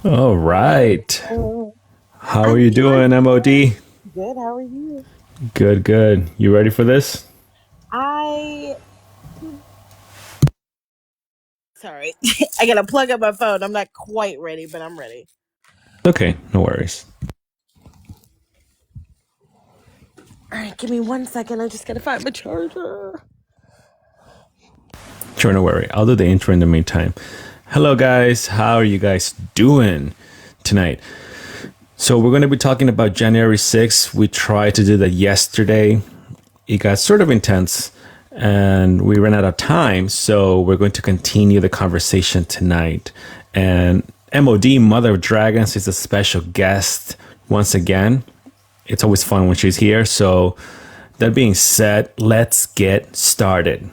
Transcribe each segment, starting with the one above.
All right. Oh, How are I'm you doing doing, MOD? good. How are you? Good, good. You ready for this? I sorry, I gotta plug up my phone. I'm not quite ready, but I'm ready. Okay, no worries. All right, give me 1 second. I just gotta find my charger. Sure, no worry. I'll do the intro in the meantime. Hello, guys. How are you guys doing tonight? So, we're going to be talking about January 6th. We tried to do that yesterday. It got sort of intense and we ran out of time. So, we're going to continue the conversation tonight. And MOD, Mother of Dragons, is a special guest once again. It's always fun when she's here. So, that being said, let's get started.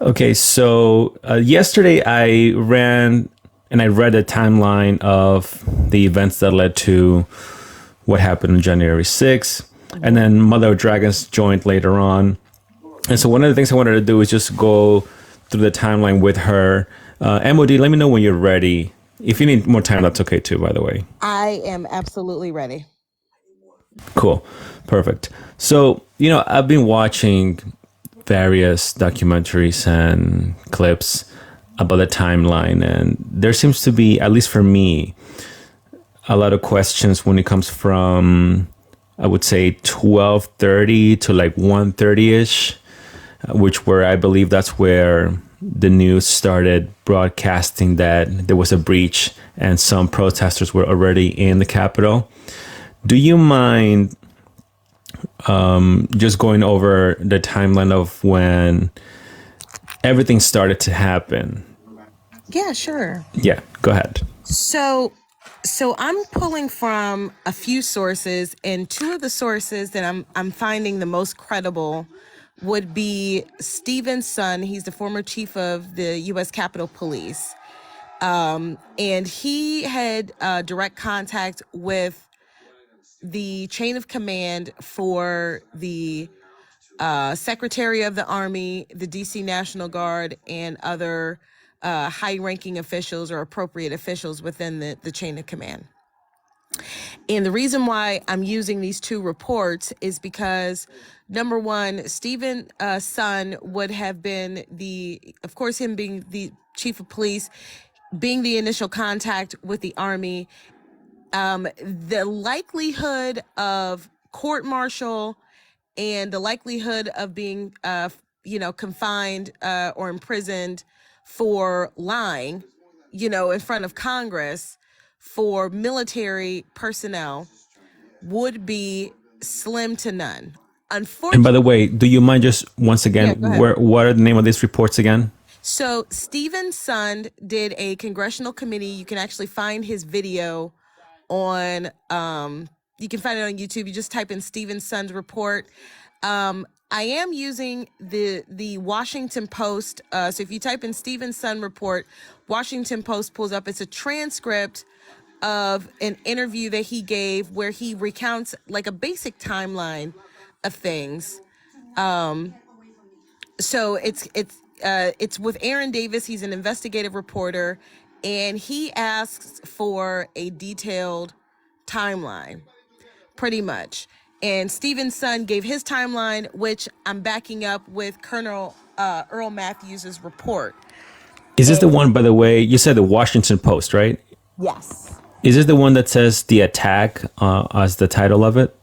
Okay, so yesterday I ran and I read a timeline of the events that led to what happened on January 6th. And then Mother of Dragons joined later on. And so one of the things I wanted to do is just go through the timeline with her. MOD, let me know when you're ready. If you need more time, that's okay too, by the way. I am absolutely ready. Cool. Perfect. So, I've been watching various documentaries and clips about the timeline, and there seems to be, at least for me, a lot of questions when it comes from, I would say, 12:30 to like 1:30ish, which where I believe that's where the news started broadcasting that there was a breach and some protesters were already in the Capitol. Do you mind just going over the timeline of when everything started to happen? Yeah, sure. Yeah, go ahead. So I'm pulling from a few sources, and two of the sources that I'm finding the most credible would be Stephen Son. He's the former chief of the U.S. Capitol Police, and he had direct contact with the chain of command for the Secretary of the Army, the DC National Guard, and other high-ranking officials or appropriate officials within the chain of command. And the reason why I'm using these two reports is because, number one, Stephen Son would have been of course, him being the chief of police, being the initial contact with the Army, the likelihood of court martial and the likelihood of being, confined or imprisoned for lying, in front of Congress for military personnel would be slim to none. And by the Unfortunately, way, do you mind just once again, yeah, go ahead. what are the name of these reports again? So Stephen Sund did a congressional committee. You can actually find his video on you can find it on YouTube. You just type in Stephen Sund's report. I am using the Washington Post. So if you type in Stephen Sund report, Washington Post pulls up. It's a transcript of an interview that he gave where he recounts like a basic timeline of things. So it's with Aaron Davis. He's an investigative reporter, and he asks for a detailed timeline, pretty much. And Stephen Son gave his timeline, which I'm backing up with Colonel Earl Matthews' report. Is this the And one, by the way, you said the Washington Post, right? yes. Is this the one that says the attack as the title of it?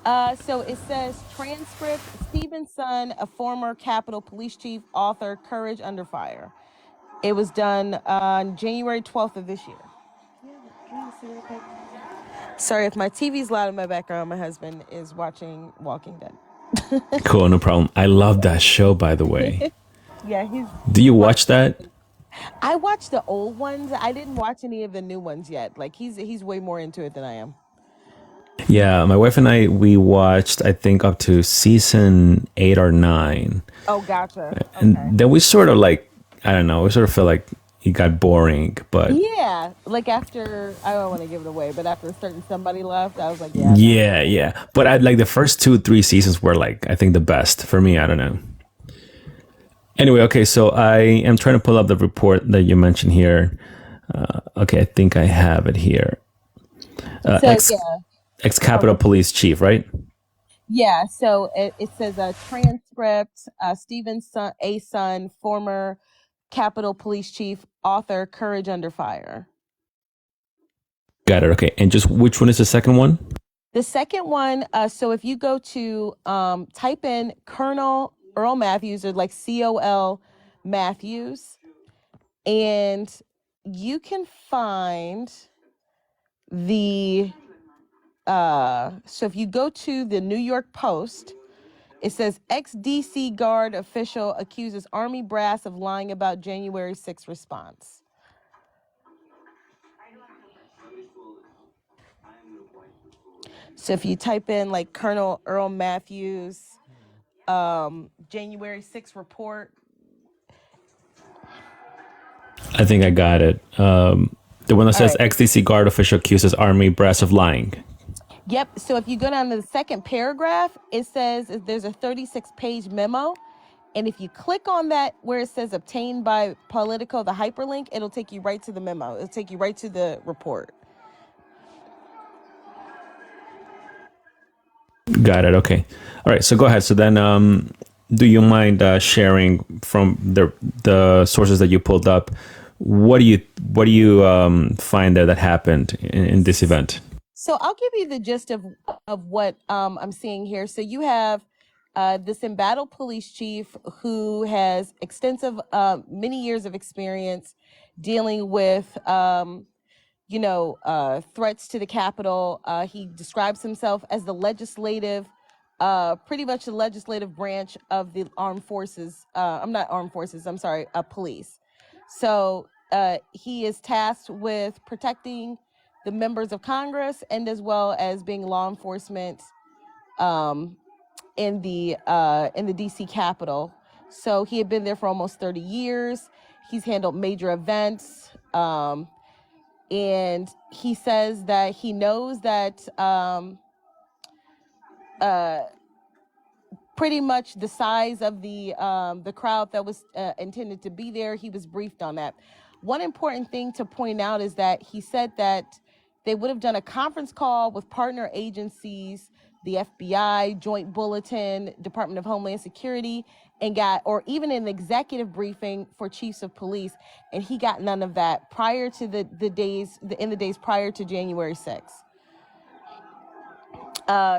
So it says transcript, Stephen Son, a former Capitol Police Chief, author, Courage Under Fire. It was done on January 12th of this year. Sorry if my TV's loud in my background. My husband is watching Walking Dead. Cool, no problem. I love that show, by the way. Yeah, he's Do you watching. watch that? I watched the old ones. I didn't watch any of the new ones yet. Like he's way more into it than I am. Yeah, my wife and I, we watched, I think, up to season 8 or 9. Oh, gotcha. And Okay. then we sort of like, I don't know, we sort of felt like it got boring. But Yeah, like after I don't want to give it away, but after a certain somebody left, I was like, yeah, no. yeah, yeah. But I like the first 2, 3 seasons were like, I think the best for me. I don't know. Anyway, okay, so I am trying to pull up the report that you mentioned here. Okay, I think I have it here. So Ex Capitol Police Chief, right? yeah. So it says a transcript. Stephen Son, former Capitol Police Chief, author, Courage Under Fire. Got it. Okay, and just which one is the second one? The second one, so if you go to type in Colonel Earl Matthews, or like COL Matthews, and you can find the so if you go to the New York Post, it says ex-DC Guard official accuses Army brass of lying about January 6th response. So if you type in like Colonel Earl Matthews, January 6th report. I think I got it. The one that says right. ex-DC Guard official accuses Army brass of lying. Yep. So if you go down to the second paragraph, it says there's a 36-page memo. And if you click on that where it says obtained by Politico, the hyperlink, it'll take you right to the memo. It'll take you right to the report. Got it. Okay. All right. So go ahead. So then, do you mind sharing from the sources that you pulled up? What do you find that happened in this event? So I'll give you the gist of what I'm seeing here. So you have this embattled police chief who has extensive, many years of experience dealing with, threats to the Capitol. He describes himself as the legislative, pretty much the legislative branch of the armed forces. I'm not armed forces. I'm sorry, police. So he is tasked with protecting the members of Congress and as well as being law enforcement in the DC Capitol. So he had been there for almost 30 years. He's handled major events. And he says that he knows that pretty much the size of the crowd that was intended to be there. He was briefed on that. One important thing to point out is that he said that they would have done a conference call with partner agencies, the FBI, Joint Bulletin, Department of Homeland Security, or even an executive briefing for chiefs of police, and he got none of that prior to the days prior to January 6th.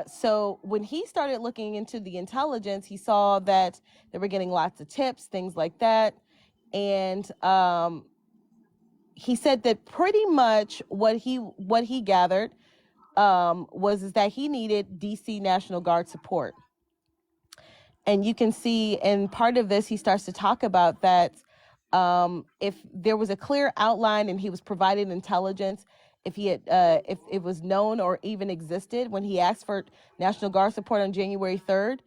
So when he started looking into the intelligence, he saw that they were getting lots of tips, things like that, and he said that pretty much what he gathered was that he needed DC National Guard support. And you can see in part of this, he starts to talk about that if there was a clear outline and he was provided intelligence, if it was known or even existed when he asked for National Guard support on January 3rd,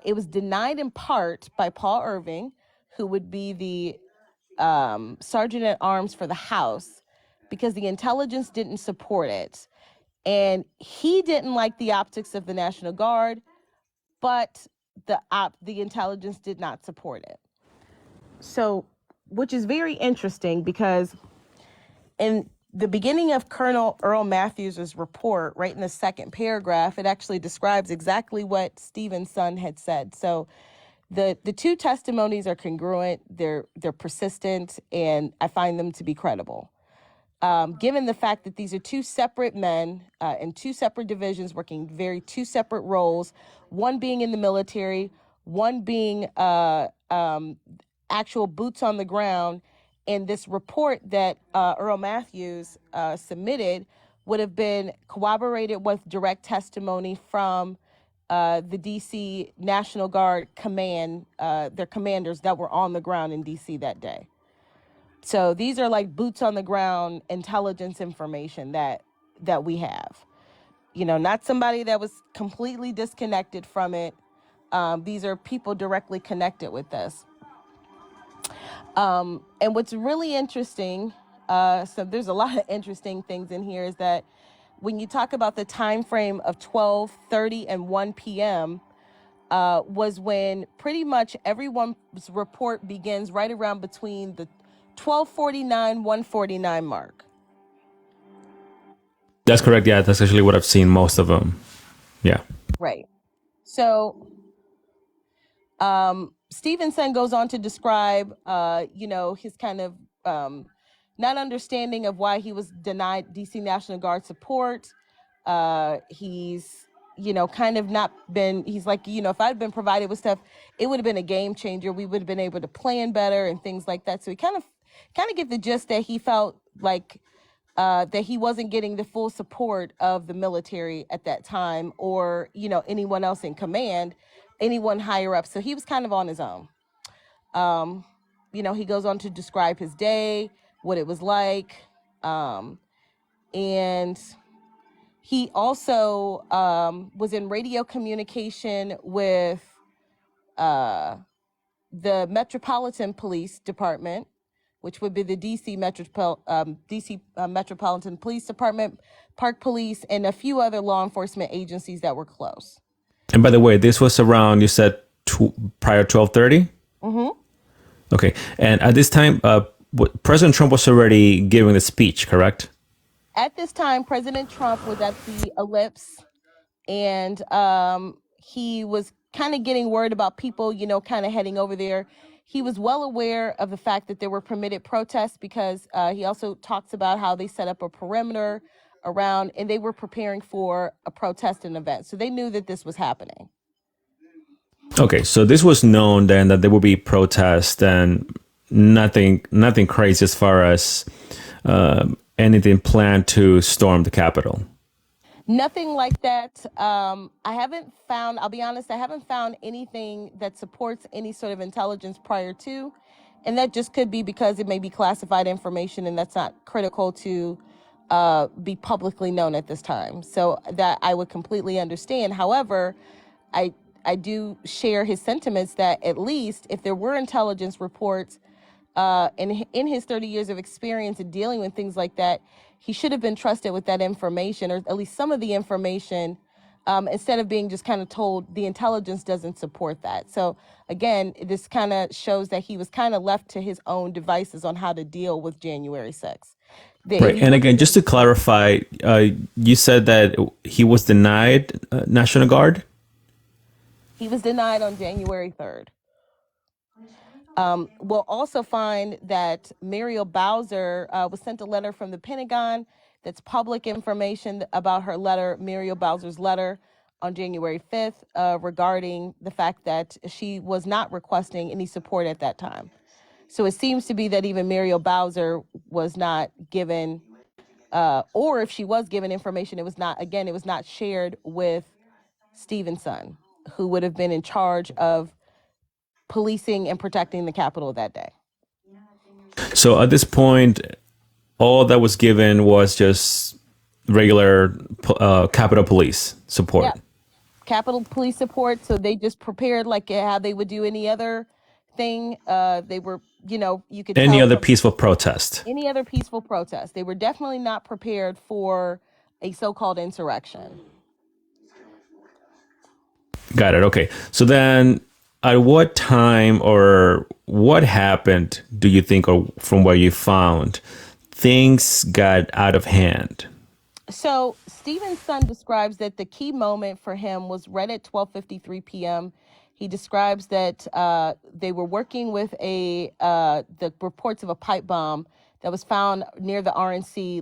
it was denied in part by Paul Irving, who would be the Sergeant at Arms for the House, because the intelligence didn't support it. And he didn't like the optics of the National Guard, but the intelligence did not support it. So, which is very interesting because in the beginning of Colonel Earl Matthews' report, right in the second paragraph, it actually describes exactly what Stephen Son had said. So the two testimonies are congruent, they're persistent, and I find them to be credible. Given the fact that these are two separate men in two separate divisions working two separate roles, one being in the military, one being actual boots on the ground, and this report that Earl Matthews submitted would have been corroborated with direct testimony from the DC National Guard command, their commanders that were on the ground in DC that day. So these are like boots on the ground intelligence information that we have. Not somebody that was completely disconnected from it. These are people directly connected with this. And what's really interesting, so there's a lot of interesting things in here, is that when you talk about the time frame of 12:30 and 1 p.m., was when pretty much everyone's report begins right around between the 1249, 149 mark. That's correct. Yeah, that's actually what I've seen most of them. Yeah. Right. So Stevenson goes on to describe, his kind of not understanding of why he was denied DC National Guard support. He's, kind of not been, he's like, if I'd been provided with stuff, it would have been a game changer. We would have been able to plan better and things like that. So he kind of get the gist that he felt like that he wasn't getting the full support of the military at that time, or anyone else in command, anyone higher up. So he was kind of on his own. He goes on to describe his day, what it was like, and he also was in radio communication with the Metropolitan Police Department, which would be the DC Metropolitan Police Department, Park Police, and a few other law enforcement agencies that were close. And by the way, this was around, you said, prior 12:30? Mm-hmm. Okay. And at this time, President Trump was already giving the speech, correct? At this time, President Trump was at the Ellipse, and he was kind of getting worried about people, kind of heading over there. He was well aware of the fact that there were permitted protests, because he also talks about how they set up a perimeter around, and they were preparing for a protest and event. So they knew that this was happening. Okay, so this was known then that there would be protests, and nothing crazy as far as anything planned to storm the Capitol. Nothing like that. I'll be honest, I haven't found anything that supports any sort of intelligence prior to, and that just could be because it may be classified information, and that's not critical to be publicly known at this time. So that I would completely understand. However, I do share his sentiments that at least if there were intelligence reports in his 30 years of experience in dealing with things like that, he should have been trusted with that information, or at least some of the information, instead of being just kind of told the intelligence doesn't support that. So again, this kind of shows that he was kind of left to his own devices on how to deal with January 6th. Right. And again, just to clarify, you said that he was denied National Guard? He was denied on January 3rd. We'll also find that Muriel Bowser was sent a letter from the Pentagon that's public information about her letter, Muriel Bowser's letter on January 5th, regarding the fact that she was not requesting any support at that time. So it seems to be that even Muriel Bowser was not given, or if she was given information, it was not shared with Stevenson, who would have been in charge of policing and protecting the Capitol that day. So at this point, all that was given was just regular Capitol Police support. Yeah. Capitol Police support. So they just prepared like how they would do any other thing. They were, you could any other peaceful protest. Any other peaceful protest. They were definitely not prepared for a so-called insurrection. Got it. Okay. So then at what time or what happened, do you think, or from what you found, things got out of hand? So Stevenson describes that the key moment for him was right at 12:53 p.m. He describes that they were working with the reports of a pipe bomb that was found near the RNC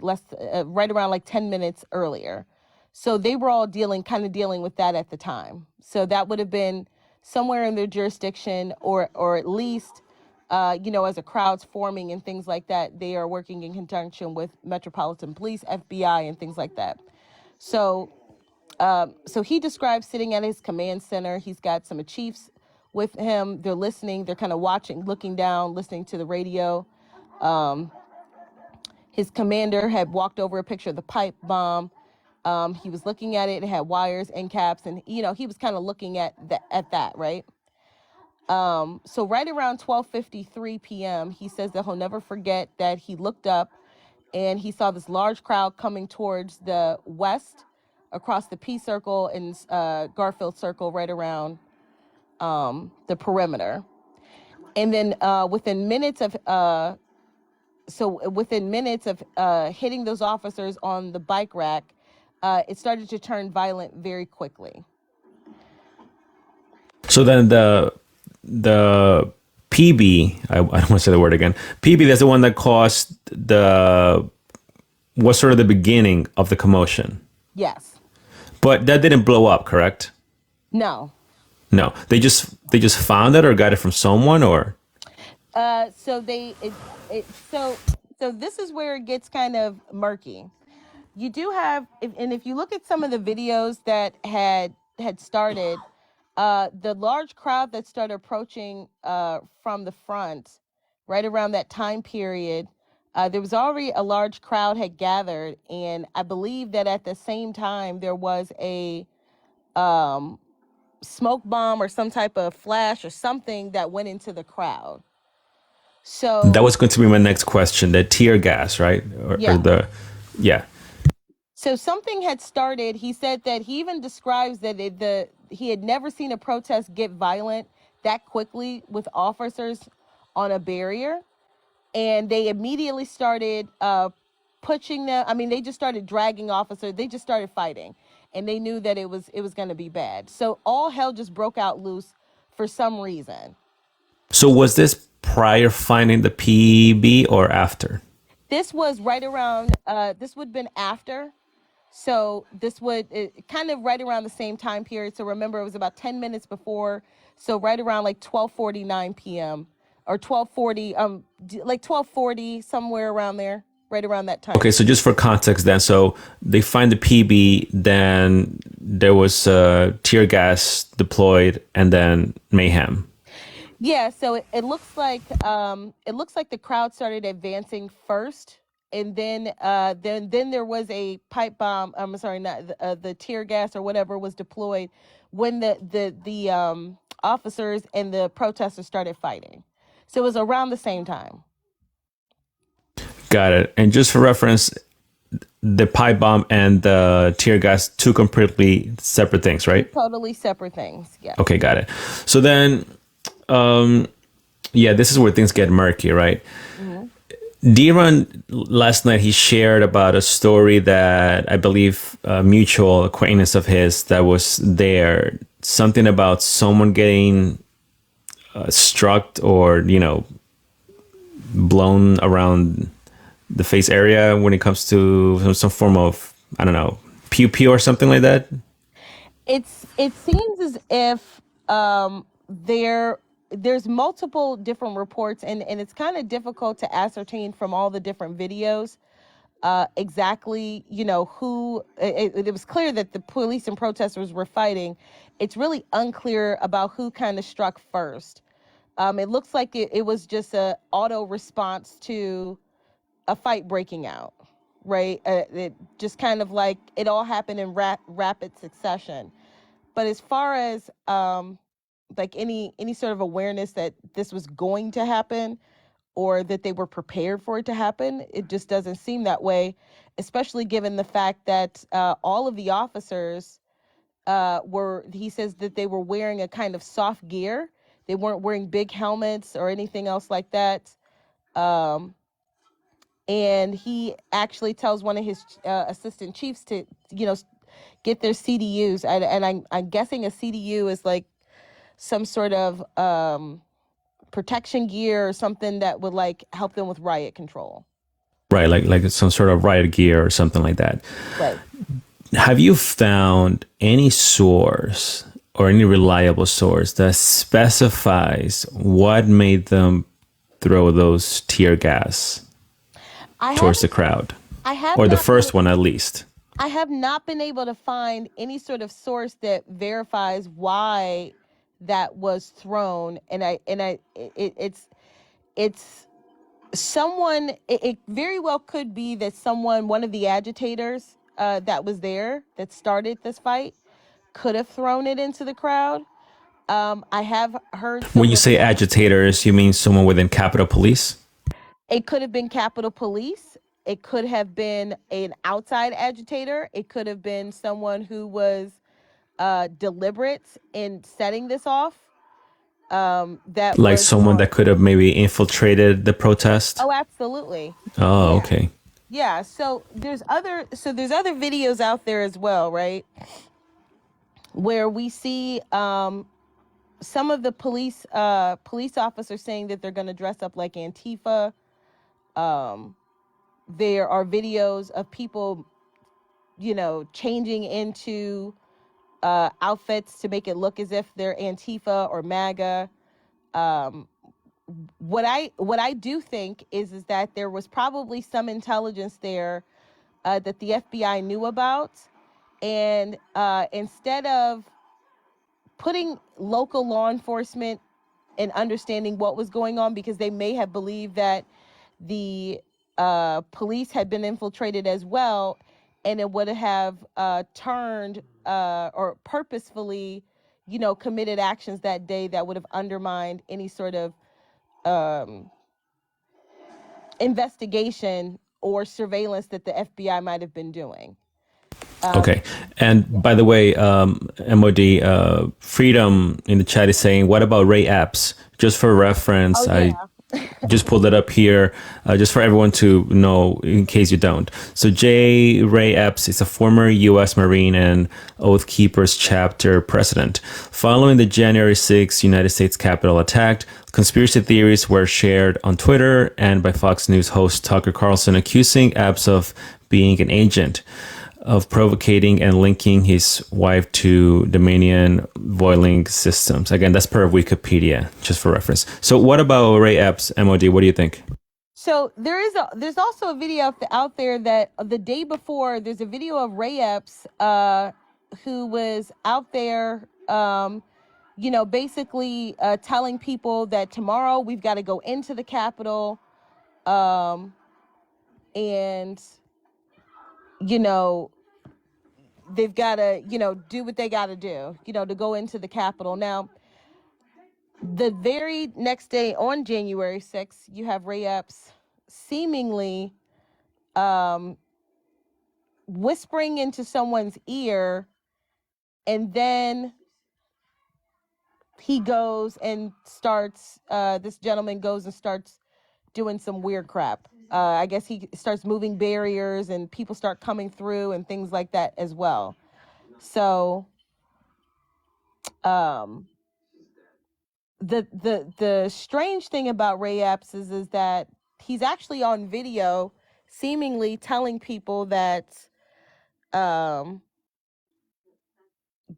right around like 10 minutes earlier. So they were all dealing with that at the time. So that would have been somewhere in their jurisdiction, or at least, as a crowd's forming and things like that, they are working in conjunction with Metropolitan Police, FBI, and things like that. So he describes sitting at his command center. He's got some chiefs with him. They're listening. They're kind of watching, looking down, listening to the radio. His commander had walked over a picture of the pipe bomb. He was looking at it. It had wires, end caps, and he was kind of looking at that, right? So right around 12:53 p.m., he says that he'll never forget that he looked up and he saw this large crowd coming towards the west, across the Peace Circle and Garfield Circle, right around the perimeter. And then within minutes of so within minutes of hitting those officers on the bike rack, it started to turn violent very quickly. So then the PB, I don't want to say the word again. PB, that's the one that caused was sort of the beginning of the commotion. Yes. But that didn't blow up, correct? No. No, they just found it or got it from someone, or So they it so this is where it gets kind of murky. You do have, if you look at some of the videos that had started, the large crowd that started approaching from the front, right around that time period, there was already a large crowd had gathered, and I believe that at the same time there was a um, smoke bomb or some type of flash or something that went into the crowd. that So was going to be my next question. The tear gas, right? Or yeah. yeah. So something had started. He said that he even describes that he had never seen a protest get violent that quickly with officers on a barrier, and they immediately started pushing them. I mean, they just started dragging officers. They just started fighting, and they knew that it was going to be bad. So all hell just broke out loose for some reason. So was this prior finding the PB or after? This was right around. This would have been after. So this would kind of right around the same time period. So remember, it was about 10 minutes before. So right around like 12:49 p.m. or 12:40, like 12:40, somewhere around there, right around that time. Okay, so just for context, then, so they find the PB, then there was tear gas deployed, and then mayhem. Yeah. So it looks like the crowd started advancing first, and then there was a pipe bomb. I'm sorry, not the tear gas or whatever was deployed when the officers and the protesters started fighting. So it was around the same time. Got it. And just for reference, the pipe bomb and the tear gas, two completely separate things, right? Totally separate things. Yeah. Okay, got it. So then, yeah, this is where things get murky, right? Hmm. D-Run last night he shared about a story that I believe a mutual acquaintance of his that was there. Something about someone getting struck or blown around the face area when it comes to some form of, I don't know, pew pew or something like that. It seems as if there's multiple different reports, and it's kind of difficult to ascertain from all the different videos exactly, who. It was clear that the police and protesters were fighting. It's really unclear about who kind of struck first. It looks like it was just a auto response to a fight breaking out, right? It just kind of like it all happened in rapid succession. But as far as like any sort of awareness that this was going to happen or that they were prepared for it to happen, it just doesn't seem that way, especially given the fact that all of the officers he says that they were wearing a kind of soft gear. They weren't wearing big helmets or anything else like that. Um, and he actually tells one of his assistant chiefs to, get their CDUs. And I'm guessing a CDU is like some sort of protection gear or something that would like help them with riot control. Right, like some sort of riot gear or something like that. Right. Have you found any source or any reliable source that specifies what made them throw those tear gas I towards the haven't. crowd, I have or the not been. first one at least? I have not been able to find any sort of source that verifies why that was thrown. It's someone. It very well could be that one of the agitators that was there that started this fight, could have thrown it into the crowd. I have heard When some you say reports. agitators, you mean someone within Capitol Police? It could have been Capitol Police. It could have been an outside agitator. It could have been someone who was deliberate in setting this off. that Like was someone on. that could have maybe infiltrated the protest? Oh, absolutely. Oh, Yeah. okay. Yeah. There's other videos out there as well, right? Where we see some of the police officers saying that they're going to dress up like Antifa. Um, there are videos of people, changing into outfits to make it look as if they're Antifa or MAGA. Um, what I do think is that there was probably some intelligence there that the FBI knew about, and instead of putting local law enforcement and understanding what was going on, because they may have believed that the police had been infiltrated as well, and it would have turned or purposefully, committed actions that day that would have undermined any sort of um, investigation or surveillance that the FBI might have been doing. Okay. And by the way, MOD, Freedom in the chat is saying, what about Ray Epps? Just for Oh reference, I yeah. just pulled it up here, just for everyone to know in case you don't. So J. Ray Epps is a former U.S. Marine and Oath Keepers chapter president. Following the January 6th United States Capitol attack, conspiracy theories were shared on Twitter and by Fox News host Tucker Carlson, accusing Epps of being an agent, of provocating and linking his wife to Dominion Voiling Systems. Again, that's per Wikipedia, just for reference. So what about Ray Epps, MOD? What do you think? So there's also a video out there that the day before, there's a video of Ray Epps who was out there basically telling people that tomorrow we've got to go into the Capitol, and you know they've got to do what they got to do, to go into the Capitol. Now, the very next day on January 6th, you have Ray Epps seemingly whispering into someone's ear, and then he goes and starts this gentleman goes and starts doing some weird crap. I guess he starts moving barriers and people start coming through and things like that as well. So um the strange thing about Ray Epps is that he's actually on video seemingly telling people that um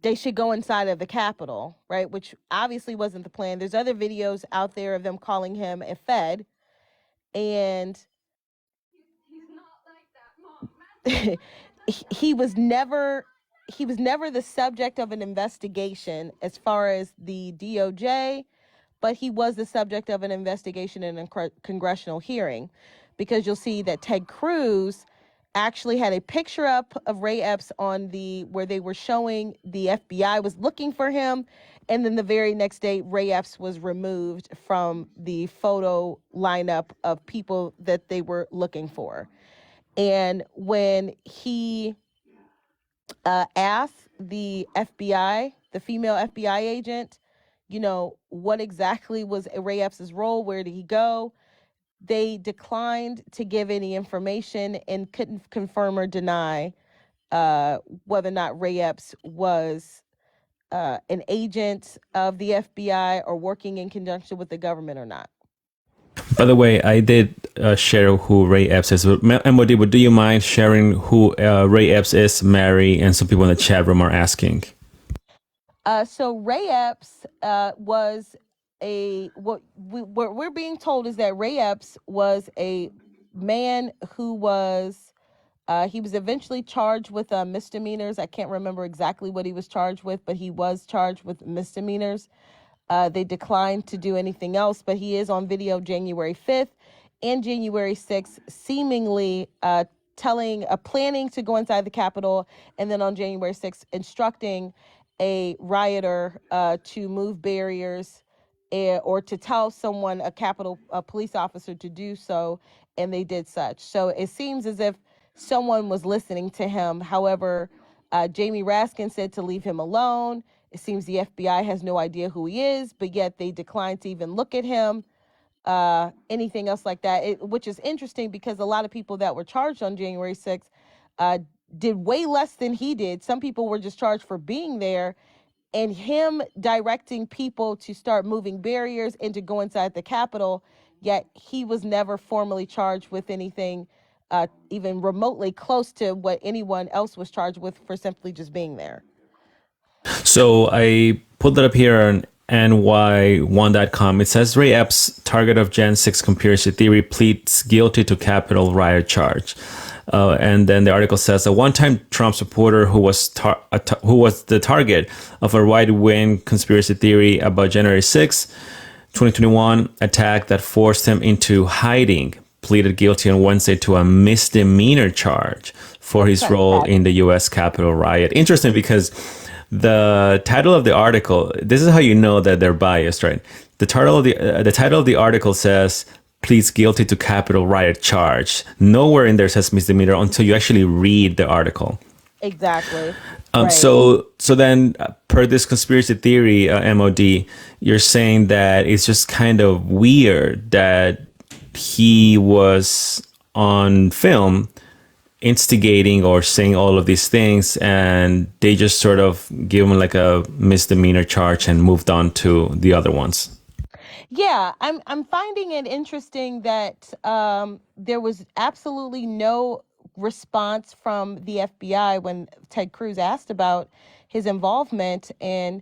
they should go inside of the Capitol, right? Which obviously wasn't the plan. There's other videos out there of them calling him a Fed, and he was never the subject of an investigation as far as the DOJ, but he was the subject of an investigation in a congressional hearing, because you'll see that Ted Cruz actually had a picture up of Ray Epps on where they were showing the FBI was looking for him, and then the very next day Ray Epps was removed from the photo lineup of people that they were looking for. And when he asked the FBI, the female FBI agent, what exactly was Ray Epps' role? Where did he go? They declined to give any information and couldn't confirm or deny whether or not Ray Epps was an agent of the FBI or working in conjunction with the government or not. By the way, I did share who Ray Epps is. MOD, but do you mind sharing who Ray Epps is, Mary, and some people in the chat room are asking? So Ray Epps was what we're being told is that Ray Epps was a man who was he was eventually charged with misdemeanors. I can't remember exactly what he was charged with, but he was charged with misdemeanors. They declined to do anything else, but he is on video January 5th and January 6th, seemingly planning to go inside the Capitol, and then on January 6th, instructing a rioter to move barriers or to tell someone, a Capitol police officer, to do so, and they did such. So it seems as if someone was listening to him. However, Jamie Raskin said to leave him alone. It seems the FBI has no idea who he is, but yet they decline to even look at him, anything else like that, which is interesting because a lot of people that were charged on January 6th uh, did way less than he did. Some people were just charged for being there, and him directing people to start moving barriers and to go inside the Capitol, yet he was never formally charged with anything even remotely close to what anyone else was charged with for simply just being there. So I put that up here on ny1.com. It says Ray Epps, target of Jan 6 conspiracy theory, pleads guilty to Capitol riot charge. And then the article says a one-time Trump supporter who was the target of a right-wing conspiracy theory about January 6, 2021 attack that forced him into hiding, pleaded guilty on Wednesday to a misdemeanor charge for his role in the U.S. Capitol riot. Interesting because the title of the article, this is how you know that they're biased, right? The title of the article says pleads guilty to Capitol riot charge. Nowhere in there says misdemeanor until you actually read the article. Exactly. Right. So then, per this conspiracy theory, MOD, you're saying that it's just kind of weird that he was on film instigating or saying all of these things, and they just sort of give him like a misdemeanor charge and moved on to the other ones. Yeah, I'm finding it interesting that there was absolutely no response from the FBI when Ted Cruz asked about his involvement, and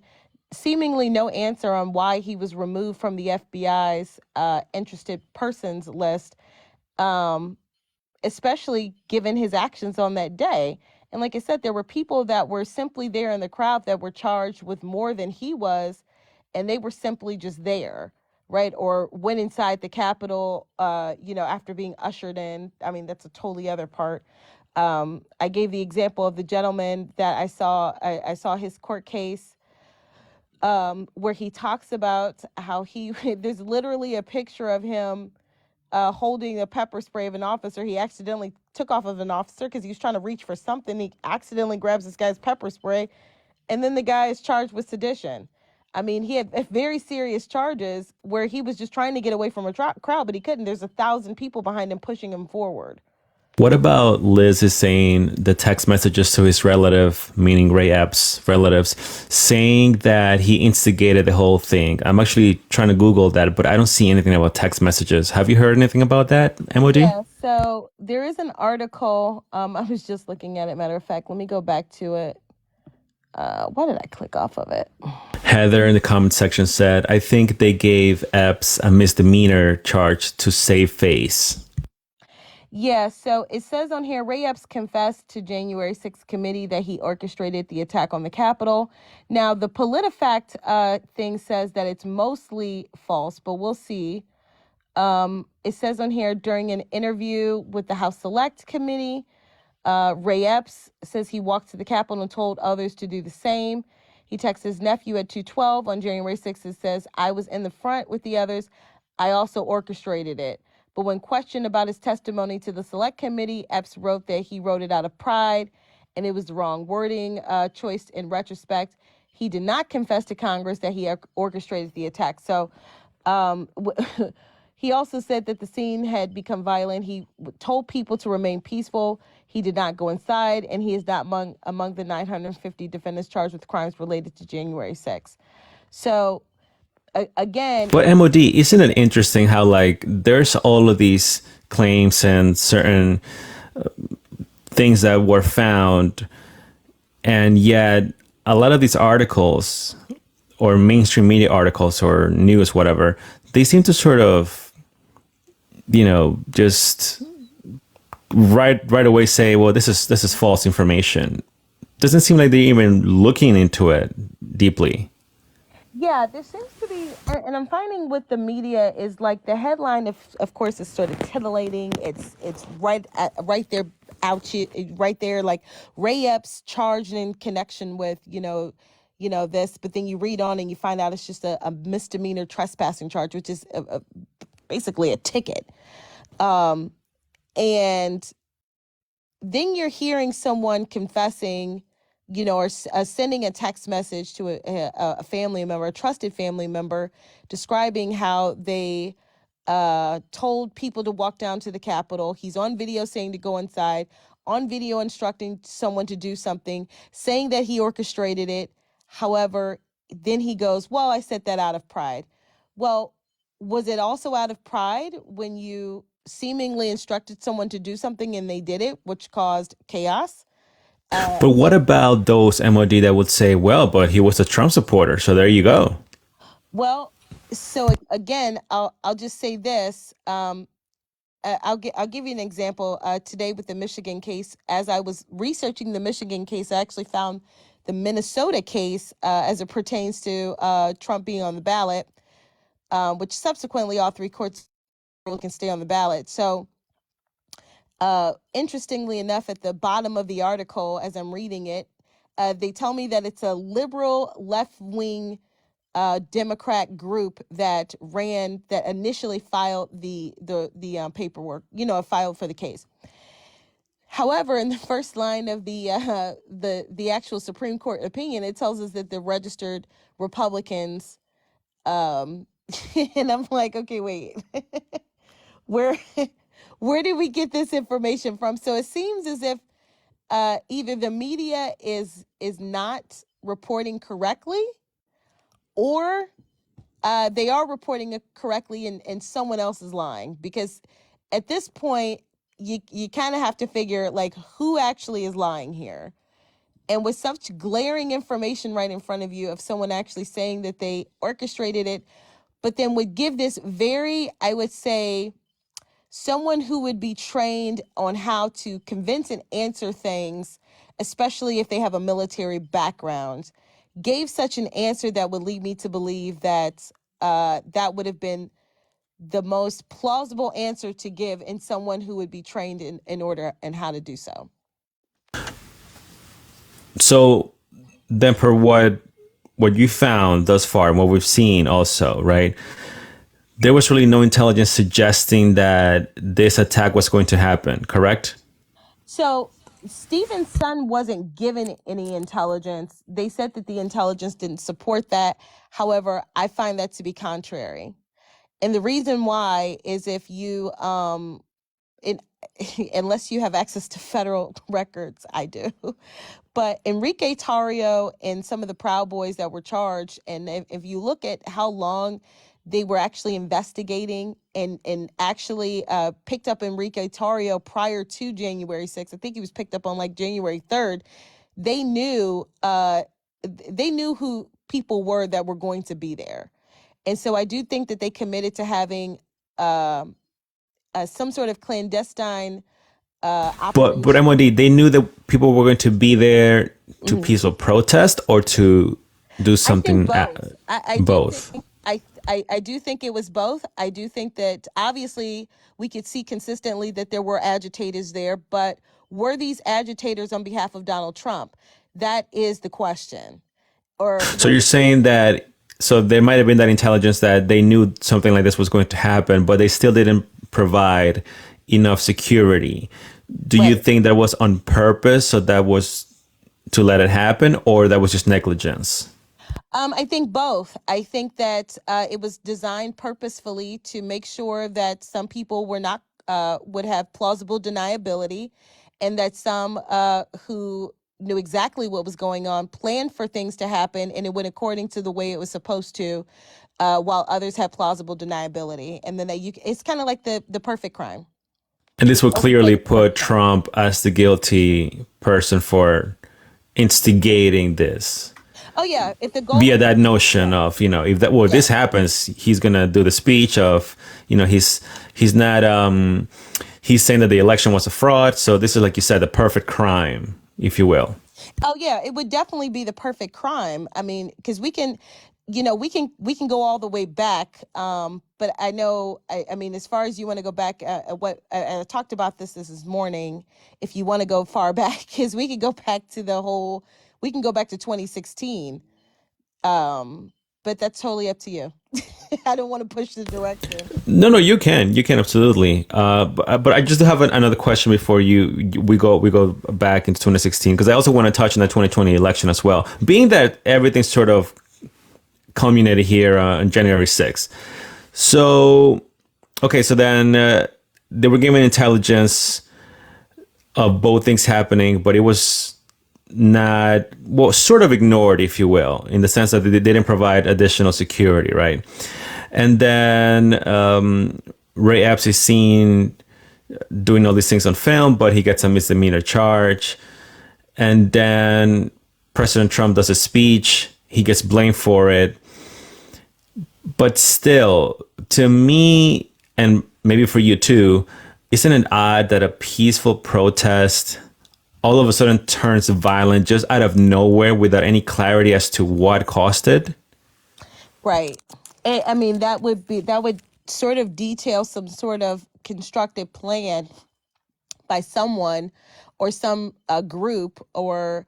seemingly no answer on why he was removed from the FBI's interested persons list, especially given his actions on that day. And like I said, there were people that were simply there in the crowd that were charged with more than he was, and they were simply just there, right? Or went inside the Capitol, after being ushered in. I mean, that's a totally other part. I gave the example of the gentleman that I saw. I saw his court case where he talks about how there's literally a picture of him holding a pepper spray of an officer. He accidentally took off of an officer because he was trying to reach for something. He accidentally grabs this guy's pepper spray, and then the guy is charged with sedition. I mean, he had very serious charges where he was just trying to get away from a crowd, but he couldn't. There's 1,000 people behind him pushing him forward. What about Liz is saying the text messages to his relative, meaning Ray Epps' relatives, saying that he instigated the whole thing? I'm actually trying to Google that, but I don't see anything about text messages. Have you heard anything about that, MOD? Yeah, so there is an article. I was just looking at it. Matter of fact, let me go back to it. Why did I click off of it? Heather in the comment section said, I think they gave Epps a misdemeanor charge to save face. Yeah, so it says on here, Ray Epps confessed to January 6th committee that he orchestrated the attack on the Capitol. Now, the PolitiFact thing says that it's mostly false, but we'll see. It says on here, during an interview with the House Select Committee, Ray Epps says he walked to the Capitol and told others to do the same. He texts his nephew at 2:12 on January 6th and says, I was in the front with the others. I also orchestrated it. But when questioned about his testimony to the Select Committee, Epps wrote that he wrote it out of pride, and it was the wrong wording choice in retrospect. He did not confess to Congress that he orchestrated the attack. So he also said that the scene had become violent. He told people to remain peaceful. He did not go inside, and he is not among the 950 defendants charged with crimes related to January 6th. So again, but MOD, isn't it interesting how like there's all of these claims and certain things that were found, and yet a lot of these articles or mainstream media articles or news, whatever, they seem to sort of, just right away say, well, this is false information. Doesn't seem like they're even looking into it deeply. Yeah, there seems to be, and I'm finding with the media is like the headline, of course, is sort of titillating. It's right there, right there, like Ray Epps charged in connection with this, but then you read on and you find out it's just a misdemeanor trespassing charge, which is basically a ticket, and then you're hearing someone confessing or sending a text message to a family member, a trusted family member, describing how they told people to walk down to the Capitol. He's on video saying to go inside, on video instructing someone to do something, saying that he orchestrated it. However, then he goes, well, I said that out of pride. Well, was it also out of pride when you seemingly instructed someone to do something and they did it, which caused chaos? But what about those MOD that would say, well, but he was a Trump supporter, so there you go. Well, so again, I'll just say this. I'll give you an example. Today with the Michigan case, as I was researching the Michigan case, I actually found the Minnesota case as it pertains to Trump being on the ballot, which subsequently all three courts can stay on the ballot. So interestingly enough, at the bottom of the article, as I'm reading it, they tell me that it's a liberal left-wing Democrat group that initially filed the paperwork, filed for the case. However, in the first line of the actual Supreme Court opinion, it tells us that the registered Republicans, and I'm like, okay, wait, where where did we get this information from? So it seems as if either the media is not reporting correctly, or they are reporting it correctly and someone else is lying. Because at this point, you kind of have to figure, like, who actually is lying here. And with such glaring information right in front of you of someone actually saying that they orchestrated it, but then would give this very, I would say, someone who would be trained on how to convince and answer things, especially if they have a military background, gave such an answer that would lead me to believe that that would have been the most plausible answer to give in someone who would be trained in order and how to do so. So then, per what you found thus far and what we've seen also, right? There was really no intelligence suggesting that this attack was going to happen, correct? So Stephen's son wasn't given any intelligence. They said that the intelligence didn't support that. However, I find that to be contrary. And the reason why is if you, unless you have access to federal records, I do. But Enrique Tarrio and some of the Proud Boys that were charged, and if you look at how long they were actually investigating and actually picked up Enrique Tarrio prior to January 6th. I think he was picked up on like January 3rd. They knew who people were that were going to be there. And so I do think that they committed to having some sort of clandestine operation. But MOD, they knew that people were going to be there to peaceful protest or to do something. I Both. I do think it was both. I do think that obviously we could see consistently that there were agitators there, but were these agitators on behalf of Donald Trump? That is the question. So you're saying that, so there might have been that intelligence that they knew something like this was going to happen, but they still didn't provide enough security. Do you think that was on purpose, so that was to let it happen, or that was just negligence? I think both. I think that it was designed purposefully to make sure that some people were not would have plausible deniability, and that some who knew exactly what was going on planned for things to happen, and it went according to the way it was supposed to, while others had plausible deniability. And then it's kind of like the perfect crime. And this would clearly put Trump as the guilty person for instigating this. Oh yeah, if the goal via that notion of, if that, well, this happens, he's gonna do the speech of, he's not he's saying that the election was a fraud. So this is, like you said, the perfect crime, if you will. Oh yeah, it would definitely be the perfect crime. I mean, because we can go all the way back. But I know, I mean, as far as you want to go back, what I talked about this morning. If you want to go far back, because we can go back to we can go back to 2016. but that's totally up to you. I don't want to push the direction. No, no, you can absolutely. But I just have another question before we go back into 2016 because I also want to touch on the 2020 election as well. Being that everything sort of culminated here on January 6th. So, okay, so then they were given intelligence of both things happening, but it was not, well, sort of ignored, if you will, in the sense that they didn't provide additional security, right? And then Ray Epps is seen doing all these things on film, but he gets a misdemeanor charge. And then President Trump does a speech. He gets blamed for it. But still, to me, and maybe for you too, isn't it odd that a peaceful protest all of a sudden turns violent just out of nowhere without any clarity as to what caused it? Right. I mean, that would sort of detail some sort of constructed plan by someone or some group or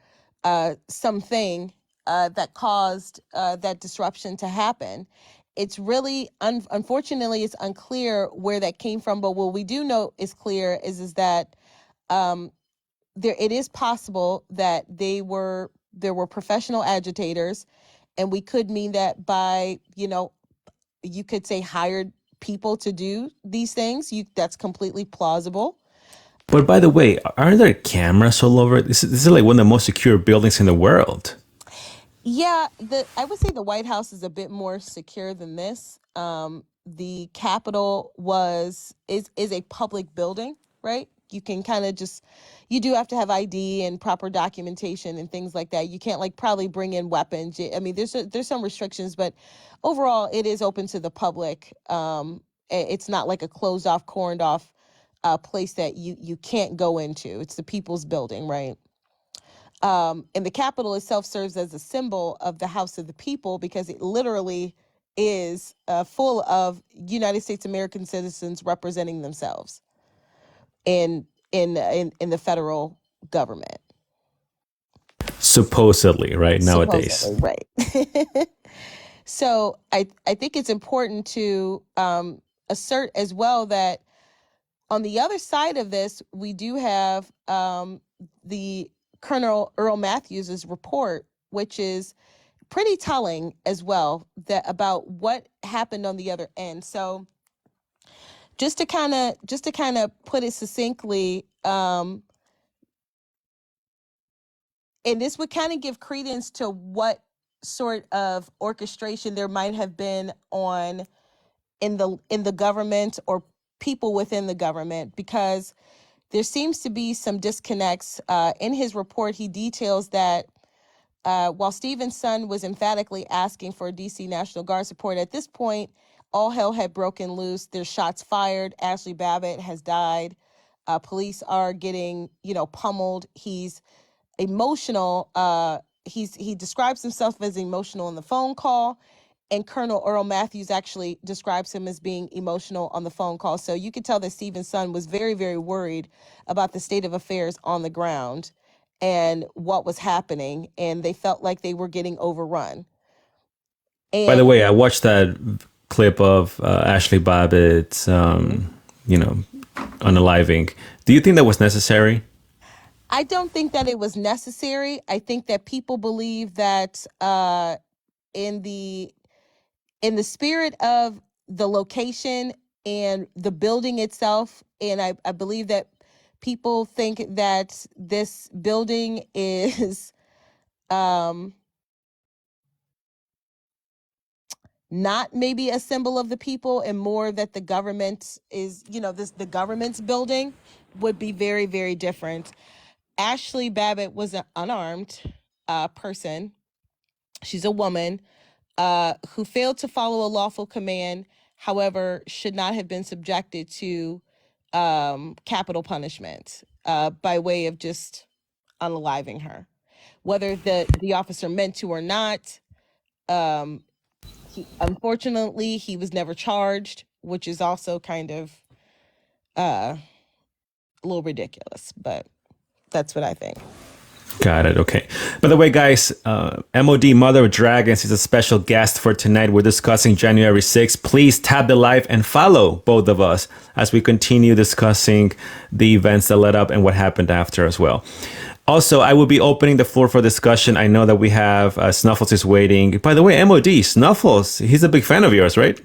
something that caused that disruption to happen. It's really, unfortunately, it's unclear where that came from. But what we do know is clear is that it is possible that there were professional agitators, and we could mean that by, you could say hired people to do these things. That's completely plausible. But by the way, aren't there cameras all over? This is like one of the most secure buildings in the world. Yeah, I would say the White House is a bit more secure than this. The Capitol is a public building, right? You can kind of you do have to have ID and proper documentation and things like that. You can't like probably bring in weapons. I mean, there's some restrictions, but overall, it is open to the public. It's not like a closed off, corned off place that you can't go into. It's the people's building, right? And the Capitol itself serves as a symbol of the House of the People because it literally is full of United States American citizens representing themselves in the federal government. Supposedly, right? Nowadays. Supposedly, right. So I think it's important to assert as well that on the other side of this, we do have the Colonel Earl Matthews' report, which is pretty telling as well about what happened on the other end. So just to kind of put it succinctly, and this would kind of give credence to what sort of orchestration there might have been in the government or people within the government, because there seems to be some disconnects. In his report, he details that while Stephen's son was emphatically asking for DC National Guard support, at this point, all hell had broken loose. There's shots fired. Ashley Babbitt has died. Police are getting, pummeled. He's emotional. He describes himself as emotional in the phone call. And Colonel Earl Matthews actually describes him as being emotional on the phone call. So you could tell that Stephen's son was very, very worried about the state of affairs on the ground and what was happening. And they felt like they were getting overrun. By the way, I watched that clip of Ashley Babbitt, unaliving. Do you think that was necessary? I don't think that it was necessary. I think that people believe that in the spirit of the location and the building itself, and I believe that people think that this building is not maybe a symbol of the people and more that the government is, the government's building would be very, very different. Ashley Babbitt was an unarmed person. She's a woman who failed to follow a lawful command, however, should not have been subjected to capital punishment by way of just unaliving her. Whether the officer meant to or not, unfortunately, he was never charged, which is also kind of a little ridiculous, but that's what I think. Got it. Okay. By the way, guys, MOD Mother of Dragons is a special guest for tonight. We're discussing January 6th. Please tap the like and follow both of us as we continue discussing the events that led up and what happened after as well. Also, I will be opening the floor for discussion. I know that we have Snuffles is waiting. By the way, MOD, Snuffles, he's a big fan of yours, right?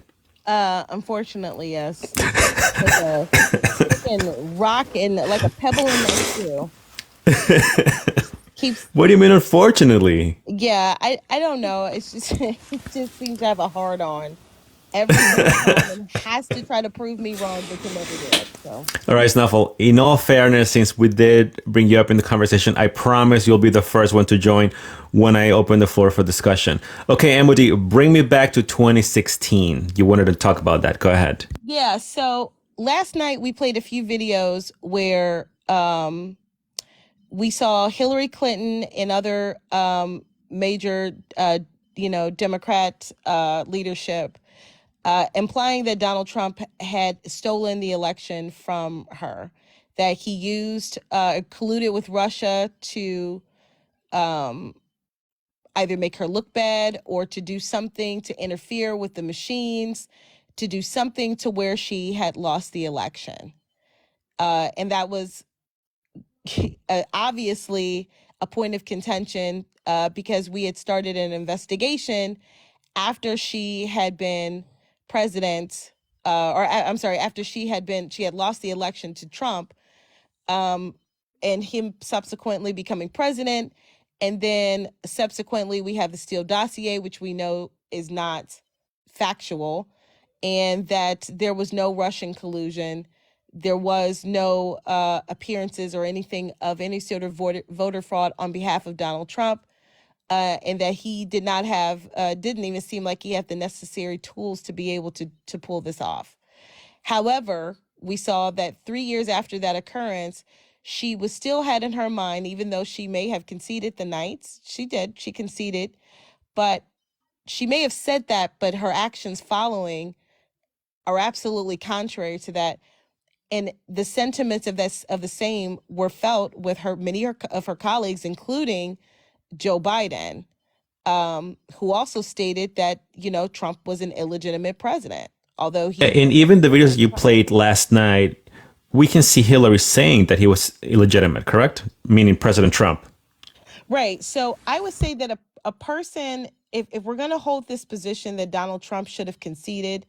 Unfortunately, yes. Like a freaking rock and like a pebble in my shoe. Keeps What do you mean, unfortunately? Yeah, I don't know. It's just it just seems to have a hard on every single time and has to try to prove me wrong, but can never do it. So All right, Snuffle. In all fairness, since we did bring you up in the conversation, I promise you'll be the first one to join when I open the floor for discussion. Okay, MOD, bring me back to 2016. You wanted to talk about that. Go ahead. yeah, so last night we played a few videos where we saw Hillary Clinton and other major Democrat leadership implying that Donald Trump had stolen the election from her, that he used colluded with Russia to either make her look bad or to do something to interfere with the machines, to do something to where she had lost the election. And that was obviously a point of contention because we had started an investigation after she had been president, I'm sorry, after she had lost the election to Trump, and him subsequently becoming president. And then subsequently, we have the Steele dossier, which we know is not factual, and that there was no Russian collusion. There was no appearances or anything of any sort of voter fraud on behalf of Donald Trump. And that he did not have, didn't even seem like he had the necessary tools to be able to pull this off. However, we saw that 3 years after that occurrence, she was still had in her mind, even though she may have conceded the nights, she conceded, but she may have said that, but her actions following are absolutely contrary to that. And the sentiments of the same were felt with many of her colleagues, including Joe Biden, who also stated that, Trump was an illegitimate president, although And even the videos you played last night, we can see Hillary saying that he was illegitimate, correct? Meaning President Trump. Right. So I would say that a person, if we're going to hold this position that Donald Trump should have conceded,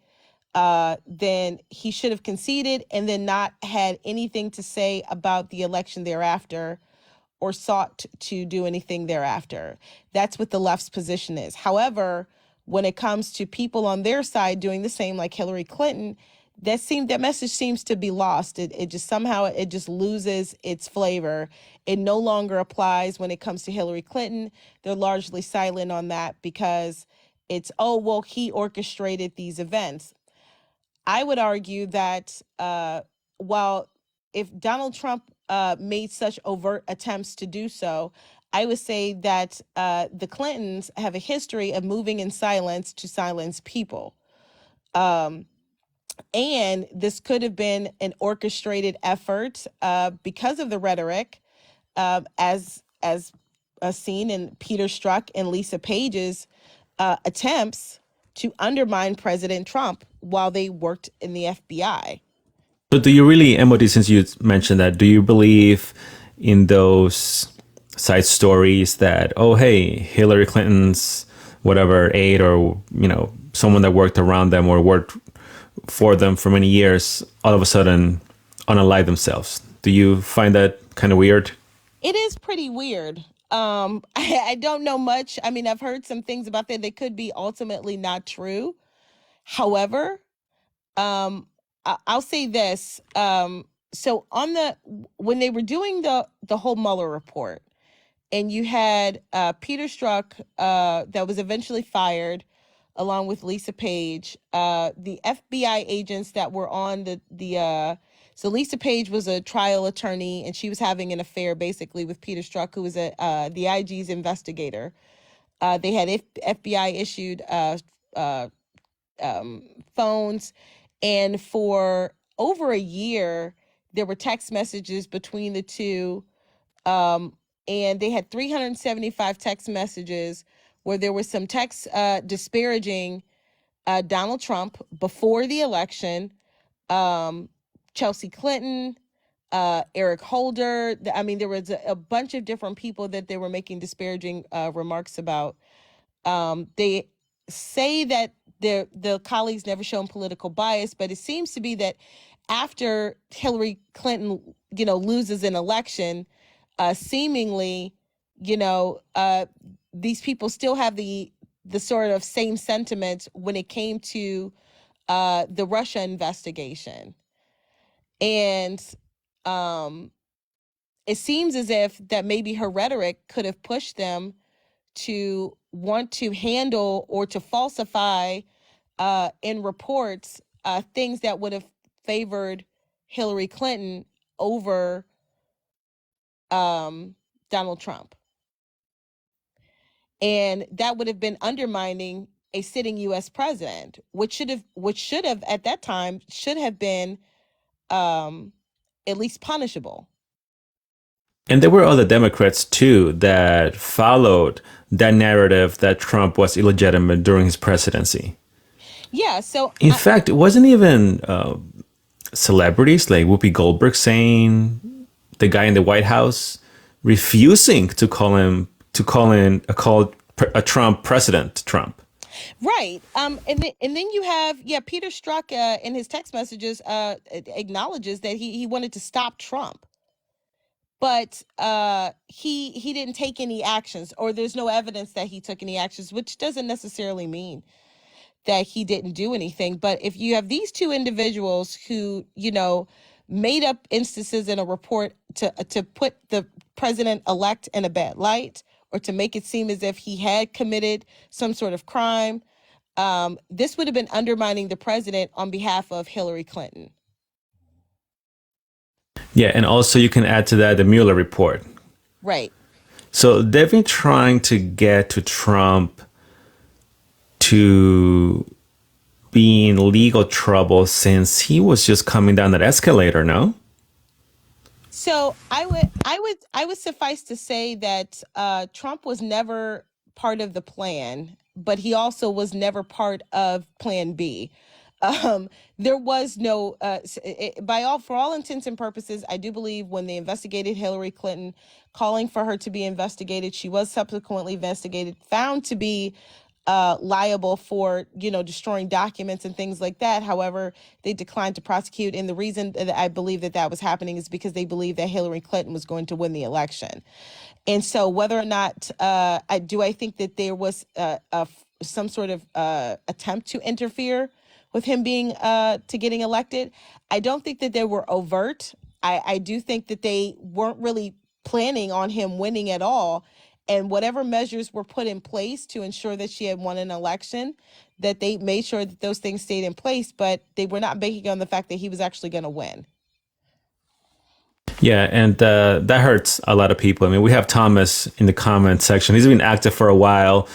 then he should have conceded and then not had anything to say about the election thereafter or sought to do anything thereafter. That's what the left's position is. However, when it comes to people on their side doing the same, like Hillary Clinton, that message seems to be lost. It just somehow it just loses its flavor. It no longer applies when it comes to Hillary Clinton. They're largely silent on that because it's, oh, well, he orchestrated these events. I would argue that while if Donald Trump made such overt attempts to do so, I would say that the Clintons have a history of moving in silence to silence people. And this could have been an orchestrated effort because of the rhetoric, as seen in Peter Strzok and Lisa Page's attempts to undermine President Trump while they worked in the FBI. But do you really, MOD, since you mentioned that, do you believe in those side stories that, oh, hey, Hillary Clinton's whatever aide or, someone that worked around them or worked for them for many years, all of a sudden unalive themselves? Do you find that kind of weird? It is pretty weird. I don't know much. I mean, I've heard some things about that. They could be ultimately not true. However, I'll say this. So when they were doing the whole Mueller report, and you had Peter Strzok that was eventually fired, along with Lisa Page, the FBI agents that were on so Lisa Page was a trial attorney, and she was having an affair basically with Peter Strzok, who was the IG's investigator. They had FBI issued phones, and for over a year, there were text messages between the two, and they had 375 text messages where there was some text disparaging Donald Trump before the election, Chelsea Clinton, Eric Holder. I mean, there was a bunch of different people that they were making disparaging remarks about. They say that the colleagues never shown political bias, but it seems to be that after Hillary Clinton, loses an election, seemingly, these people still have the sort of same sentiments when it came to the Russia investigation. And it seems as if that maybe her rhetoric could have pushed them to want to handle or to falsify in reports things that would have favored Hillary Clinton over Donald Trump. And that would have been undermining a sitting U.S. president, which should have at that time should have been at least punishable. And there were other Democrats too that followed that narrative that Trump was illegitimate during his presidency. Yeah. So in fact, it wasn't even celebrities like Whoopi Goldberg saying the guy in the White House refusing to call a Trump President Trump. Right. And then you have Peter Strzok in his text messages acknowledges that he wanted to stop Trump, but he didn't take any actions, or there's no evidence that he took any actions, which doesn't necessarily mean that he didn't do anything. But if you have these two individuals who, made up instances in a report to put the president-elect in a bad light, or to make it seem as if he had committed some sort of crime, this would have been undermining the president on behalf of Hillary Clinton. Yeah, and also you can add to that the Mueller report. Right. So they've been trying to get to Trump to be in legal trouble since he was just coming down that escalator, no? So I would suffice to say that Trump was never part of the plan, but he also was never part of Plan B. There was no, for all intents and purposes, I do believe when they investigated Hillary Clinton, calling for her to be investigated, she was subsequently investigated, found to be liable for, destroying documents and things like that. However, they declined to prosecute. And the reason that I believe that was happening is because they believed that Hillary Clinton was going to win the election. And so whether or not I think that there was some sort of attempt to interfere with him being to getting elected, I don't think that they were overt. I do think that they weren't really planning on him winning at all. And whatever measures were put in place to ensure that she had won an election, that they made sure that those things stayed in place, but they were not banking on the fact that he was actually going to win. Yeah, and that hurts a lot of people. I mean, we have Thomas in the comment section. He's been active for a while.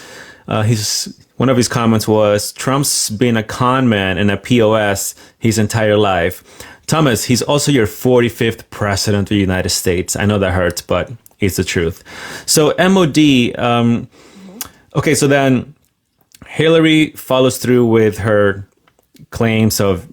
One of his comments was, Trump's been a con man and a POS his entire life. Thomas, he's also your 45th president of the United States. I know that hurts, but it's the truth. So MOD, okay, so then Hillary follows through with her claims of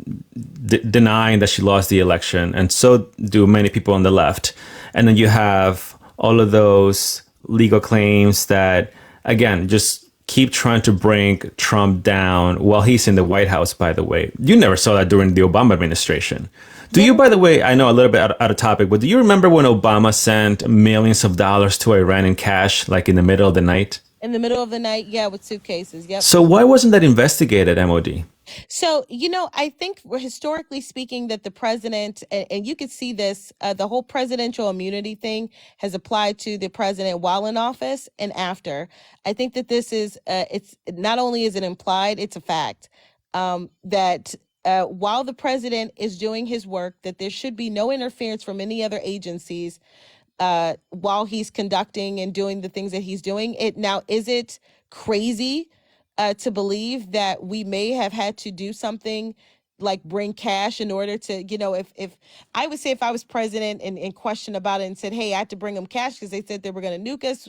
denying that she lost the election, and so do many people on the left. And then you have all of those legal claims that, again, just keep trying to bring Trump down while he's in the White House, by the way. You never saw that during the Obama administration. Do you, by the way, I know a little bit out of topic, but do you remember when Obama sent millions of dollars to Iran in cash, like in the middle of the night? In the middle of the night, yeah, with suitcases, yep. So why wasn't that investigated, MOD? So, I think historically speaking that the president, and you could see this, the whole presidential immunity thing has applied to the president while in office and after. I think that this is, it's not only is it implied, it's a fact that while the president is doing his work, that there should be no interference from any other agencies while he's conducting and doing the things that he's doing. Now, is it crazy to believe that we may have had to do something like bring cash in order to, if I would say if I was president and questioned about it and said, hey, I had to bring them cash because they said they were going to nuke us.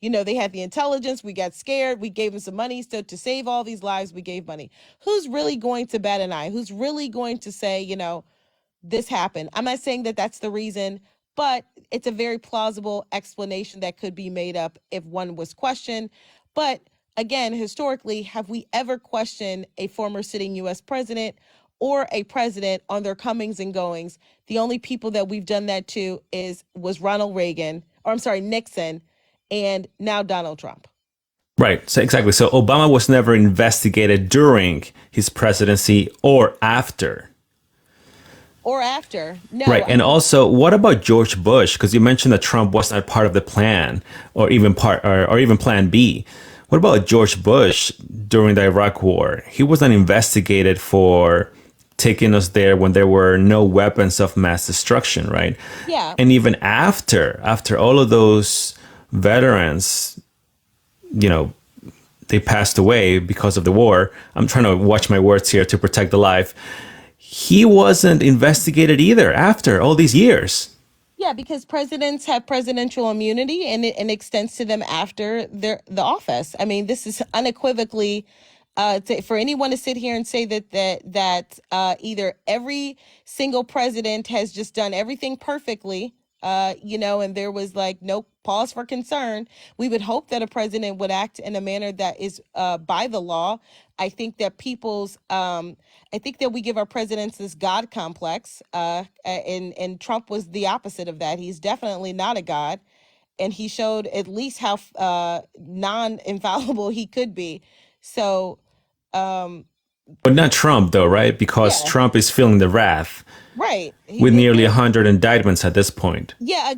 They had the intelligence. We got scared. We gave them some money. So to save all these lives, we gave money. Who's really going to bat an eye? Who's really going to say, this happened? I'm not saying that that's the reason, but it's a very plausible explanation that could be made up if one was questioned. But again, historically, have we ever questioned a former sitting US president or a president on their comings and goings? The only people that we've done that to was Ronald Reagan, or I'm sorry, Nixon, and now Donald Trump. Right. So exactly. So Obama was never investigated during his presidency or after. Or after. No. Right. And also, what about George Bush? Because you mentioned that Trump was not part of the plan or even plan B. What about George Bush during the Iraq War? He was not investigated for taking us there when there were no weapons of mass destruction, right? Yeah. And even after all of those veterans, they passed away because of the war. I'm trying to watch my words here to protect the life. He wasn't investigated either after all these years. Yeah, because presidents have presidential immunity, and it extends to them after the office. I mean, this is unequivocally for anyone to sit here and say that either every single president has just done everything perfectly, and there was like no pause for concern. We would hope that a president would act in a manner that is by the law. I think that I think that we give our presidents this God complex, and Trump was the opposite of that. He's definitely not a God, and he showed at least how non-infallible he could be. So, but not Trump, though, right? Because yeah. Trump is feeling the wrath. Right. With nearly 100 indictments at this point. Yeah, a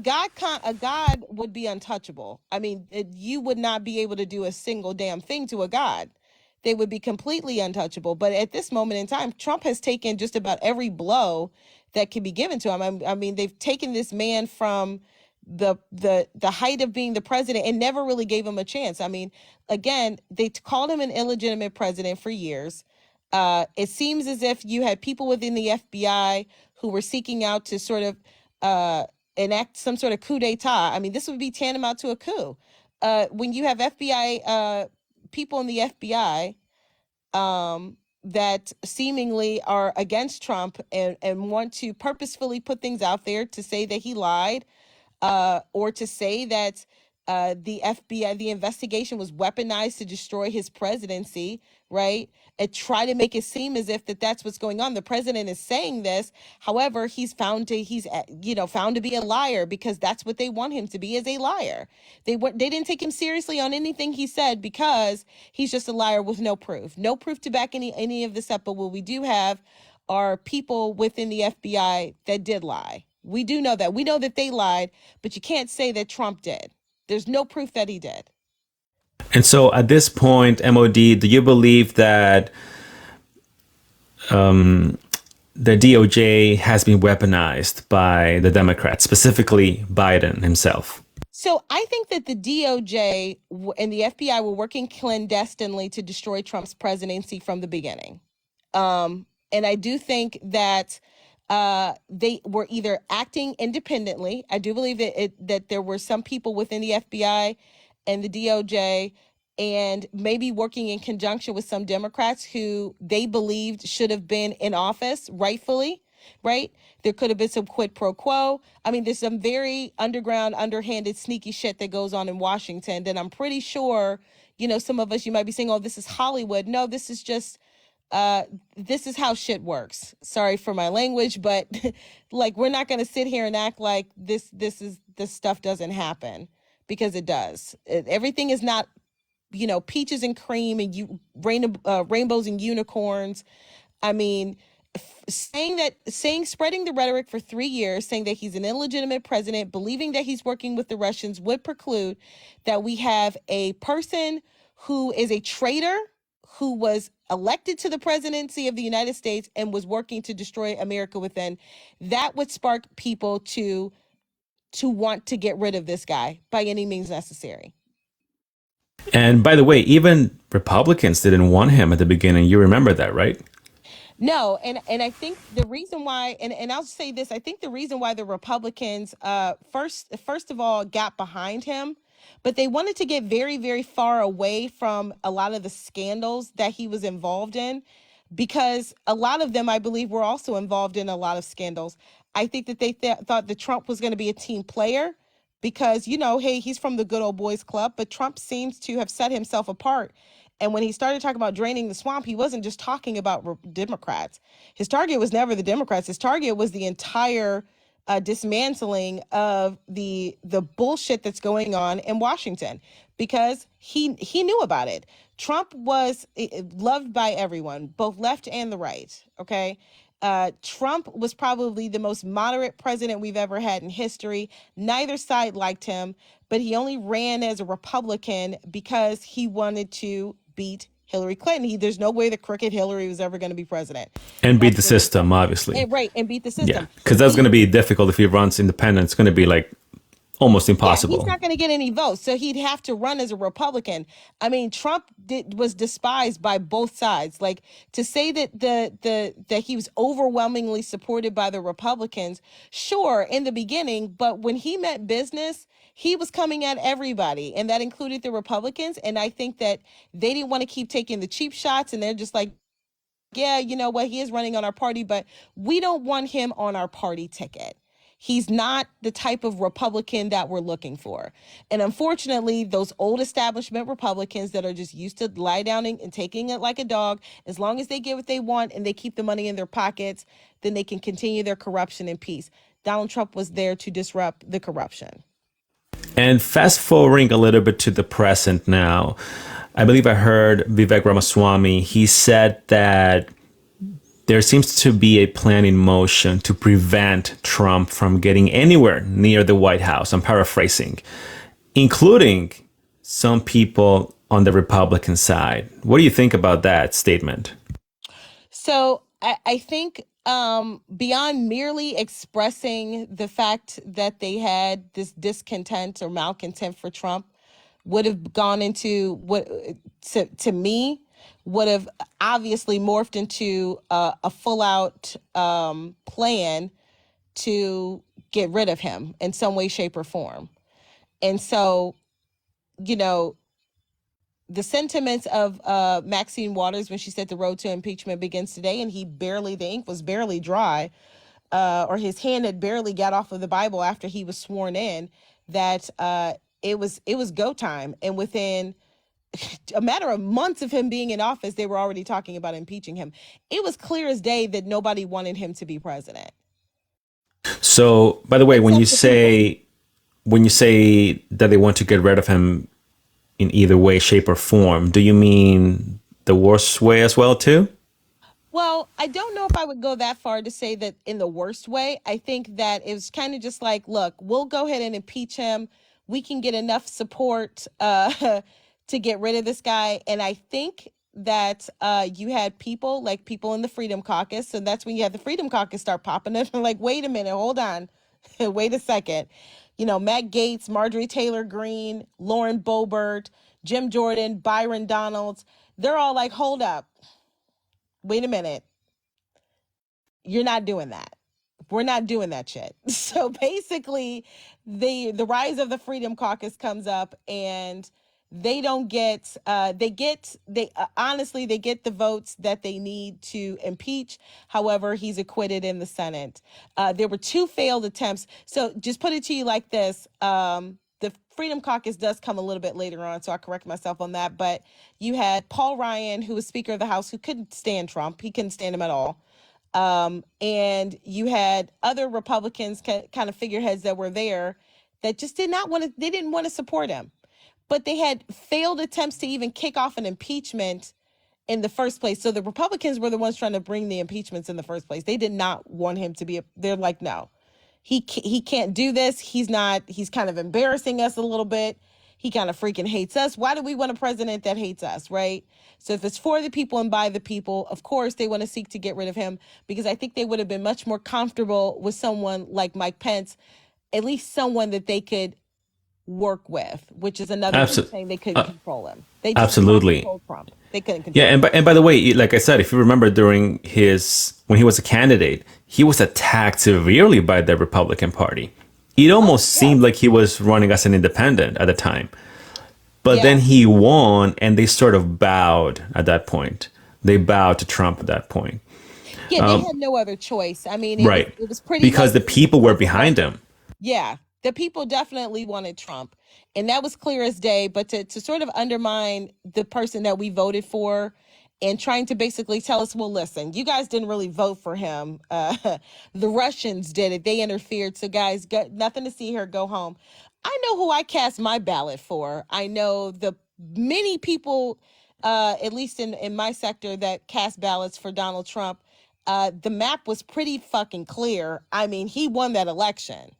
God would be untouchable. I mean, you would not be able to do a single damn thing to a God. They would be completely untouchable. But at this moment in time, Trump has taken just about every blow that can be given to him. I mean, they've taken this man from the height of being the president and never really gave him a chance. I mean, again, they called him an illegitimate president for years. It seems as if you had people within the FBI who were seeking out to sort of enact some sort of coup d'etat. I mean, this would be tantamount to a coup. When you have FBI people in the FBI that seemingly are against Trump and want to purposefully put things out there to say that he lied, or to say that the FBI, the investigation was weaponized to destroy his presidency, right? And try to make it seem as if that's what's going on. The president is saying this. However, he's found to be a liar, because that's what they want him to be, is a liar. They didn't take him seriously on anything he said because he's just a liar with no proof to back any of this up. But what we do have are people within the FBI that did lie. We do know that. We know that they lied, but you can't say that Trump did. There's no proof that he did. And so at this point, MOD, do you believe that the DOJ has been weaponized by the Democrats, specifically Biden himself? So I think that the DOJ and the FBI were working clandestinely to destroy Trump's presidency from the beginning. And I do think that they were either acting independently. I do believe that there were some people within the FBI and the DOJ, and maybe working in conjunction with some Democrats who they believed should have been in office rightfully, right? There could have been some quid pro quo. I mean, there's some very underground, underhanded, sneaky shit that goes on in Washington that I'm pretty sure, some of us, you might be saying, oh, this is Hollywood. No, this is just this is how shit works. Sorry for my language, but like, we're not going to sit here and act like this stuff doesn't happen, because it does. Everything is not, peaches and cream and rainbows and unicorns. I mean, spreading the rhetoric for 3 years, saying that he's an illegitimate president, believing that he's working with the Russians, would preclude that we have a person who is a traitor, who was elected to the presidency of the United States and was working to destroy America within. That would spark people to want to get rid of this guy by any means necessary. And by the way, even Republicans didn't want him at the beginning. You remember that, right? No, and I think the reason why, and I'll say this, I think the reason why the Republicans first of all got behind him, but they wanted to get very, very far away from a lot of the scandals that he was involved in, because a lot of them, I believe, were also involved in a lot of scandals. I think that they thought that Trump was going to be a team player because, hey, he's from the good old boys club, but Trump seems to have set himself apart. And when he started talking about draining the swamp, he wasn't just talking about Democrats. His target was never the Democrats. His target was the entire dismantling of the bullshit that's going on in Washington, because he knew about it. Trump was loved by everyone, both left and the right. Okay. Trump was probably the most moderate president we've ever had in history. Neither side liked him, but he only ran as a Republican because he wanted to beat Hillary Clinton. There's no way that crooked Hillary was ever going to be president. And beat That's the where he system, obviously. and, right, and beat the Yeah, system. because that's going to be difficult if he runs independent. It's going to be like almost Yeah, he's impossible. not going to get any votes, so he'd have to run as a Republican. I mean, Trump was despised by both sides. Like, to say that that he was overwhelmingly supported by the Republicans, sure, in the beginning, but when he met business, he was coming at everybody, and that included the Republicans. And I think that they didn't want to keep taking the cheap shots, and they're just like, yeah, you know what, he is running on our party, but we don't want him on our party ticket. He's not the type of Republican that we're looking for. And unfortunately, those old establishment Republicans that are just used to lie down and taking it like a dog, as long as they get what they want and they keep the money in their pockets, then they can continue their corruption in peace. Donald Trump was there to disrupt the corruption. And fast forwarding a little bit to the present now, I believe I heard Vivek Ramaswamy. He said that there seems to be a plan in motion to prevent Trump from getting anywhere near the White House. I'm paraphrasing, including some people on the Republican side. What do you think about that statement? So I think beyond merely expressing the fact that they had this discontent or malcontent for Trump, would have gone into what to me would have obviously morphed into a full out plan to get rid of him in some way, shape, or form. And so, you know, the sentiments of Maxine Waters when she said the road to impeachment begins today, and the ink was barely dry, or his hand had barely got off of the Bible after he was sworn in, that it was go time. And within a matter of months of him being in office, they were already talking about impeaching him. It was clear as day that nobody wanted him to be president, So, by the way, except the people. when you say that they want to get rid of him in either way, shape, or form, do you mean the worst way as well too? Well, I don't know if I would go that far to say that in the worst way. I think that it was kind of just like, look, we'll go ahead and impeach him. We can get enough support to get rid of this guy. And I think that you had people in the Freedom Caucus. So that's when you had the Freedom Caucus start popping up and like, wait a minute, hold on, wait a second. Matt Gaetz, Marjorie Taylor Greene, Lauren Boebert, Jim Jordan, Byron Donalds. They're all like, hold up, wait a minute, you're not doing that. We're not doing that shit. So basically, the rise of the Freedom Caucus comes up, and they don't get they honestly, they get the votes that they need to impeach. However, he's acquitted in the Senate. There were two failed attempts. So just put it to you like this. The Freedom Caucus does come a little bit later on, so I correct myself on that. But you had Paul Ryan, who was Speaker of the House, who couldn't stand Trump. He couldn't stand him at all. And you had other Republicans, kind of figureheads that were there, that just did not want to, they didn't want to support him. But they had failed attempts to even kick off an impeachment in the first place. So the Republicans were the ones trying to bring the impeachments in the first place. They did not want him to be, they're like, no, he can't do this. He's kind of embarrassing us a little bit. He kind of freaking hates us. Why do we want a president that hates us, right? So if it's for the people and by the people, of course they want to seek to get rid of him, because I think they would have been much more comfortable with someone like Mike Pence, at least someone that they could work with, which is another thing Absolutely. saying they couldn't control him. They just could not Absolutely. control Trump. They couldn't Yeah, control him. and by the way, like I said, if you remember during his when he was a candidate, he was attacked severely by the Republican Party. It Oh, almost yeah. seemed like he was running as an independent at the time. But Yeah. then he won and they sort of bowed at that point. They bowed to Trump at that point. Yeah, they had no other choice. I mean, Right. it was pretty Because much the it was a people were flip of behind buses. him. Yeah, the people definitely wanted Trump, and that was clear as day. But to sort of undermine the person that we voted for and trying to basically tell us, well, listen, you guys didn't really vote for him. The Russians did it. They interfered. So, guys, nothing to see here. Go home. I know who I cast my ballot for. I know the many people, at least in my sector, that cast ballots for Donald Trump. The map was pretty fucking clear. I mean, he won that election.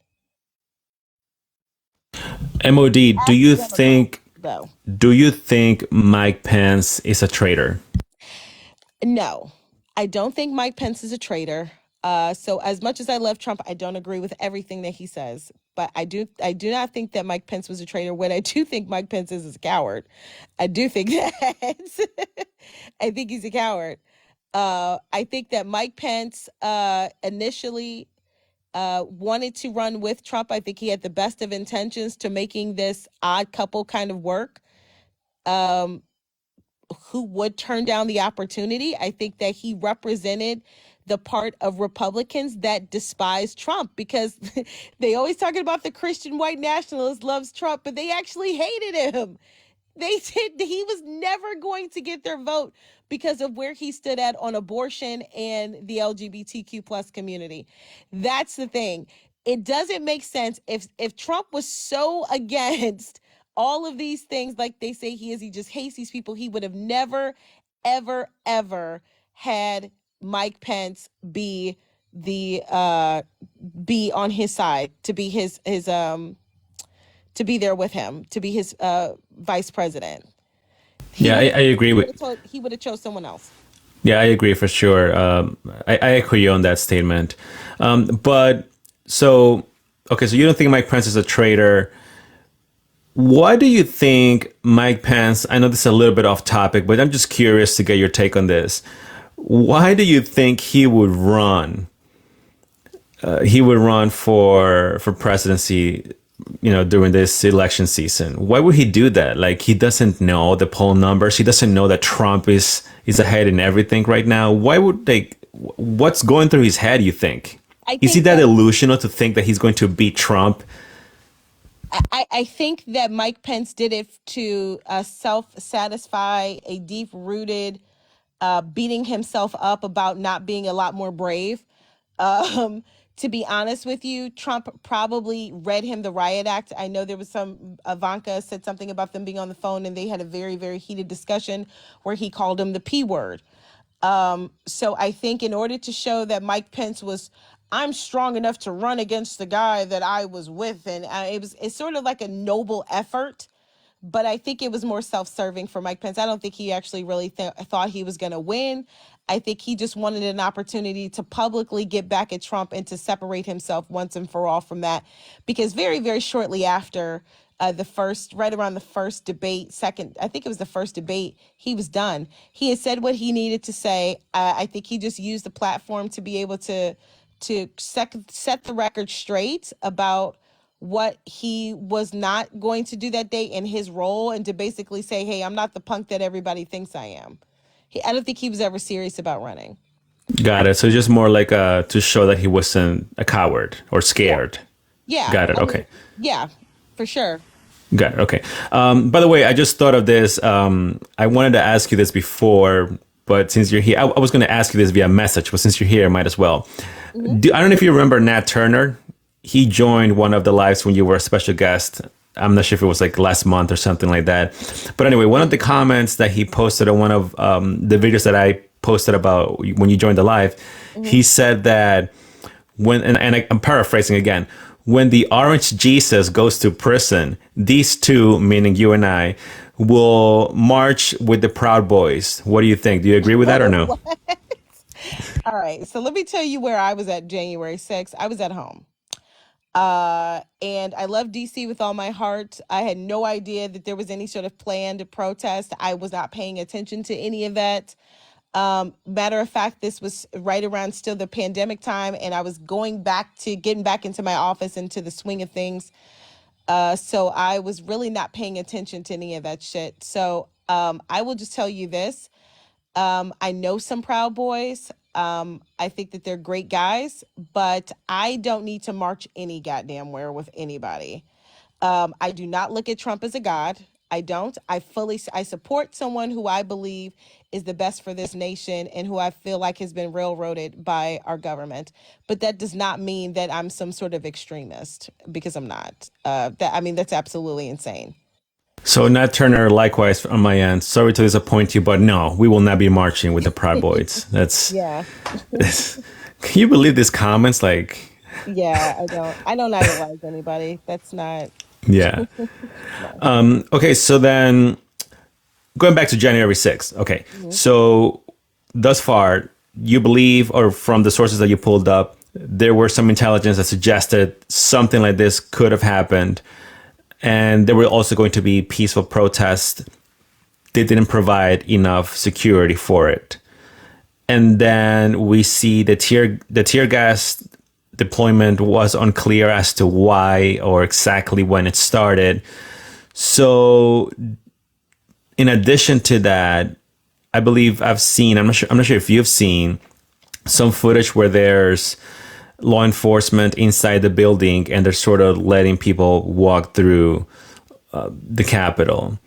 MOD, Ask the Democrats, though. do you think Mike Pence is a traitor? No, I don't think Mike Pence is a traitor. So as much as I love Trump, I don't agree with everything that he says. But I do not think that Mike Pence was a traitor. What I do think Mike Pence is a coward. I do think that. I think he's a coward. I think that Mike Pence initially wanted to run with Trump. I think he had the best of intentions to making this odd couple kind of work. Um, who would turn down the opportunity. I think that he represented the part of Republicans that despise Trump because they always talking about the Christian white nationalist loves Trump, but they actually hated him. They said he was never going to get their vote because of where he stood at on abortion and the LGBTQ plus community. That's the thing. It doesn't make sense if Trump was so against all of these things like they say he is, he just hates these people, he would have never, ever, ever had Mike Pence the be on his side, to be his to be there with him, to be his vice president. He Yeah, would I agree with. he would have chose someone else. Yeah, I agree for sure. I agree on that statement. But so, okay, so you don't think Mike Pence is a traitor. Why do you think Mike Pence? I know this is a little bit off topic, but I'm just curious to get your take on this. Why do you think he would run? He would run for presidency, during this election season. Why would he do that? Like he doesn't know the poll numbers. He doesn't know that Trump is ahead in everything right now. Why would they? What's going through his head? You think? I Is he think that that illusional to think that he's going to beat Trump? I think that Mike Pence did it to self satisfy a deep rooted beating himself up about not being a lot more brave. Um, to be honest with you, Trump probably read him the riot act. I know there was some, Ivanka said something about them being on the phone and they had a very, very heated discussion where he called him the P word. So I think in order to show that Mike Pence was, I'm strong enough to run against the guy that I was with, and it's sort of like a noble effort, but I think it was more self-serving for Mike Pence. I don't think he actually really thought he was going to win. I think he just wanted an opportunity to publicly get back at Trump and to separate himself once and for all from that, because very, very shortly after right around the first debate, second, I think it was the first debate, he was done. He had said what he needed to say. I think he just used the platform to be able to set the record straight about what he was not going to do that day in his role, and to basically say, hey, I'm not the punk that everybody thinks I am. I don't think he was ever serious about running. Got it. So just more like to show that he wasn't a coward or Yeah. scared. Yeah. Got it. I mean, Okay. yeah, for sure. Got it. Okay. By the way, I just thought of this. I wanted to ask you this before, but since you're here, I was going to ask you this via message, but since you're here, I might as well. Hmm. I don't know if you remember Nat Turner. He joined one of the lives when you were a special guest. I'm not sure if it was like last month or something like that. But anyway, one of the comments that he posted on one of the videos that I posted about when you joined the live, Hmm. he said that I'm paraphrasing again, when the orange Jesus goes to prison, these two, meaning you and I, will march with the Proud Boys. What do you think? Do you agree with that or no? All right. So let me tell you where I was at January 6th. I was at home. And I love DC with all my heart. I had no idea that there was any sort of planned protest. I was not paying attention to any of that. Matter of fact, this was right around still the pandemic time, and I was getting back into my office, into the swing of things. So I was really not paying attention to any of that shit. So I will just tell you this. I know some Proud Boys. I think that they're great guys, but I don't need to march any goddamn where with anybody. I do not look at Trump as a god. I don't. I support someone who I believe is the best for this nation and who I feel like has been railroaded by our government. But that does not mean that I'm some sort of extremist, because I'm not. That's absolutely insane. So, Nat Turner, likewise on my end. Sorry to disappoint you, but no, we will not be marching with the Proud Boys. Yeah. Can you believe these comments? Like, Yeah, I don't idolize anybody. That's not. yeah. No. Okay, so then going back to January 6th. Okay, Mhm. so thus far, you believe, or from the sources that you pulled up, there were some intelligence that suggested something like this could have happened. And there were also going to be peaceful protests. They didn't provide enough security for it. And then we see the tear gas deployment was unclear as to why or exactly when it started. So in addition to that, I believe I'm not sure if you've seen some footage where there's law enforcement inside the building and they're sort of letting people walk through the Capitol.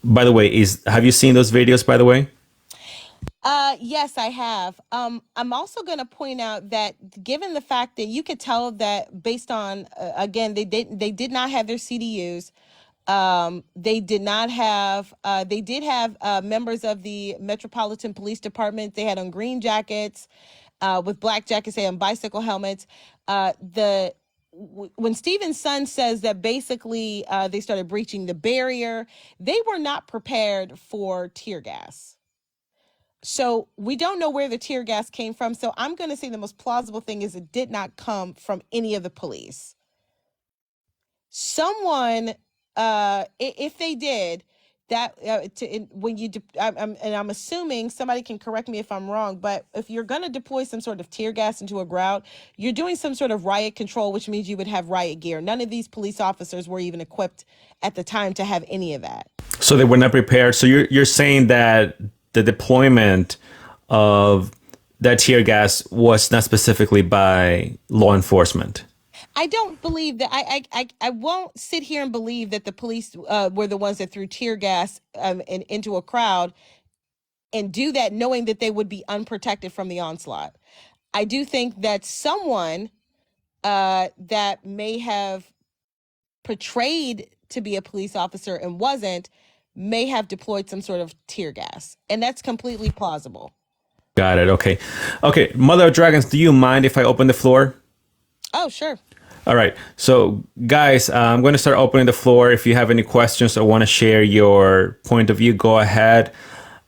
By the way, have you seen those videos, by the way? Yes, I have. I'm also going to point out that, given the fact that you could tell that, based on, again, they did not have their CDUs. They did have members of the Metropolitan Police Department. They had on green jackets, with black jackets. They had on bicycle helmets. When Stephen's son says that basically they started breaching the barrier, they were not prepared for tear gas. So we don't know where the tear gas came from. So I'm going to say the most plausible thing is it did not come from any of the police. Someone, if they did that, when you, and I'm assuming, somebody can correct me if I'm wrong, but if you're going to deploy some sort of tear gas into a crowd, you're doing some sort of riot control, which means you would have riot gear. None of these police officers were even equipped at the time to have any of that. So they were not prepared. So you're saying that the deployment of that tear gas was not specifically by law enforcement. I don't believe that. I won't sit here and believe that the police were the ones that threw tear gas into a crowd, and do that knowing that they would be unprotected from the onslaught. I do think that someone that may have portrayed to be a police officer and wasn't, may have deployed some sort of tear gas, and that's completely plausible. Got it. Okay. Okay. Mother of Dragons, do you mind if I open the floor? Oh, sure. All right. So, guys, I'm going to start opening the floor. If you have any questions or want to share your point of view, go ahead.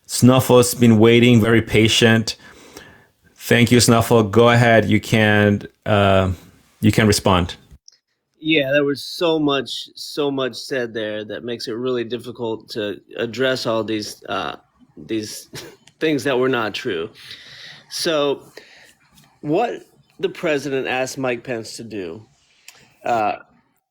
Snuffle's been waiting, very patient. Thank you, Snuffle. Go ahead. You can respond. Yeah, there was so much said there that makes it really difficult to address all these things that were not true. So, what the president asked Mike Pence to do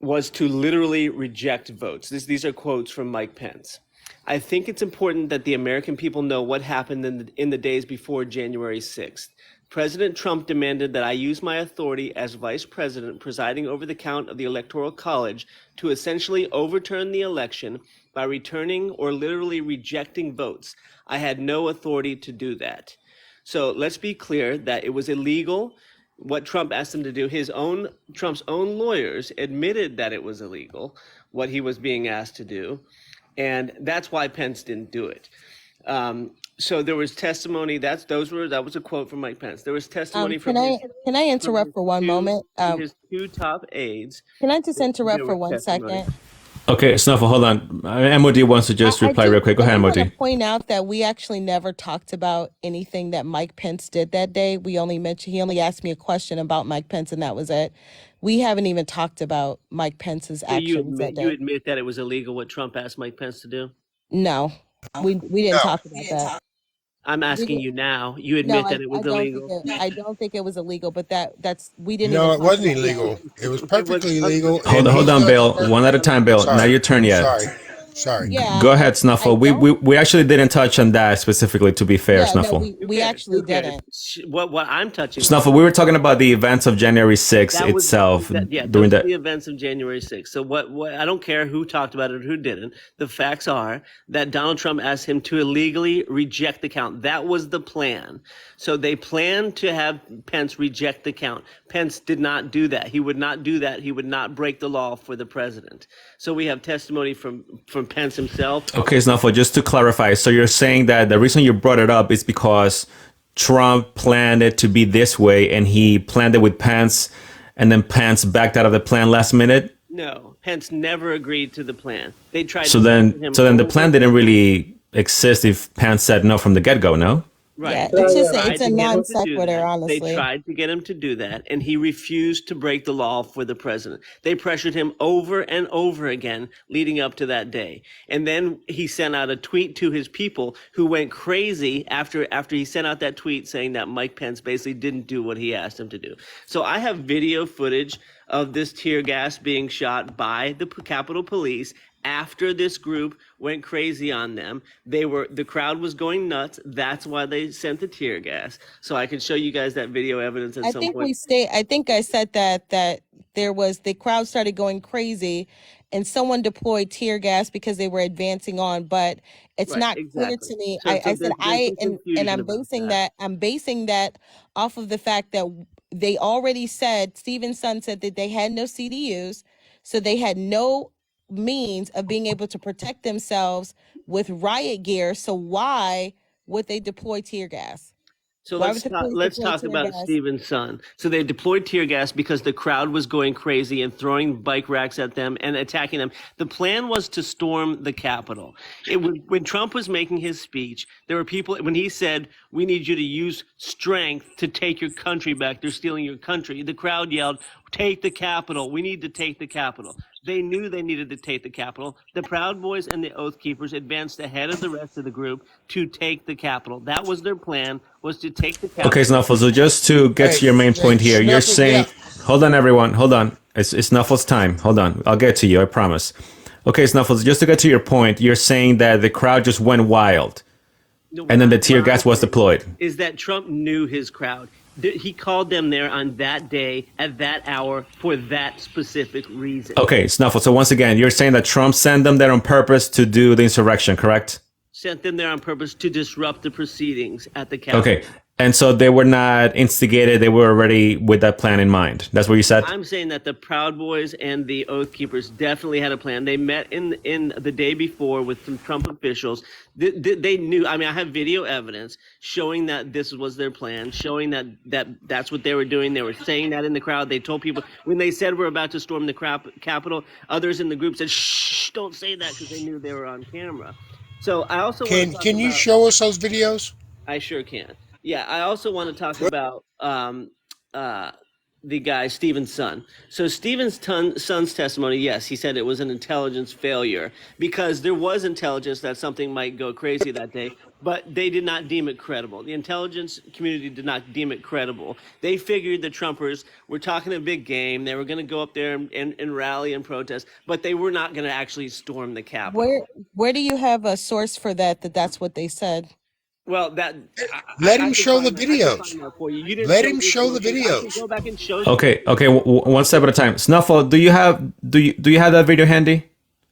was to literally reject votes. These are quotes from Mike Pence. I think it's important that the American people know what happened in the days before January 6th. President Trump demanded that I use my authority as vice president presiding over the count of the Electoral College to essentially overturn the election by returning or literally rejecting votes. I had no authority to do that. So let's be clear that it was illegal. What Trump asked him to do, Trump's own lawyers admitted that it was illegal, what he was being asked to do. And that's why Pence didn't do it. So there was testimony. That was a quote from Mike Pence. There was testimony Can I interrupt for one moment? from his two top aides. Can I just interrupt There for was one testimony. second? Okay, Snuffle, hold on. MOD wants to just reply real quick. Go ahead, want to MOD. point out that we actually never talked about anything that Mike Pence did that day. We only mentioned, he only asked me a question about Mike Pence, and that was it. We haven't even talked about Mike Pence's So you actions that admit you day. admit that it was illegal what Trump asked Mike Pence to do? No, we didn't No. talk about that. I'm We asking didn't. you now. You No, admit that it was illegal? I don't think it was illegal, but that's we didn't No, even it talk wasn't about that. illegal. It was It was. perfectly legal. Hold And on, hold he's on, not the Bill. first. One at a time, Bill. Not Sorry. your turn yet. Sorry. Yeah, Go ahead, I Snuffle. We don't. actually didn't touch on that specifically, to be fair, Yeah, no, Snuffle. we actually Who cares? didn't. What I'm touching on. Snuffle, we were talking about the events of January 6th That was itself yeah. during Those are that. the events of January 6th. So what? I don't care who talked about it or who didn't. The facts are that Donald Trump asked him to illegally reject the count. That was the plan. So they planned to have Pence reject the count. Pence did not do that. He would not do that. He would not break the law for the president. So we have testimony from Pence himself. Okay, Snuffle, just to clarify, so you're saying that the reason you brought it up is because Trump planned it to be this way and he planned it with Pence and then Pence backed out of the plan last minute? No, Pence never agreed to the plan. They tried. So to then, put him so then the over. plan didn't really exist if Pence said no from the get-go, no? Right. Yeah, They it's just tried it's a to get him non to do sequitur, that. They honestly. tried to get him to do that, and he refused to break the law for the president. They pressured him over and over again leading up to that day. And then he sent out a tweet to his people who went crazy after he sent out that tweet saying that Mike Pence basically didn't do what he asked him to do. So I have video footage of this tear gas being shot by the Capitol Police after this group went crazy on them. The crowd was going nuts. That's why they sent the tear gas. So I can show you guys that video evidence at some point. I think I said that there was the crowd started going crazy and someone deployed tear gas because they were advancing on, but it's Right, not clear exactly. to me. So I said there's some confusion I'm about basing that. I'm basing that off of the fact that they already said, Stephen Sun said that they had no CDUs, so they had no means of being able to protect themselves with riot gear. So why would they deploy tear gas? So Why let's would the talk, police let's deploy talk tear about gas? Stephen's son. So they deployed tear gas because the crowd was going crazy and throwing bike racks at them and attacking them. The plan was to storm the Capitol. When Trump was making his speech, there were people, when he said, "We need you to use strength to take your country back. They're stealing your country." The crowd yelled, "Take the Capitol. We need to take the Capitol." They knew they needed to take the Capitol. The Proud Boys and the Oath Keepers advanced ahead of the rest of the group to take the Capitol. That was their plan, was to take the Capitol. Okay, Snuffle, so just to get to your main point here, you're saying, hold on, everyone, hold on. It's Snuffle's time. Hold on. I'll get to you, I promise. Okay, Snuffles, just to get to your point, you're saying that the crowd just went wild. No, And then the tear gas was deployed. Is that Trump knew his crowd. He called them there on that day, at that hour, for that specific reason. Okay, Snuffle, so once again, you're saying that Trump sent them there on purpose to do the insurrection, correct? Sent them there on purpose to disrupt the proceedings at the Capitol. Okay, and so they were not instigated, they were already with that plan in mind. That's what you said? I'm saying that the Proud Boys and the Oath Keepers definitely had a plan. They met in the day before with some Trump officials. They knew. I mean, I have video evidence showing that this was their plan, showing that's what they were doing. They were saying that in the crowd. They told people when they said we're about to storm the Capitol. Others in the group said, "Shh, don't say that," because they knew they were on camera. So I also Can you show us those videos? I sure can. Yeah, I also want to talk about the guy, Stephen's son. So Stephen's son's testimony, yes, he said it was an intelligence failure because there was intelligence that something might go crazy that day, but they did not deem it credible. The intelligence community did not deem it credible. They figured the Trumpers were talking a big game. They were going to go up there and rally and protest, but they were not going to actually storm the Capitol. Where do you have a source for that's what they said? Well, let him show the videos. Let him show the videos. I can go back and show you. Okay, one step at a time. Snuffle, do you have that video handy?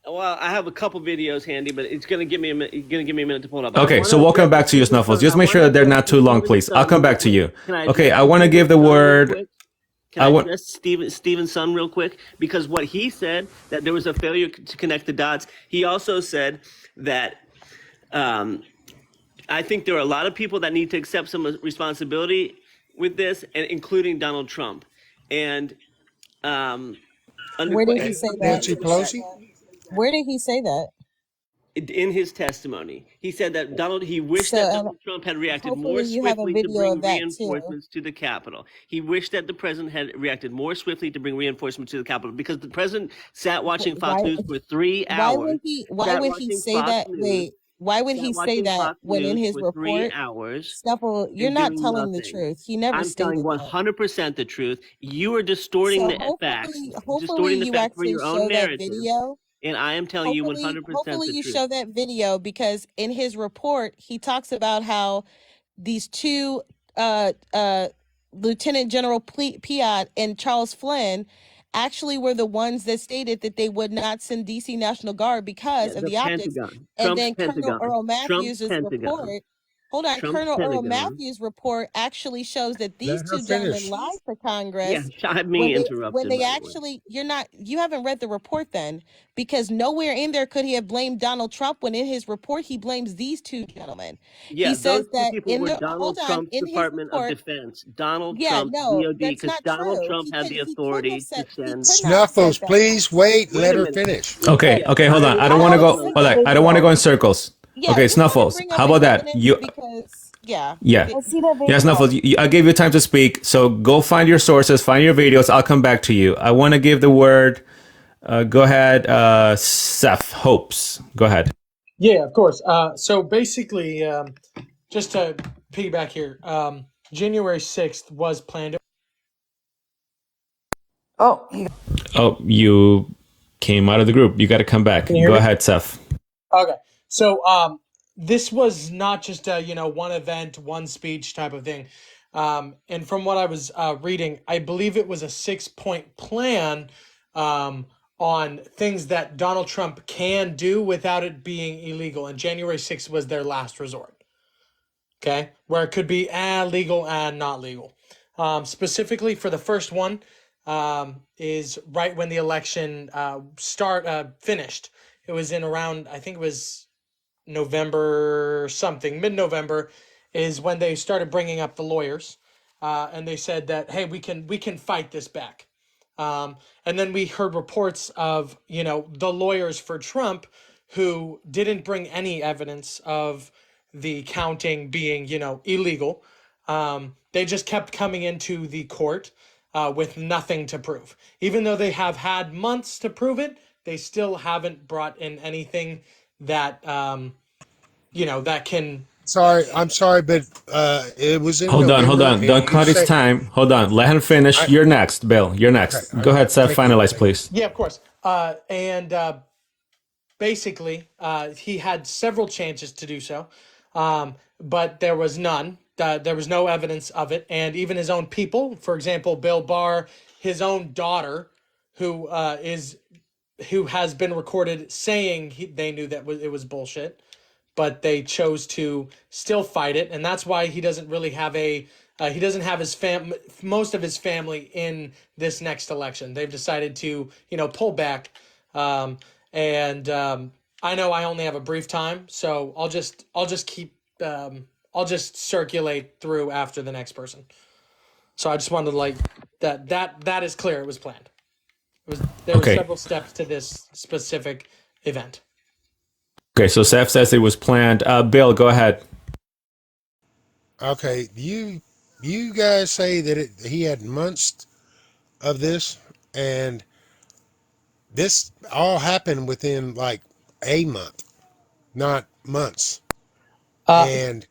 Well, I have a couple videos handy, but it's gonna give me a minute to pull it up. Okay, so we'll come back to you, Snuffles. Just make sure that they're not too long, please. I'll come back to you. Okay, I want to give the word. Can I address Stephen's son real quick? Because what he said, that there was a failure to connect the dots. He also said that I think there are a lot of people that need to accept some responsibility with this, and including Donald Trump. And where did he say that? Nancy Pelosi? Where did he say that? In his testimony, he said that he wished So, that and Donald Trump had reacted more hopefully you have a swiftly to video of bring that too. reinforcements to the Capitol. He wished that the president had reacted more swiftly to bring reinforcements to the Capitol, because the president sat watching Fox Why? News for 3 Why hours. would he? Why Sat would he watching say Fox that? News. Wait. Why would Sat he say watching that Fox when in News his for 3 report, hours Snuffle, you're and not doing telling the nothing. truth. He never I'm telling stated that. 100% the truth. You are distorting So the facts, hopefully distorting the you facts for actually your own show that narrative, video. and I am telling you 100% Hopefully the you truth. show that video, because in his report he talks about how these two Lieutenant General Piat and Charles Flynn actually were the ones that stated that they would not send DC National Guard because of The the optics. Pentagon. And Trump's then Colonel Pentagon. Earl Trump's Matthews' Pentagon. report. Hold on, Trump's Colonel Earl Pentagon. Matthews' report actually shows that these Let her two gentlemen finish. lied to Yeah, Congress I'm when being they interrupted, by the way. actually, you haven't read the report then, because nowhere in there could he have blamed Donald Trump, when in his report he blames these two gentlemen. Yeah, He says those two that people in were the Donald Trump's in his Department of report. Defense, Donald Yeah, Trump's no, DOD, that's because not Donald true. Trump had the He couldn't have authority said to send. Snuffles, that. please wait. Wait Let a her minute. finish. Okay, Yeah, okay, hold on. I don't I want to wanna go. bring Hold up on. I don't want to go in circles. Yeah, Okay, just wanna Snuffles. bring up How about that? evidence You, because yeah. yeah, I see that yeah, video. Snuffles. I gave you time to speak, so go find your sources, find your videos. I'll come back to you. I want to give the word. Go ahead, Seth Hopes. Go ahead. Yeah, of course. So basically, just to piggyback here, January 6th was planned. Oh, he Oh, you came out of the group. You got to come back. Can you hear Go me? ahead, Seth. Okay. So this was not just a, one event, one speech type of thing. And from what I was reading, I believe it was a 6-point plan on things that Donald Trump can do without it being illegal. And January 6th was their last resort. Okay, where it could be legal and not legal. Specifically for the first one, is right when the election finished. It was in around, I think it was November something, mid-November, is when they started bringing up the lawyers, and they said that, hey, we can fight this back. And then we heard reports of the lawyers for Trump who didn't bring any evidence of the counting being illegal. They just kept coming into the court with nothing to prove, even though they have had months to prove it. They still haven't brought in anything that that can. I'm sorry, but it was in Hold November. on. and Don't you cut his say- time. Hold on. Let him finish. I- You're next, Bill. You're next. Okay, Go ahead, Seth. thank you. Finalize, please. Yeah, of course. And basically, he had several chances to do so, but there was none. There was no evidence of it, and even his own people, for example, Bill Barr, his own daughter, who has been recorded saying they knew that it was bullshit, but they chose to still fight it, and that's why he doesn't really have he doesn't have most of his family in this next election. They've decided to pull back, and I know I only have a brief time, so I'll just keep I'll just circulate through after the next person. So I just wanted to that is clear. It was planned. There were several steps to this specific event. Okay, so Seth says it was planned. Bill, go ahead. Okay, you guys say that he had months of this, and this all happened within like a month, not months. And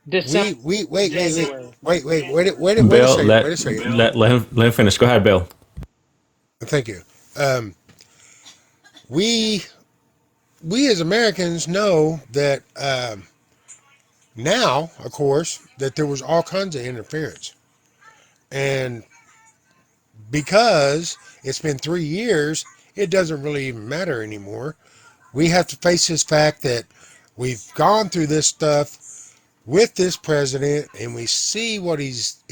December, wait, January. wait a Bill, second, wait a second. let him finish. Go ahead, Bill. Thank you. We as Americans know that now, of course, that there was all kinds of interference, and because it's been 3 years, it doesn't really even matter anymore. We have to face this fact that we've gone through this stuff with this president, and we see what he's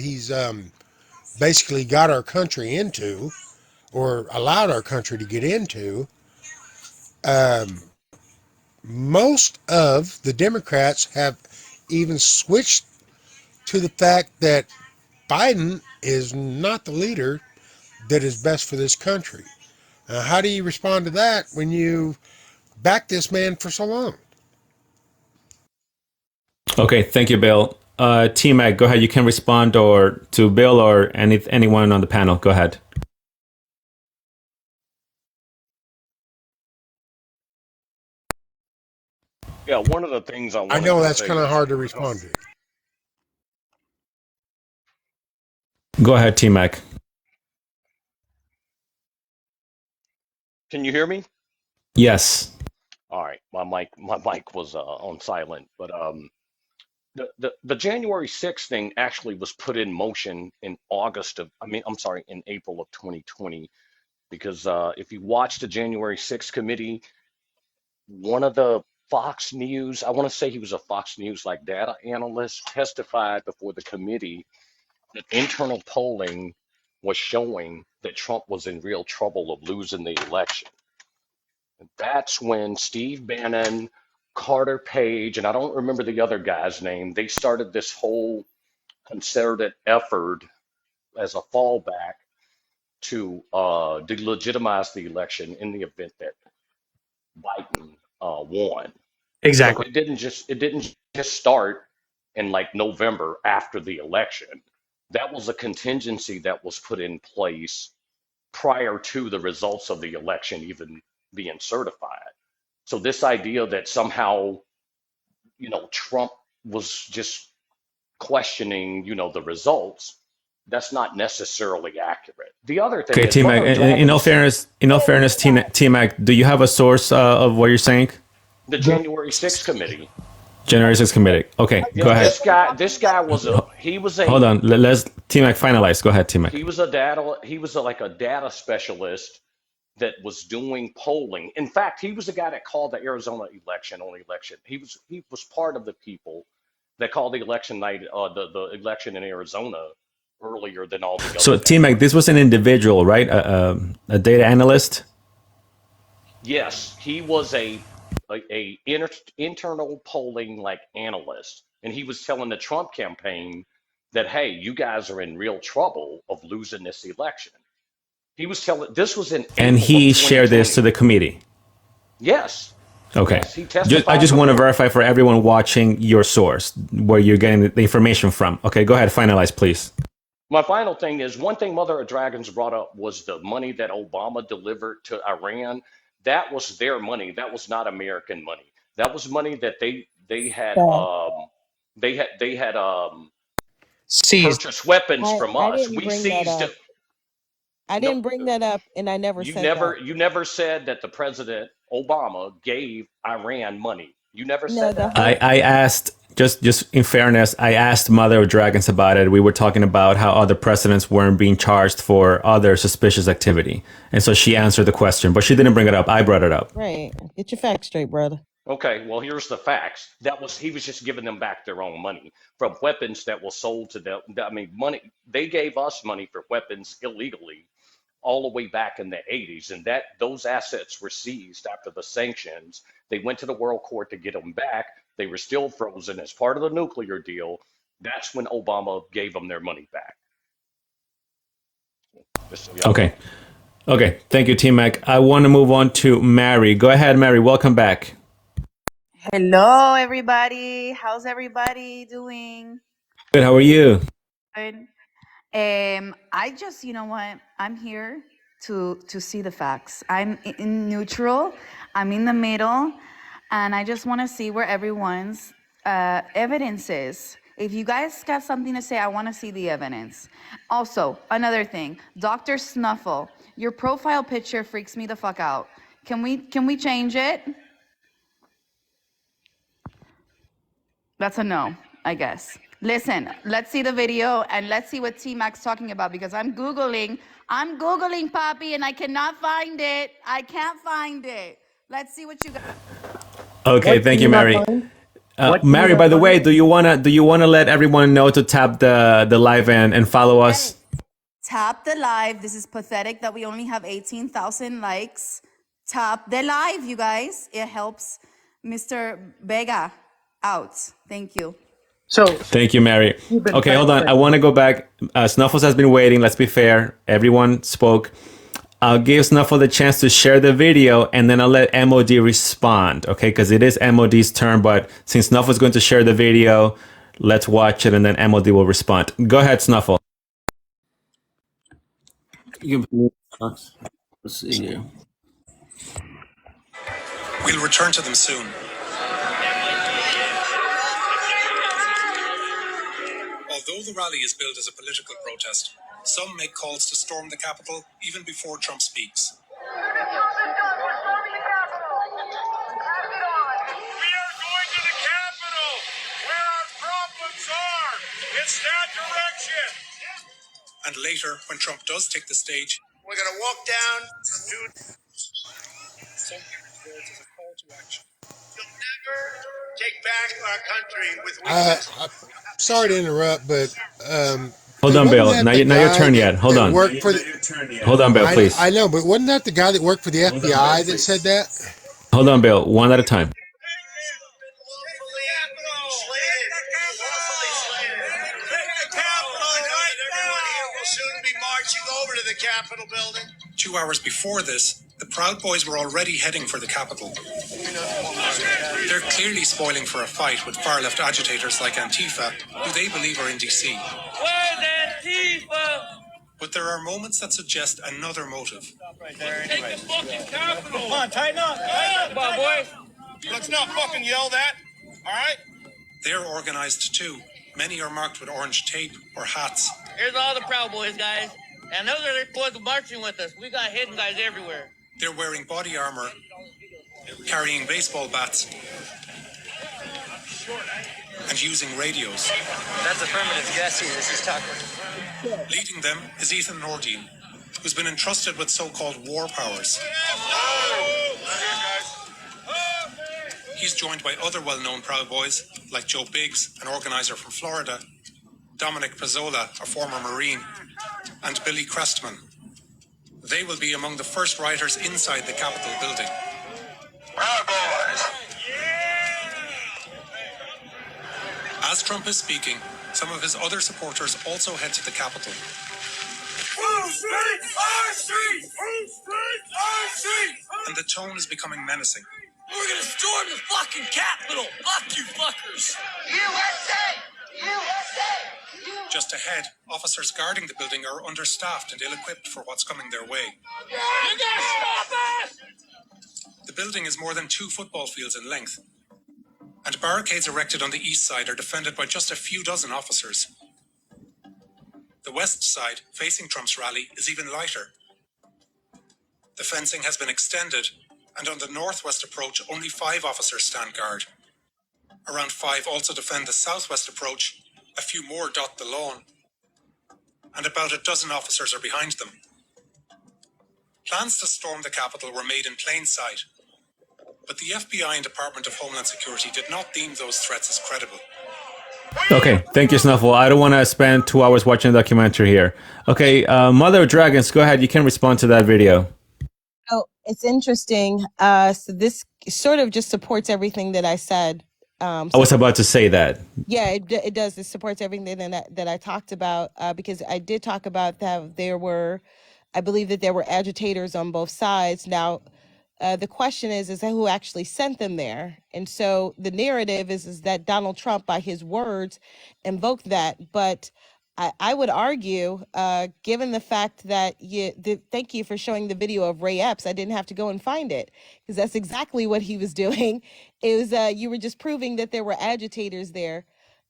basically got our country into, or allowed our country to get into. Most of the Democrats have even switched to the fact that Biden is not the leader that is best for this country. How do you respond to that when you backed this man for so long? Okay, thank you, Bill. T-Mac, go ahead. You can respond or to Bill or anyone on the panel. Go ahead. Yeah, one of the things I I wanted know to that's say kind of is, hard to respond to. Go ahead, T-Mac. can you hear me? Yes. All right, my mic was on silent, but the January 6th thing actually was put in motion in I'm sorry, in April of 2020, because if you watch the January 6th committee, one of the Fox News, I want to say he was a Fox News like data analyst, testified before the committee that internal polling was showing that Trump was in real trouble of losing the election. That's when Steve Bannon, Carter Page, and I don't remember the other guy's name, they started this whole concerted effort as a fallback to delegitimize the election in the event that Biden won. So Exactly. it didn't just start in like November after the election. That was a contingency that was put in place prior to the results of the election even being certified. So this idea that somehow, Trump was just questioning, the results, that's not necessarily accurate. The other thing Okay, is T-Mac. Mother of Dragons, In all fairness, T-Mac, do you have a source of what you're saying? the January 6th committee. January 6th committee. Okay, go Yeah, ahead. this guy was a he was Hold a on. Let's T-Mac finalize. Go ahead, T-Mac. like a data specialist that was doing polling. In fact, he was the guy that called the Arizona election. He was part of the people that called the election night, the election in Arizona earlier than all the other So T-Mac, this networks. was an individual, right? A data analyst. Yes, he was a internal polling like analyst, and he was telling the Trump campaign that, hey, you guys are in real trouble of losing this election. He was telling this was in And April of he shared this to 2020. the committee. Yes, Okay. yes, he I testified just want to before. verify for everyone watching your source, where you're getting the information from. Okay, go ahead, finalize, please. My final thing is one thing Mother of Dragons brought up was the money that Obama delivered to Iran. That was their money. That was not American money. That was money that they had Seized. purchased weapons I from I us. didn't We bring that seized. up. I No, didn't bring that up, and I never you said that. never said that the President Obama gave Iran money. You never No, said the that. whole I asked just in fairness, I asked Mother of Dragons about it. We were talking about how other presidents weren't being charged for other suspicious activity, and so she answered the question, but she didn't bring it up. I brought it up. right. Get your facts straight, brother. Okay, well, here's the facts. He was just giving them back their own money from weapons that were sold to them. I mean, money, they gave us money for weapons illegally all the way back in the 80s, and those assets were seized after the sanctions. They went to the World Court to get them back. They were still frozen as part of the nuclear deal. That's when Obama gave them their money back. Just so y'all know. Okay. Okay. Thank you, T Mac. I want to move on to Mary. Go ahead, Mary. Welcome back. Hello, everybody. How's everybody doing? Good. How are you? Good. I just, you know what? I'm here to see the facts. I'm in neutral. I'm in the middle, and I just want to see where everyone's evidence is. If you guys got something to say, I want to see the evidence. Also, another thing, Dr. Snuffle, your profile picture freaks me the fuck out. Can we change it? That's a no, I guess. Listen, let's see the video and let's see what T-Mac's talking about because I'm Googling, Poppy, and I cannot find it. I can't find it. Let's see what you got. Okay. What can Thank you, you not Mary. find? What can you Mary, not by the way, find? do you want to let everyone know to tap the live and follow us? Tap the live. This is pathetic that we only have 18,000 likes. Tap the live, you guys. It helps Mr. Vega out. Thank you. So Thank you, Mary. you've been Okay, hold on. I fact-checked. want to go back. Snuffles has been waiting. Let's be fair. Everyone spoke. I'll give Snuffle the chance to share the video, and then I'll let MOD respond, okay? Because it is MOD's turn, but since Snuffle's going to share the video, let's watch it, and then MOD will respond. Go ahead, Snuffle. You can. Let's see here. We'll return to them soon. Although the rally is billed as a political protest, some make calls to storm the Capitol even before Trump speaks. We are going to the Capitol, where our problems are. It's that direction. And later, when Trump does take the stage, We're going to walk down to... some view it as a call to action. You'll never take back our country with weakness. Sorry to interrupt, but Hold on, wasn't Bill. that Not the your guy turn yet. Hold that on. worked for Hold on, Bill, please. I know, but wasn't that the guy that worked for the FBI that said that? Hold on, Bill. One at a time. Soon be marching over to the Capitol building. 2 hours before this, the Proud Boys were already heading for the Capitol. They're clearly spoiling for a fight with far-left agitators like Antifa, who they believe are in DC. Where's Antifa? But there are moments that suggest another motive. Take the fucking Capitol. Come on, tighten up. Come on, boys. Let's not fucking yell that. All right? They're organized too. Many are marked with orange tape or hats. Here's all the Proud Boys, guys. And those are the boys marching with us. We got hidden guys everywhere. They're wearing body armor, carrying baseball bats, and using radios. That's affirmative. Jesse, this is Tucker. Leading them is Ethan Nordine, who's been entrusted with so-called war powers. He's joined by other well-known Proud Boys, like Joe Biggs, an organizer from Florida, Dominic Pizzola, a former Marine, and Billy Crestman. They will be among the first riders inside the Capitol building. Proud Boys. As Trump is speaking, some of his other supporters also head to the Capitol. Who streets? Our streets! Who streets? Our streets! And the tone is becoming menacing. We're gonna storm the fucking Capitol. Fuck you, fuckers. USA! USA! Just ahead, officers guarding the building are understaffed and ill-equipped for what's coming their way. You gotta stop us! The building is more than 2 football fields in length, and barricades erected on the east side are defended by just a few dozen officers. The west side, facing Trump's rally, is even lighter. The fencing has been extended, and on the northwest approach, only 5 officers stand guard. Around 5 also defend the southwest approach, a few more dot the lawn, and about a dozen officers are behind them. Plans to storm the Capitol were made in plain sight, but the FBI and Department of Homeland Security did not deem those threats as credible. Okay, thank you, Snuffle. I don't want to spend 2 hours watching a documentary here. Okay, Mother of Dragons, go ahead. You can respond to that video. Oh, it's interesting. So this sort of just supports everything that I said. I was about to say that. Yeah, it does. It supports everything that I talked about, because I did talk about that I believe that there were agitators on both sides. Now, the question is who actually sent them there? And so the narrative is that Donald Trump, by his words, invoked that. But I would argue, given the fact that thank you for showing the video of Ray Epps. I didn't have to go and find it, because that's exactly what he was doing. It was you were just proving that there were agitators there,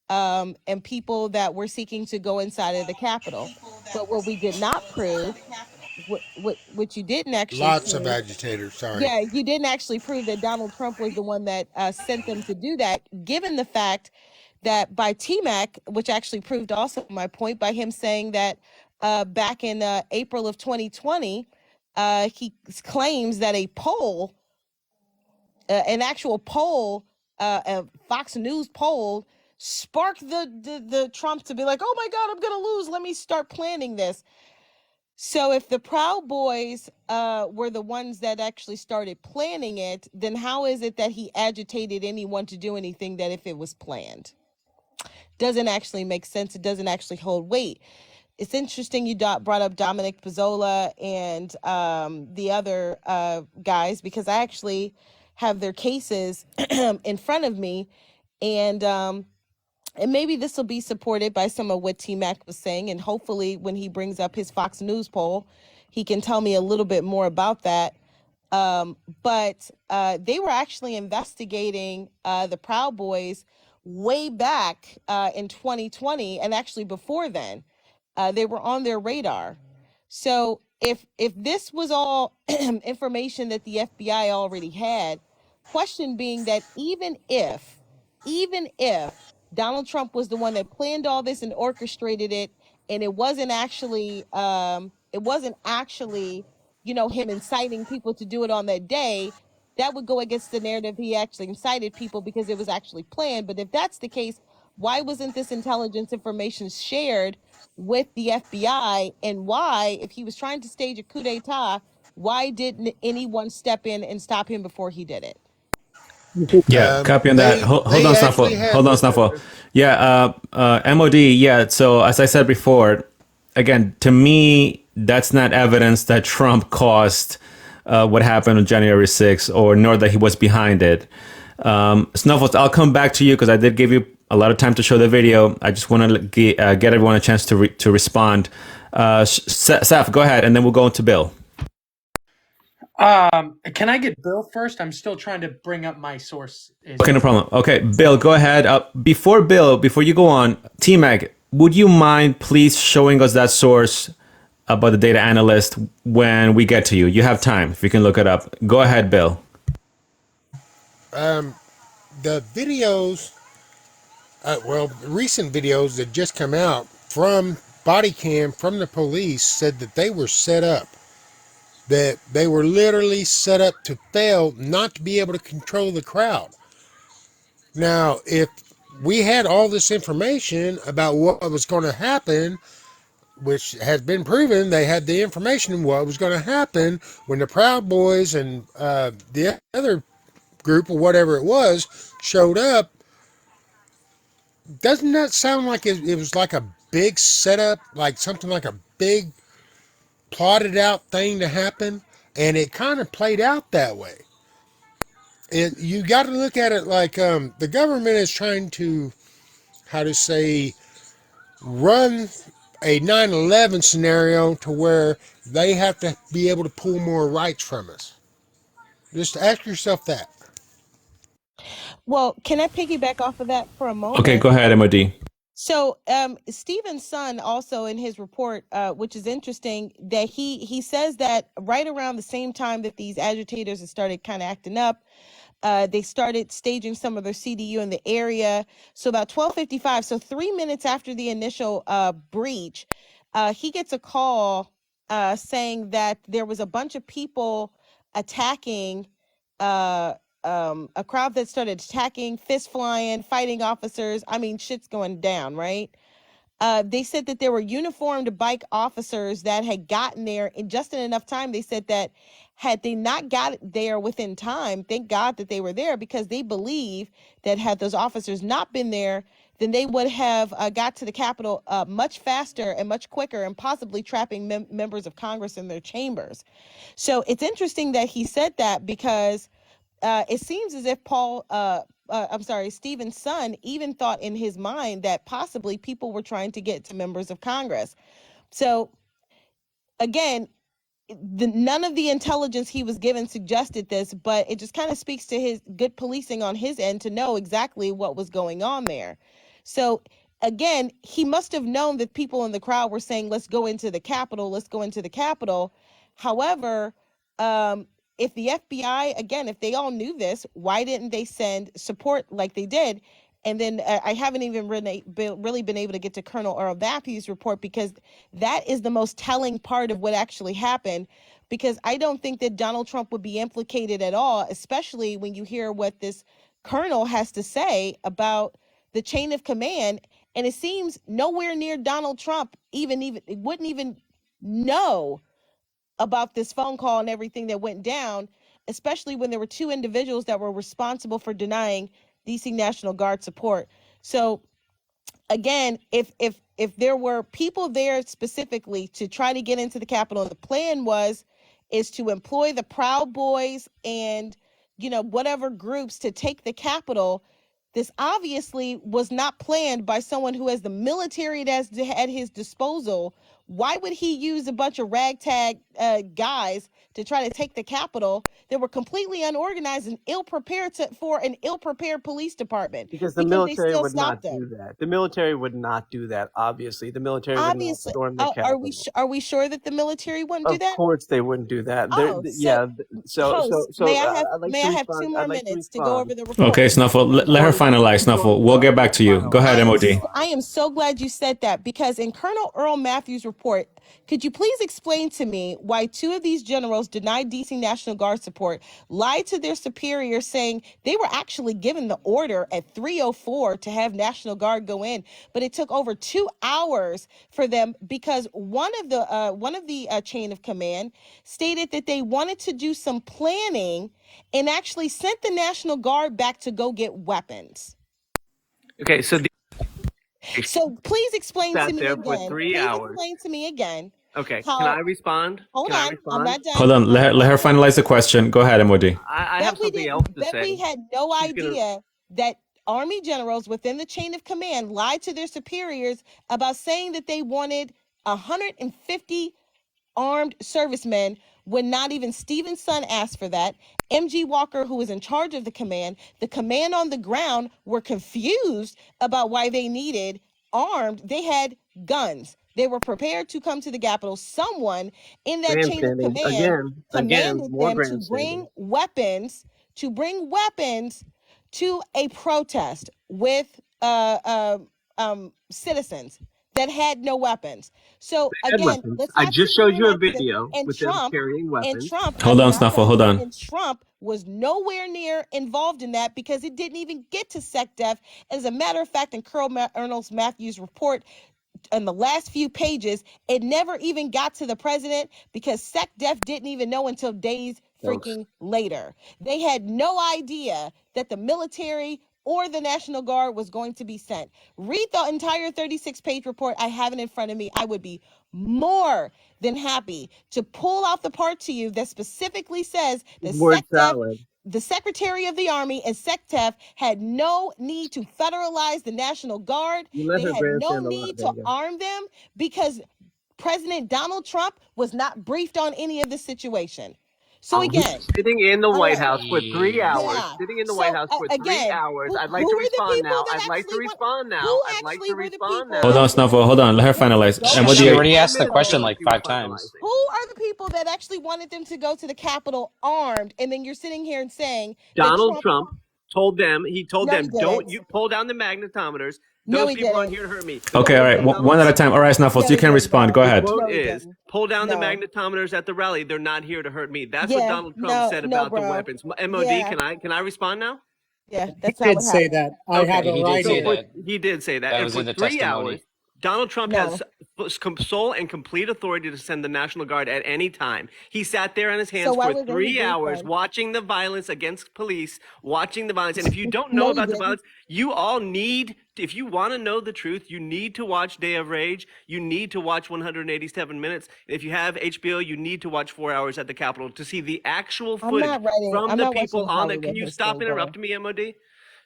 and people that were seeking to go inside of the Capitol. But what we did not prove, what you didn't actually Lots of prove, agitators, sorry. yeah, you didn't actually prove that Donald Trump was the one that sent them to do that, given the fact that by T-Mac, which actually proved also my point, by him saying that back in April of 2020, he claims that a poll, an actual poll, a Fox News poll, sparked the Trump to be like, oh my God, I'm going to lose. Let me start planning this. So if the Proud Boys were the ones that actually started planning it, then how is it that he agitated anyone to do anything that if it was planned? Doesn't actually make sense. It doesn't actually hold weight. it's interesting you brought up Dominic Pizzola and the other guys, because I actually have their cases in front of me, and maybe this will be supported by some of what T-Mac was saying, and hopefully when he brings up his Fox News poll, he can tell me a little bit more about that. But they were actually investigating the Proud Boys way back in 2020, and actually before then. They were on their radar. So if this was all information that the FBI already had, question being that even if Donald Trump was the one that planned all this and orchestrated it, and it wasn't actually him inciting people to do it on that day, that would go against the narrative he actually incited people because it was actually planned. But if that's the case, why wasn't this intelligence information shared with the FBI? And why, if he was trying to stage a coup d'etat, why didn't anyone step in and stop him before he did it? Yeah, copy on that. Hold on, Snuffle. Hold on, Snuffle. Yeah, MOD. Yeah. So as I said before, again, to me, that's not evidence that Trump caused what happened on January 6th, or nor that he was behind it. Snuffles, I'll come back to you because I did give you a lot of time to show the video. I just want to get everyone a chance to respond. Saf, go ahead, and then we'll go into Bill. Can I get Bill first? I'm still trying to bring up my source. Okay, no problem. Okay, Bill, go ahead. Before you go on, T-Mac, would you mind please showing us that source about the data analyst when we get to you? You have time, if you can look it up. Go ahead, Bill. The videos, recent videos that just come out from body cam from the police said that they were set up. That they were literally set up to fail, not to be able to control the crowd. Now, if we had all this information about what was going to happen, which has been proven, they had the information what was going to happen when the Proud Boys and the other group or whatever it was showed up. Doesn't that sound like it was like a big setup, like something like a big plotted out thing to happen? And it kind of played out that way. You got to look at it like the government is trying to, run a 9/11 scenario to where they have to be able to pull more rights from us. Just ask yourself that. Well, can I piggyback off of that for a moment? Okay, go ahead, MOD. So Stephen Sun also in his report, which is interesting, that he says that right around the same time that these agitators have started kind of acting up, they started staging some of their CDU in the area. So about 12:55, so 3 minutes after the initial breach, he gets a call saying that there was a bunch of people attacking a crowd that started attacking, fist flying, fighting officers. I mean, shit's going down, right? They said that there were uniformed bike officers that had gotten there in just in enough time. They said that had they not got there within time, thank God that they were there, because they believe that had those officers not been there, then they would have got to the Capitol much faster and much quicker, and possibly trapping members of Congress in their chambers. So it's interesting that he said that, because it seems as if Stephen Sun even thought in his mind that possibly people were trying to get to members of Congress. So again, none of the intelligence he was given suggested this, but it just kind of speaks to his good policing on his end to know exactly what was going on there. So again, he must have known that people in the crowd were saying, let's go into the Capitol, let's go into the Capitol. However, if the FBI, again, if they all knew this, why didn't they send support like they did? And then I haven't even really been able to get to Colonel Earl Matthews' report, because that is the most telling part of what actually happened, because I don't think that Donald Trump would be implicated at all, especially when you hear what this colonel has to say about the chain of command. And it seems nowhere near Donald Trump even wouldn't even know about this phone call and everything that went down, especially when there were two individuals that were responsible for denying DC National Guard support. So again, if if there were people there specifically to try to get into the Capitol, and the plan is to employ the Proud Boys and, whatever groups to take the Capitol, this obviously was not planned by someone who has the military at his disposal. Why would he use a bunch of ragtag guys to try to take the Capitol that were completely unorganized and ill-prepared for an ill-prepared police department? Because the Because they military still would not stopped them. do that. The military would not do that. Obviously, the military would not Obviously, storm the Capitol. are we sure that the military wouldn't do Of that? course, they wouldn't do that. Oh, Yeah. Host, may I have I'd like may to I have respond. 2 more I'd like to minutes to go over respond. the report? Okay, Snuffle, let her finalize. Snuffle, we'll get back to you. Go ahead, MOD. I am so glad you said that, because in Colonel Earl Matthews' report, could you please explain to me why 2 of these generals denied DC National Guard support, lied to their superiors saying they were actually given the order at 3:04 to have National Guard go in, but it took over 2 hours for them because one of the chain of command stated that they wanted to do some planning and actually sent the National Guard back to go get weapons. Okay, so So please explain to sat me there for again. 3 Please hours. explain to me again. Okay, How- can I respond? Hold Can I on, respond? I'm not done. Hold on, let her finalize the question. Go ahead, MOD. I have something else to say. We had no She's gonna- idea that Army generals within the chain of command lied to their superiors about saying that they wanted 150 armed servicemen when not even Stephen Son asked for that. MG Walker, who was in charge of the command on the ground, were confused about why they needed armed. They had guns. They were prepared to come to the Capitol. Someone in that chain of Grandstanding. command Again, commanded more them to grandstanding. bring weapons to a protest with citizens that had no weapons. So They had again, weapons. let's I not just sit here showed you a and act- video and with them Trump carrying weapons. Hold on, Snuffle, hold on. And Trump was nowhere near involved in that because it didn't even get to SecDef. As a matter of fact, in Colonel Ernest Matthews' report, in the last few pages, it never even got to the president because SecDef didn't even know until days freaking later. They had no idea that the military or the National Guard was going to be sent. Read the entire 36-page report. I have it in front of me. I would be more than happy to pull out the part to you that specifically says that Word salad. the Secretary of the Army and SecDef had no need to federalize the National Guard. You let They her had no grandstand a lot, need to Vega. arm them because President Donald Trump was not briefed on any of the situation. So again, Sitting in the White right. House for 3 hours. Yeah. Sitting in the So, White House for 3 again, hours. who- I'd like who to were the respond people now. that I'd like to actually respond now. who I'd like actually to were the respond people now. Hold on, Snuffle, hold on. Let her finalize. She MOD, She already asked the Minutes question ago, like she was 5 times. finalizing. Who are the people that actually wanted them to go to the Capitol armed? And then you're sitting here and saying that Donald Trump told them, No, them, he don't didn't. you pull down the magnetometers. No, Those he people aren't didn't. here to hurt me. Okay, all right. One at a time. All right, Snuffles, No, you he can didn't, respond. Go bro. ahead. The quote No, he is, didn't. pull down the No. magnetometers at the rally. They're not here to hurt me. That's what Yeah, Donald Trump no, said no, about the bro. weapons. MOD, Yeah. can I respond now? Yeah, He that's not did what say happened. that. I have Okay. it He right did say here. that. He did say that. That And was for in the 3 testimony. hours, Donald Trump No. has sole and complete authority to send the National Guard at any time. He sat there on his hands why for wasn't he 3 briefed hours then? watching the violence against police, watching the violence. And if you don't No, know he about the didn't. violence, you all need, if you want to know the truth, you need to watch Day of Rage. You need to watch 187 Minutes. If you have HBO, you need to watch 4 Hours at the Capitol to see the actual I'm footage not writing. from I'm the not people watching on it. Hollywood Can you history, stop bro. interrupting me, MOD?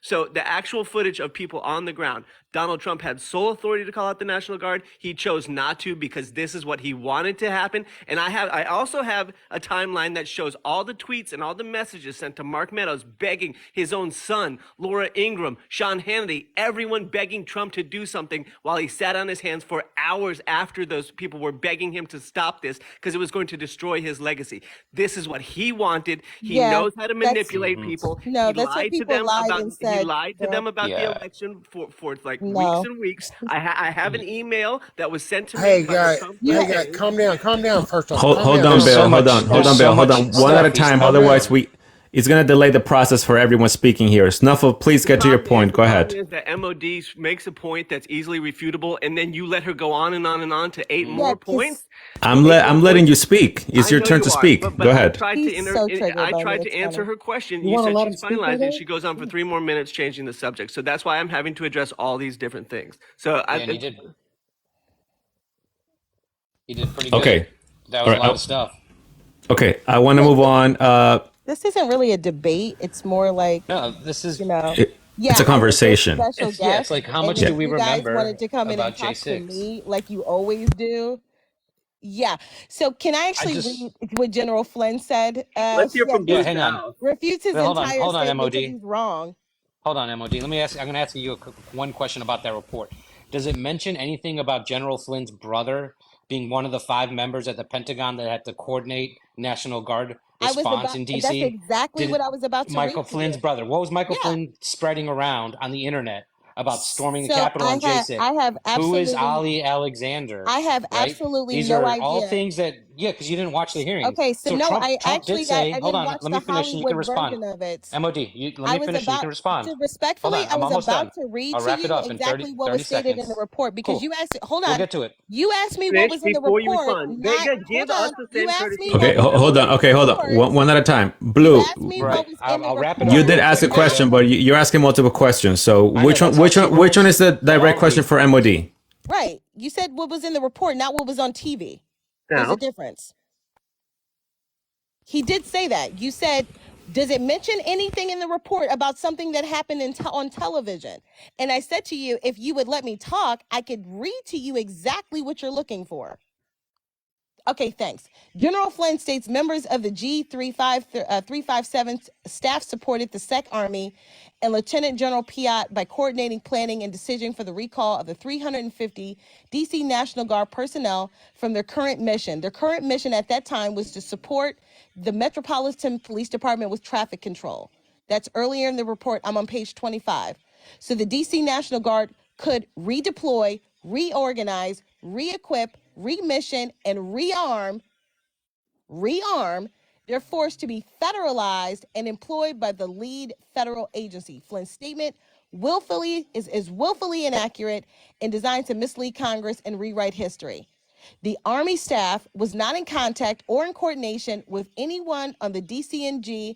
So the actual footage of people on the ground, Donald Trump had sole authority to call out the National Guard. He chose not to because this is what he wanted to happen. And I also have a timeline that shows all the tweets and all the messages sent to Mark Meadows begging his own son, Laura Ingraham, Sean Hannity, everyone begging Trump to do something while he sat on his hands for hours after those people were begging him to stop this because it was going to destroy his legacy. This is what he wanted. He Yeah, knows how to that's- manipulate people. No, he that's what lied to people them lied about and said, he lied to bro. them about the Yeah. election for like No. weeks and weeks. I have an email that was sent to me Hey, by guy, the Trump hey, guy, campaign. calm down first off. Hold Calm on, down. There's Bill. so Hold much- on, hold there's on, so Bill. Hold much on. One stuff at a he's time. not Otherwise, doing. it's gonna delay the process for everyone speaking here. Snuffle, please get to your point. Go The ahead. problem is that MOD makes a point that's easily refutable, and then you let her go on and on and on to 8 Yeah, more 'cause points. I'm letting you speak. It's I your know turn you to are, speak. but Go I ahead. tried to He's so triggered by me, I tried to it's answer funny. her question. You You wanna said let she's him speak right finalizing. there? She goes on for 3 more minutes changing the subject. So that's why I'm having to address all these different things. So Yeah, and he did. He did pretty good. Okay. That All was a right. lot of stuff. Okay. I want to move on. This isn't really a debate. It's more like, No, this is you know, It's yeah, a I was a conversation. special it's guest, like how and much if Yeah. do we you guys remember wanted to come in and about talk to J6? me like you always do, yeah. So can I I actually just read what General Flynn said? Let's hear Yeah, from yeah, Blue he hang on. South. refutes his Wait, entire hold on, statement because MOD. he's wrong. Hold on, MOD. Let me ask. I'm going to ask you one question about that report. Does it mention anything about General Flynn's brother being one of the 5 members at the Pentagon that had to coordinate National Guard I was response about, in that's D.C.? exactly Did what it, I was about to Michael read to Flynn's you. brother? What was Michael Yeah. Flynn spreading around on the internet about storming the So Capitol on J6? I have Who is absolutely, Ali Alexander? I have Right? absolutely These no are all idea. things that because you didn't watch the hearings. Okay, so So no, Trump did say, I hold didn't on, watch let the me finish and you can Hollywood respond. version of it. MOD, let I me was finish and you about can respond. to Hold respectfully, on, I I'm was almost about done. to read I'll to wrap it you up in exactly what 30 was stated in the seconds. report because Cool. you asked, hold We'll on, get to it. you asked me what Finish was in the before you report, respond. not, Vega, give hold us on, the you same asked me courtesy what Okay. you was give in Hold the on. MOD. Okay. Hold on. report. One at a time. You Blue. asked me Right. what was in the I'll wrap it You up report, did real ask a quick, and I question, Vega. but gave, you're asking multiple questions. So I know which one? that's how she Which one is rolls. the But direct question Ali, for MOD? right, you said what was in the report, not what was on TV. There's a Now, difference. He did say that. You said, does it mention anything in the report about something that happened on television? And I said to you, if you would let me talk, I could read to you exactly what you're looking for. Okay, thanks. General Flynn states members of the G357 staff supported the SEC Army and Lieutenant General Piat by coordinating, planning, and decision for the recall of the 350 DC National Guard personnel from their current mission. Their current mission at that time was to support the Metropolitan Police Department with traffic control. That's earlier in the report. I'm on page 25. So the DC National Guard could redeploy, reorganize, re-equip, remission, and rearm their force to be federalized and employed by the lead federal agency. Flynn's statement is willfully inaccurate and designed to mislead Congress and rewrite history. The Army staff was not in contact or in coordination with anyone on the DCNG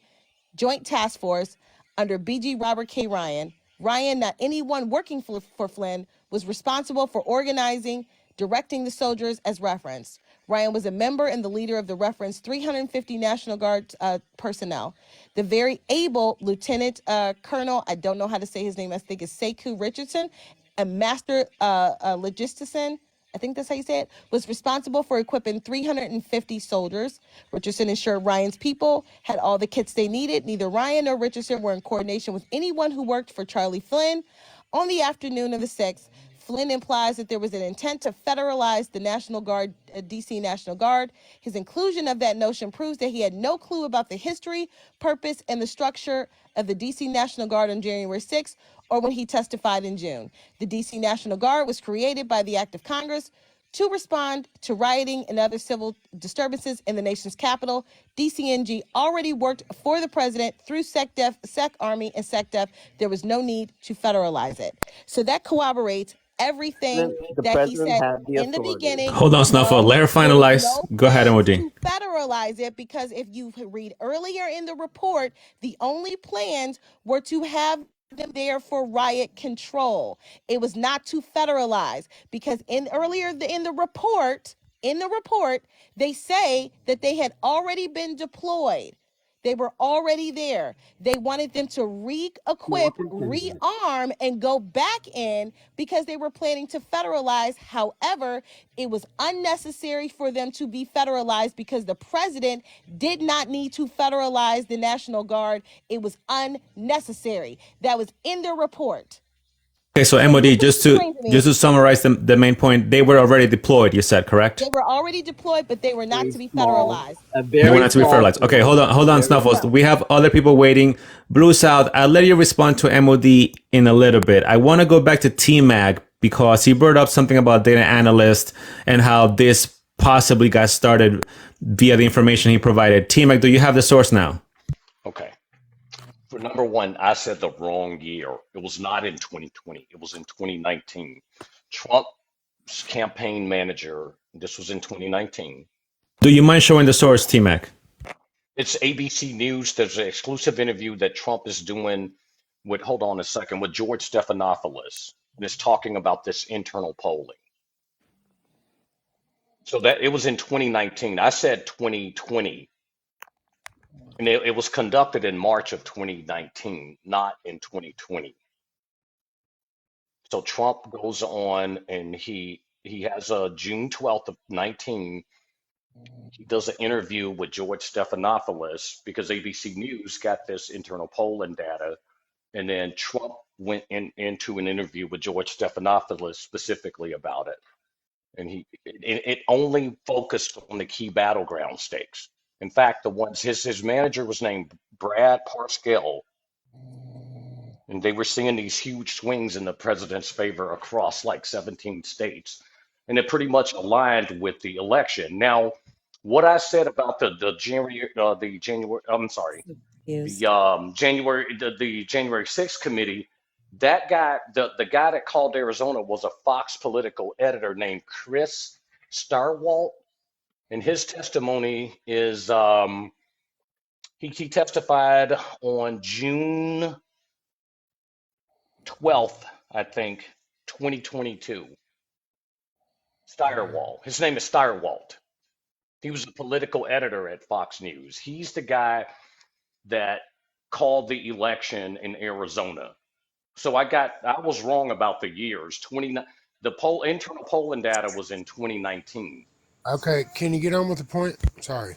Joint Task Force under BG Robert K. Ryan. Ryan, not anyone working for Flynn, was responsible for organizing, directing the soldiers as referenced. Ryan was a member and the leader of the referenced 350 National Guard personnel. The very able Lieutenant Colonel, I don't know how to say his name, I think it's Sekou Richardson, a master logistician, I think that's how you say it, was responsible for equipping 350 soldiers. Richardson ensured Ryan's people had all the kits they needed. Neither Ryan nor Richardson were in coordination with anyone who worked for Charlie Flynn. On the afternoon of the 6th, Flynn implies that there was an intent to federalize the National Guard, DC National Guard. His inclusion of that notion proves that he had no clue about the history, purpose, and the structure of the DC National Guard on January 6th or when he testified in June. The DC National Guard was created by the act of Congress to respond to rioting and other civil disturbances in the nation's capital. DCNG already worked for the president through SecDef, Sec Army, and SecDef. There was no need to federalize it. So that corroborates everything the that he president said had the in the authority. beginning. Hold on, Snuffle. Let her There was finalize. no Go ahead, plans MOD. to federalize it because if you read earlier in the report, the only plans were to have them there for riot control. It was not to federalize because in the report, they say that they had already been deployed. They were already there. They wanted them to re-equip, rearm, and go back in because they were planning to federalize. However, it was unnecessary for them to be federalized because the president did not need to federalize the National Guard. It was unnecessary. That was in their report. Okay, so So you MOD, can just explain to me. to summarize the main point, they were already deployed. You said correct? They were already deployed, but they were not to be Small, federalized. a They were very not to be small federalized. Okay, force, hold on, very Snuffles. small. We have other people waiting. Blue South, I'll let you respond to MOD in a little bit. I want to go back to TMAG because he brought up something about data analyst and how this possibly got started via the information he provided. TMAG, do you have the source now? Okay. For number one, I said the wrong year. It was not in 2020. It was in 2019. Trump's campaign manager, this was in 2019. Do you mind showing the source, TMAG? It's ABC News. There's an exclusive interview that Trump is doing with, hold on a second, with George Stephanopoulos. And it's talking about this internal polling. So that it was in 2019. I said 2020, and it was conducted in March of 2019, not in 2020. So Trump goes on and he has a June 12th of 19. He does an interview with George Stephanopoulos because ABC News got this internal polling data, and then Trump went into an interview with George Stephanopoulos specifically about it, and it only focused on the key battleground states. In fact, the ones his manager was named Brad Parscale, and they were seeing these huge swings in the president's favor across like 17 states, and it pretty much aligned with the election. Now, what I said about the January, I'm sorry, Yes. the January 6th committee, that guy, the guy that called Arizona was a Fox political editor named Chris Starwalt, and his testimony is he testified on June 12th, I think, 2022. Steyerwalt. His name is Steyerwalt. He was a political editor at Fox News. He's the guy that called the election in Arizona. So I was wrong about the years. The internal polling data was in 2019. Okay, can you get on with the point? Sorry.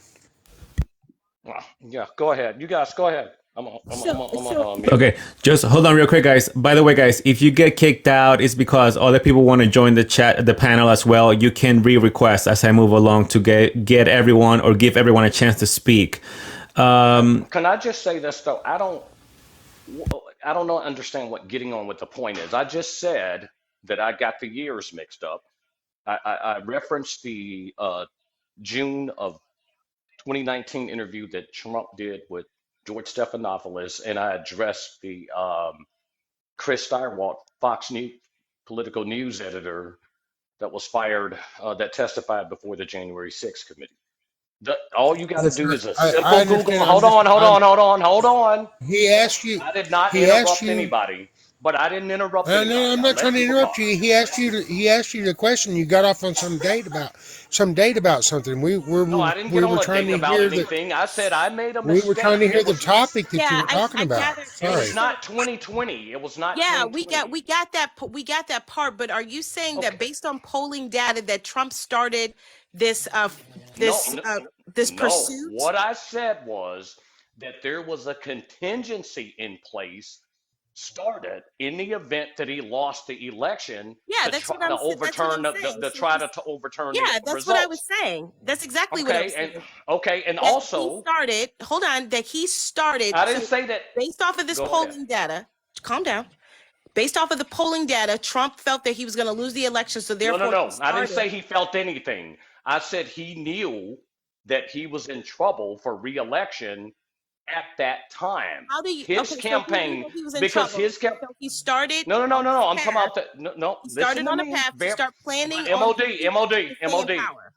Yeah, go ahead. You guys, go ahead. I'm mute. Okay, just hold on real quick, guys. By the way, guys, if you get kicked out, it's because other people want to join the panel as well. You can re-request as I move along to get everyone or give everyone a chance to speak. Can I just say this though? I don't understand what getting on with the point is. I just said that I got the years mixed up. I referenced the June of 2019 interview that Trump did with George Stephanopoulos, and I addressed the Chris Steyerwalt, Fox News political news editor that was fired, that testified before the January 6th committee. All you got to do is a simple Google. Hold on. He asked you. I did not interrupt anybody, but I didn't interrupt anybody. No, I'm not trying to interrupt you. He asked you the question. You got off on some date about something. No, I didn't get on a date about anything. I said I made a mistake. We were trying to hear the topic that you were talking about. It was not 2020. It was not. Yeah, 2020. we got that part. But are you saying that based on polling data that Trump started this pursuit? No, what I said was that there was a contingency in place started in the event that he lost the election. Yeah, that's what I'm saying. To overturn. Yeah, the that's results. what I was saying. That's exactly what I was saying. And that also he started. Hold on, that he started. I didn't say that. Based off of this polling data, calm down. Based off of the polling data, Trump felt that he was going to lose the election, so therefore. No. I didn't say he felt anything. I said he knew that he was in trouble for re-election at that time. How do you? His campaign, so because his campaign. So he started. No. I'm talking about the no. He started on a path to start planning. MOD.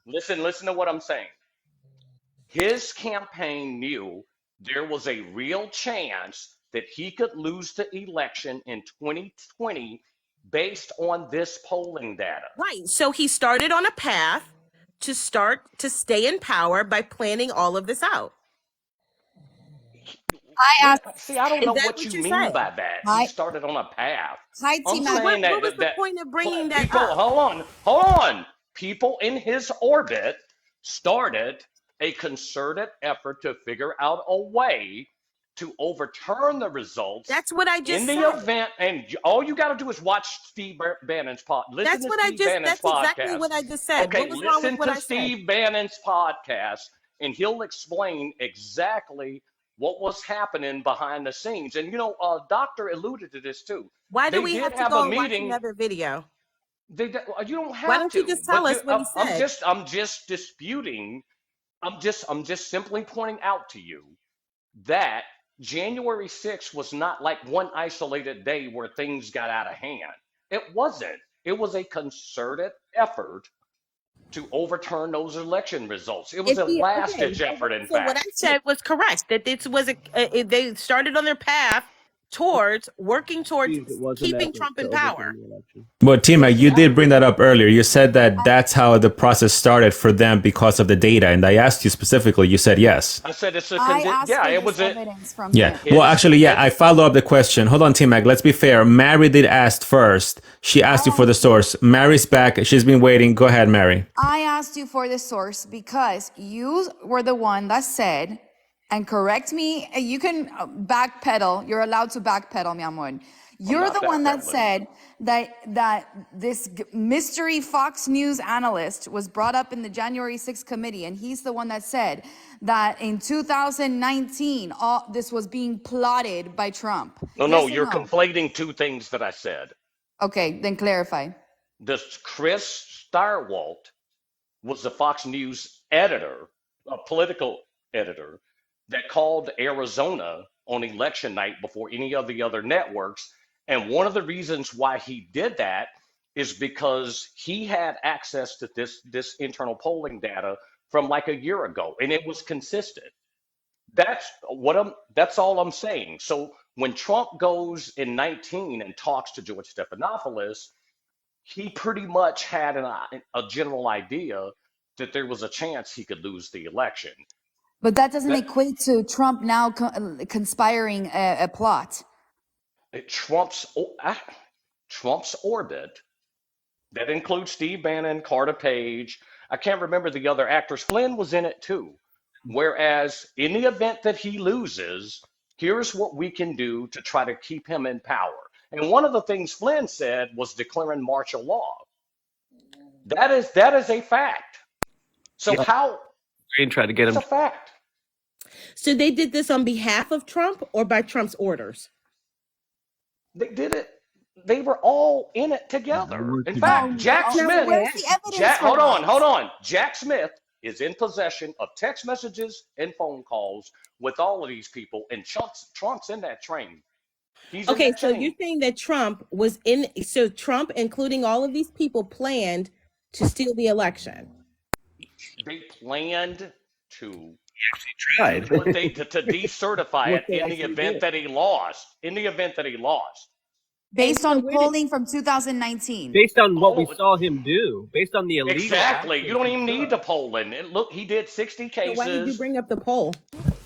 Listen to what I'm saying. His campaign knew there was a real chance that he could lose the election in 2020 based on this polling data. Right. So he started on a path to stay in power by planning all of this out. I don't know what you mean by that. He started on a path. What was the point of bringing that up? Hold on. People in his orbit started a concerted effort to figure out a way to overturn the results. That's what I just said. In the event, and all you got to do is watch Steve Bannon's podcast. That's exactly what I just said. Okay, what was wrong with what I said? Steve Bannon's podcast, and he'll explain exactly what was happening behind the scenes. And Doctor alluded to this too. Why do we have to go and watch another video? You don't have to. Why don't you just tell us what he said? I'm just disputing. I'm just simply pointing out to you that January 6th was not like one isolated day where things got out of hand. It wasn't. It was a concerted effort to overturn those election results. It was a last-ditch effort, in fact. What I said was correct. That this was they started on their path working towards It wasn't keeping effort Trump to in power. overturn the election. But T-Mac, you did bring that up earlier. You said that that's how the process started for them because of the data. And I asked you specifically, you said yes. I said it's a I asked yeah, for it this was it. evidence from Yeah. him. Well, It's actually, yeah, I it's follow up the question. Hold on, T-Mac. Let's be fair. Mary did ask first. She asked you for the source. Mary's back. She's been waiting. Go ahead, Mary. I asked you for the source because you were the one that said, and correct me, you can backpedal. You're allowed to backpedal, mi amor. You're not the one that backpedaling. said that this mystery Fox News analyst was brought up in the January 6th committee, and he's the one that said that in 2019, all this was being plotted by Trump. No, Yes or you're no? conflating two things that I said. Okay, then clarify. This Chris Stirewalt was the Fox News editor, a political editor, that called Arizona on election night before any of the other networks. And one of the reasons why he did that is because he had access to this internal polling data from like a year ago, and it was consistent. That's all I'm saying. So when Trump goes in 19 and talks to George Stephanopoulos, he pretty much had a general idea that there was a chance he could lose the election. But that doesn't That equate to Trump now conspiring a plot. Trump's orbit that includes Steve Bannon, Carter Page. I can't remember the other actors. Flynn was in it too. Whereas in the event that he loses, here's what we can do to try to keep him in power. And one of the things Flynn said was declaring martial law. That is a fact. So Yeah, how? Ukraine tried to get It's him. a fact. So they did this on behalf of Trump or by Trump's orders? They did it. They were all in it together. In No, fact, Jack no. Smith. Where's the evidence for Hold on, that? hold on. Jack Smith is in possession of text messages and phone calls with all of these people, and Trump's in that train. He's in Okay, that so you're chain. saying that Trump was in, so Trump, including all of these people, planned to steal the election. They planned to Tried. to decertify What it they in the actually event did. that he lost. In the event that he lost. And Based so on where did, polling from 2019. Based on what we Oh, saw him do, based on the illegal exactly. You actions don't he even need took. to poll in. And look, he did 60 so why did you cases. bring up the poll?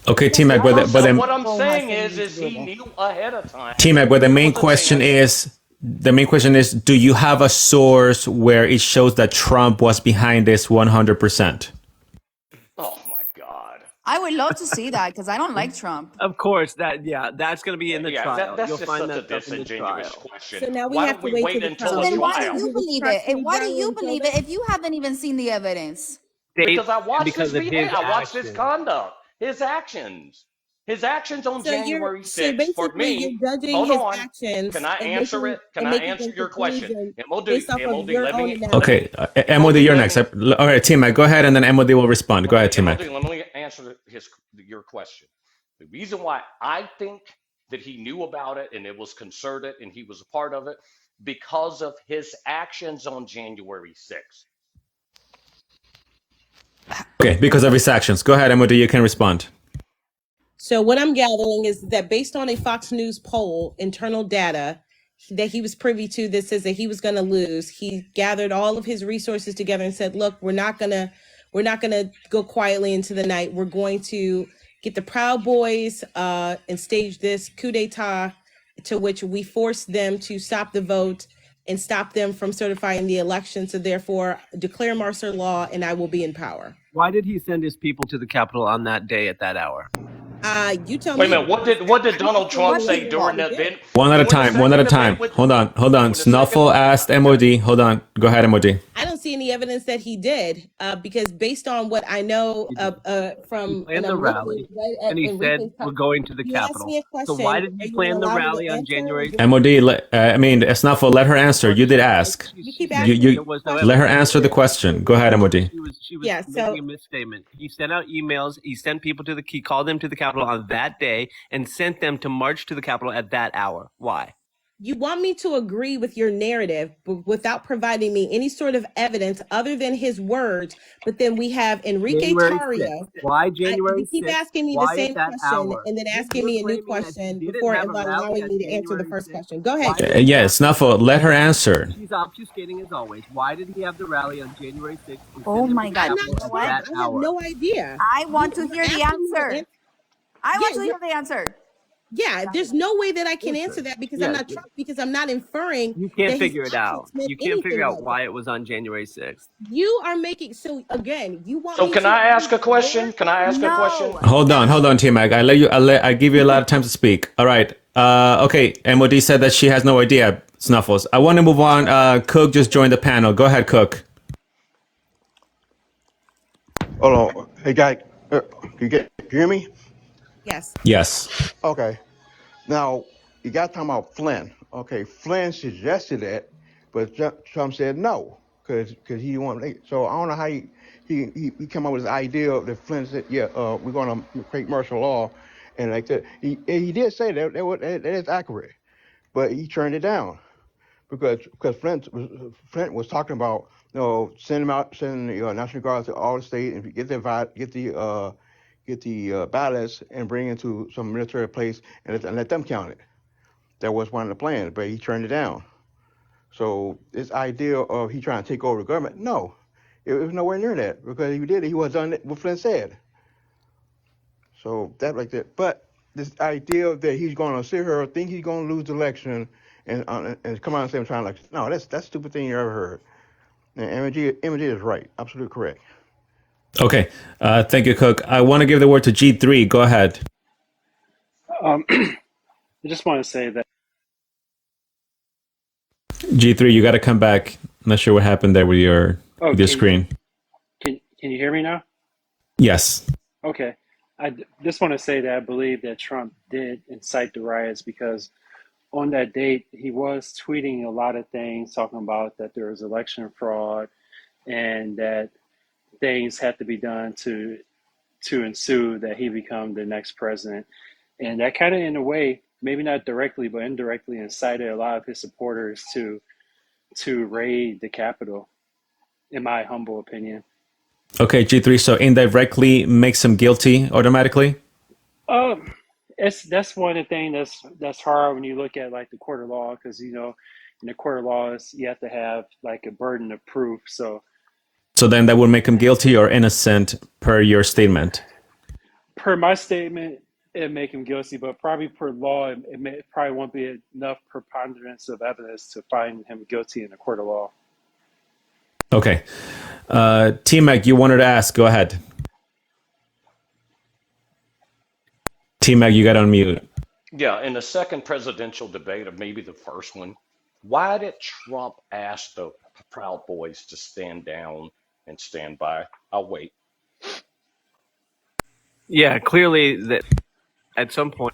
Okay, Because T-Mac, the but So then what I'm poll has saying something is to do he with it. knew ahead of time T-Mac, but there was a chance. the main question is, do you have a source where it shows that Trump was behind this 100%? Oh my God. I would love to see that because I don't like Trump. Of course, that's going to be in the Yeah, trial. that's You'll just find such a that stuff in the disingenuous trial. question. So now we Why have don't to we wait wait till the until So trial. a then Do why you do trial? you think it was believe it? trusted And why do you until believe it then? if you haven't even seen the evidence? Because I watched Because his of his behavior. I watched his actions. conduct, his actions. His actions on So you're January so 6th, for basically you're me, judging hold his on. actions Can I and answer making it? Can I answer a your question? conclusion MOD, based off of MOD, your let own me, analysis. let Okay, me, MOD, MOD, you're let next. me, All right, T-Mac, go ahead, and then MOD will respond. Go ahead, MOD, T-Mac. let me answer your question. The reason why I think that he knew about it and it was concerted and he was a part of it because of his actions on January 6th. Okay, because of his actions. Go ahead, MOD, you can respond. So what I'm gathering is that based on a Fox News poll, internal data that he was privy to that says that he was going to lose, he gathered all of his resources together and said, "Look, we're not gonna go quietly into the night. We're going to get the Proud Boys and stage this coup d'état to which we force them to stop the vote and stop them from certifying the election. So therefore, declare martial law, and I will be in power." Why did he send his people to the Capitol on that day at that hour? You tell Wait a me. minute. What did I'm Donald Trump familiar say with during what the he did. event? One at a During the time, one at a second time. event with Hold on. during the Snuffle second asked okay. MOD. Hold on. Go ahead, MOD. I don't see any evidence that he did, because based on what I know He did. He from, planned and the I'm rally, looking right and he in said, recent, we're going to the you asked Capitol. me a So question. why did Are he you plan going the to allow me rally to on answer? Or January you- 6th? Snuffle, let her answer. You did ask. You keep She asking said me there was no questions. Let her evidence. answer the question. Go ahead, MOD. She was Yeah. making So a misstatement. He sent out emails. He sent people to he called them to the Capitol on that day and sent them to march to the Capitol at that hour. Why? You want me to agree with your narrative without providing me any sort of evidence other than his words. But then we have Enrique January 6th. Tarrio. Why You January keep 6th? asking me the Why at same that question hour? and then asking You're me a new claiming that question you didn't before have a rally allowing on me to answer the January first 6th. question. Go Why ahead. did Yeah, Snuffle, let her answer. She's obfuscating as always. Why did he have the rally on January 6th and Oh send them my to the God. I'm You not Capitol know at sure. what? that I have hour? no idea. I want to You're hear the asking me to answer. answer. I want Yeah, to hear the answer. yeah, there's no way that I can answer Listen, that because I'm yeah, not Trump, because I'm not inferring you can't that his figure it actions out. meant You can't figure anything out like why that. it was on January 6th. You are making, so again, you want So me can to I agree ask a with your, question? Can I ask a question? No. Hold on, T-Mac. I give you a lot of time to speak. All right. Okay. MOD said that she has no idea, Snuffles. I want to move on. Cook just joined the panel. Go ahead, Cook. Hold on. Hey, guy, can you hear me? yes. Yes. Okay. Now, you got talking about Flynn. Okay, Flynn suggested that, but Trump said no, because he didn't want to. So I don't know how he came up with this idea that Flynn said, yeah, we're going to create martial law, and like that. He did say that is accurate, but he turned it down because Flint was talking about send the National Guards to all the states and get the ballots and bring into some military place and let them count it. That was one of the plans, but he turned it down. So this idea of he trying to take over the government, no, it was nowhere near that, because if he did it, he was done what Flynn said. So that like that. But this idea that he's going to sit here, think he's going to lose the election, and come out and say I'm trying to, no, that's the stupid thing you ever heard. And MG is right, absolutely correct. Okay. Thank you, Cook. I want to give the word to G3. Go ahead. I just want to say that. G3, you got to come back. I'm not sure what happened there with your screen. Can you hear me now? Yes. Okay. I just want to say that I believe that Trump did incite the riots because on that date, he was tweeting a lot of things, talking about that there was election fraud and that things had to be done to ensue that he become the next president. And that kind of, in a way, maybe not directly, but indirectly incited a lot of his supporters to raid the Capitol, in my humble opinion. Okay, G3, so indirectly makes him guilty automatically? That's one of the things that's hard when you look at like the court of law, because in the court of laws you have to have like a burden of proof. So then that would make him guilty or innocent per your statement? Per my statement, it make him guilty, but probably per law, it probably won't be enough preponderance of evidence to find him guilty in a court of law. Okay. T-Mac, you wanted to ask. Go ahead. T-Mac, you got on mute. Yeah, in the second presidential debate, or maybe the first one, why did Trump ask the Proud Boys to stand down and stand by? I'll wait. Yeah, clearly that at some point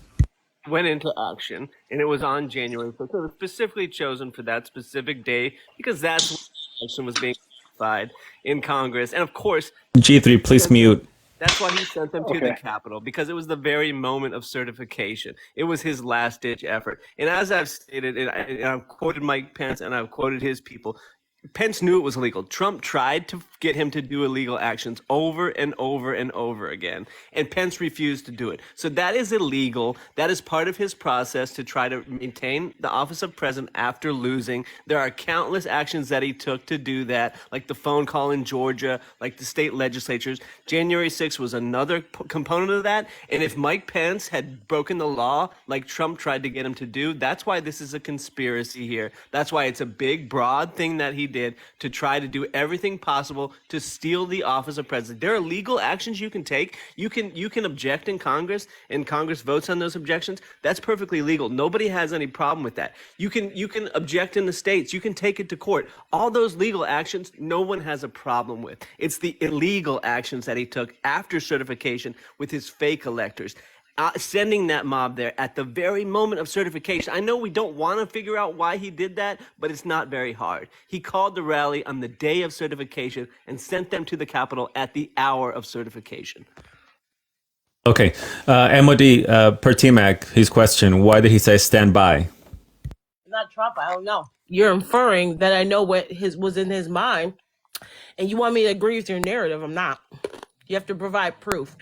went into action, and it was on January 5th. It was specifically chosen for that specific day because that's when the election was being decided in Congress. And of course, G3, please mute. That's why he sent them to the Capitol, because it was the very moment of certification. It was his last-ditch effort. And as I've stated, and I've quoted Mike Pence and I've quoted his people, Pence knew it was illegal. Trump tried to get him to do illegal actions over and over and over again, and Pence refused to do it. So that is illegal. That is part of his process to try to maintain the office of president after losing. There are countless actions that he took to do that, like the phone call in Georgia, like the state legislatures. January 6th was another component of that, and if Mike Pence had broken the law like Trump tried to get him to do, that's why this is a conspiracy here. That's why it's a big, broad thing that he did to try to do everything possible to steal the office of president. There are legal actions you can take. You can object in Congress, and Congress votes on those objections. That's perfectly legal. Nobody has any problem with that. You can object in the states. You can take it to court. All those legal actions, no one has a problem with. It's the illegal actions that he took after certification with his fake electors. Sending that mob there at the very moment of certification. I know we don't want to figure out why he did that, but it's not very hard. He called the rally on the day of certification and sent them to the Capitol at the hour of certification. Okay. MOD, per T-Mac, his question, why did he say stand by? not Trump. I don't know. You're inferring that I know what was in his mind, and you want me to agree with your narrative. I'm not. You have to provide proof.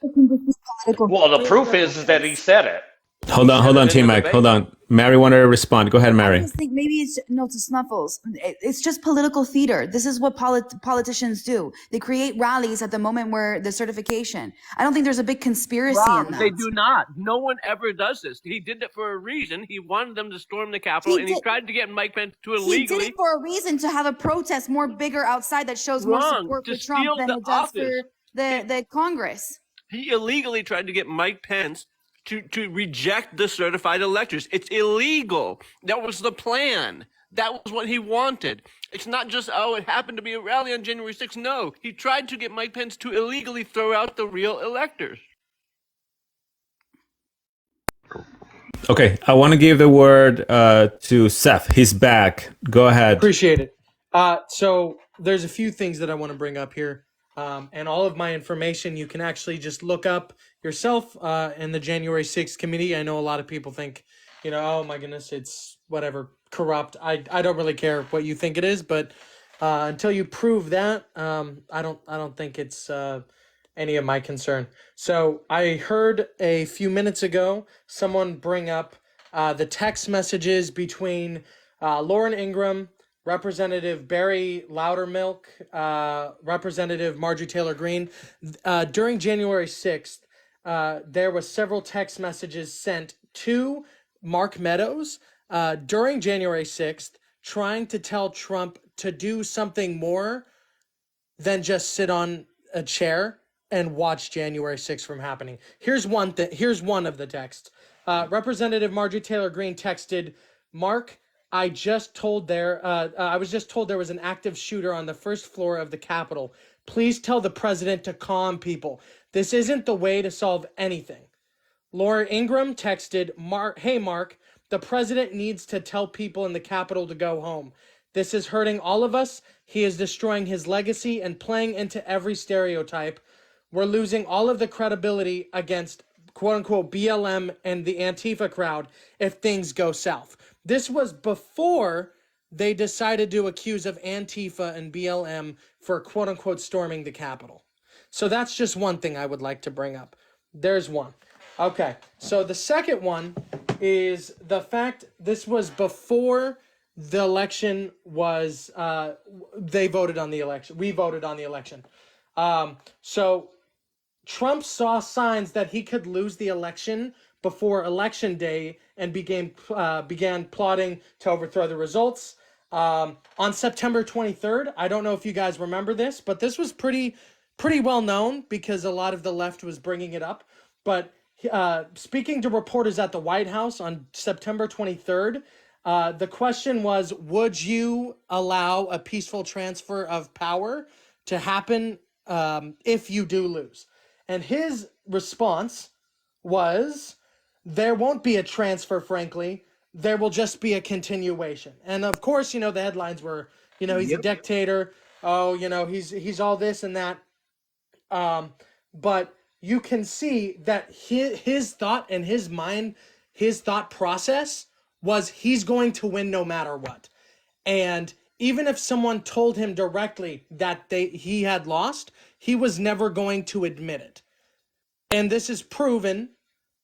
Well, the proof is that he said it. Hold on, T Mac. Hold on. Mary wanted to respond. Go ahead, I Mary. just think maybe it's no to Snuffles. It's just political theater. This is what politicians do. They create rallies at the moment where the certification. I don't think there's a big conspiracy Wrong. in that. They do not. No one ever does this. He did it for a reason. He wanted them to storm the Capitol, and he tried to get Mike Pence to illegally. He did it for a reason, to have a protest more bigger outside that shows more support for Trump than it does for the Congress. He illegally tried to get Mike Pence to reject the certified electors. It's illegal. That was the plan. That was what he wanted. It's not just, oh, it happened to be a rally on January 6th. No, he tried to get Mike Pence to illegally throw out the real electors. Okay, I want to give the word to Seth. He's back. Go ahead. Appreciate it. So there's a few things that I want to bring up here. And all of my information you can actually just look up yourself in the January 6th committee. I know a lot of people think, oh my goodness, it's whatever, corrupt. I don't really care what you think it is, but until you prove that, I don't think it's any of my concern. So I heard a few minutes ago someone bring up the text messages between Lauren Ingram, Representative Barry Loudermilk, Representative Marjorie Taylor Greene. During January 6th, there was several text messages sent to Mark Meadows during January 6th, trying to tell Trump to do something more than just sit on a chair and watch January 6th from happening. Here's one of the texts. Representative Marjorie Taylor Greene texted, Mark, I was just told there was an active shooter on the first floor of the Capitol. Please tell the president to calm people. This isn't the way to solve anything. Laura Ingram texted, hey, Mark, the president needs to tell people in the Capitol to go home. This is hurting all of us. He is destroying his legacy and playing into every stereotype. We're losing all of the credibility against quote-unquote BLM and the Antifa crowd if things go south. This was before they decided to accuse of Antifa and BLM for quote-unquote storming the Capitol. So that's just one thing I would like to bring up. There's one. Okay, so the second one is the fact this was before the election was, they voted on the election. We voted on the election. So Trump saw signs that he could lose the election before Election Day and began plotting to overthrow the results. On September 23rd, I don't know if you guys remember this, but this was pretty well known because a lot of the left was bringing it up. But speaking to reporters at the White House on September 23rd, the question was, would you allow a peaceful transfer of power to happen if you do lose? And his response was, there won't be a transfer, frankly. There will just be a continuation. And of course, the headlines were, he's a dictator. Oh, he's all this and that. But you can see that his thought and his mind, his thought process was he's going to win no matter what. And even if someone told him directly that he had lost, he was never going to admit it. And this is proven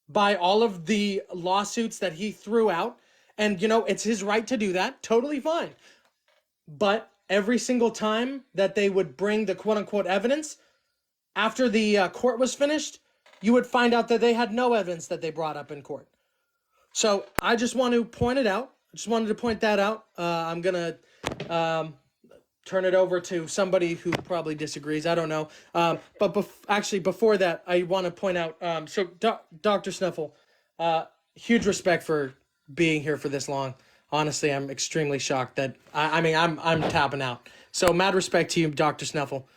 by all of the lawsuits that he threw out. And, it's his right to do that. Totally fine. But every single time that they would bring the quote-unquote evidence, after the court was finished, you would find out that they had no evidence that they brought up in court. So I just want to point it out. I just wanted to point that out. I'm going to turn it over to somebody who probably disagrees. I don't know. But before that, I want to point out, Dr. Snuffle, huge respect for being here for this long. Honestly, I'm extremely shocked that, I'm tapping out. So mad respect to you, Dr. Snuffle.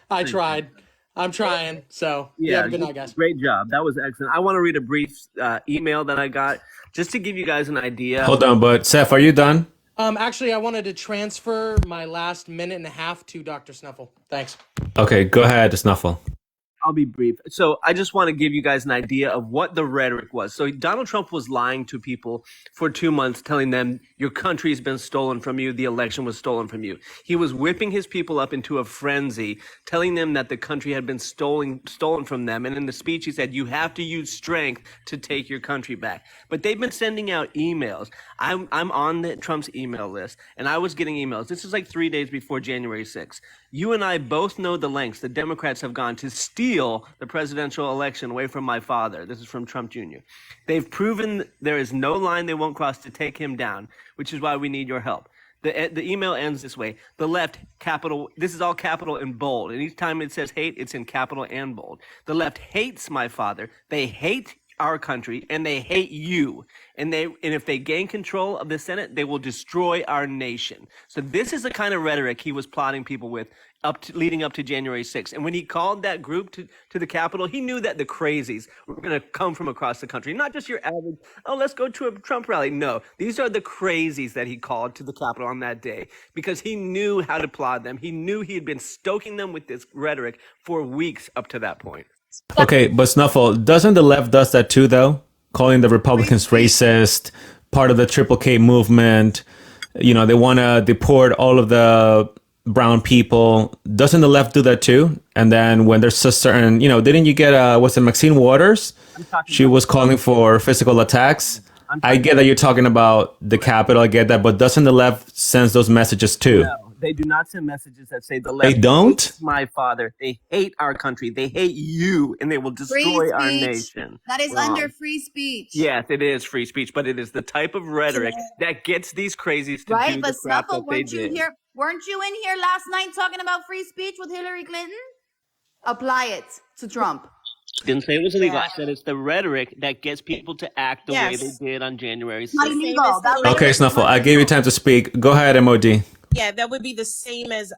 I tried. I'm trying. So yeah, good night, guys. Great job. That was excellent. I want to read a brief email that I got just to give you guys an idea. Hold on, but Seth, are you done? Actually, I wanted to transfer my last minute and a half to Dr. Snuffle. Thanks. Okay, go ahead, Snuffle. I'll be brief. So I just want to give you guys an idea of what the rhetoric was. So Donald Trump was lying to people for 2 months, telling them your country has been stolen from you. The election was stolen from you. He was whipping his people up into a frenzy, telling them that the country had been stolen from them. And in the speech, he said, you have to use strength to take your country back. But they've been sending out emails. I'm on Trump's email list, and I was getting emails. This is like 3 days before January 6th. You and I both know the lengths the Democrats have gone to steal the presidential election away from my father. This is from Trump Jr. They've proven there is no line they won't cross to take him down, which is why we need your help. The email ends this way. The left, capital, this is all capital and bold. And each time it says hate, it's in capital and bold. The left hates my father. They hate our country, and they hate you. And if they gain control of the Senate, they will destroy our nation. So this is the kind of rhetoric he was plotting people with leading up to January 6th. And when he called that group to the Capitol, he knew that the crazies were going to come from across the country. Not just your average, oh, let's go to a Trump rally. No, these are the crazies that he called to the Capitol on that day because he knew how to plot them. He knew he had been stoking them with this rhetoric for weeks up to that point. Okay, but Snuffle, doesn't the left does that too, though? Calling the Republicans racist, part of the Triple K movement. You know, they want to deport all of the brown people. Doesn't the left do that too? And then when there's a certain, you know, didn't you get, was it Maxine Waters? She was calling for physical attacks. I get that you're talking about the Capitol, I get that, but doesn't the left send those messages too? No, they do not send messages that say the left They don't? hates my father. They hate our country. They hate you, and they will destroy our nation. That is Wrong. under free speech. Yes, it is free speech, but it is the type of rhetoric that gets these crazies to Right? do But the crap Snuffle, that they did. weren't you in here last night talking about free speech with Hillary Clinton? Apply it to Trump. Didn't say it was illegal. Yeah. I said it's the rhetoric that gets people to act the way they Yes. did on January Not 6th. illegal. That Okay, rhetoric is Snuffle, not I gave you illegal. time to speak. Go ahead, MOD. Yeah, that would be the same as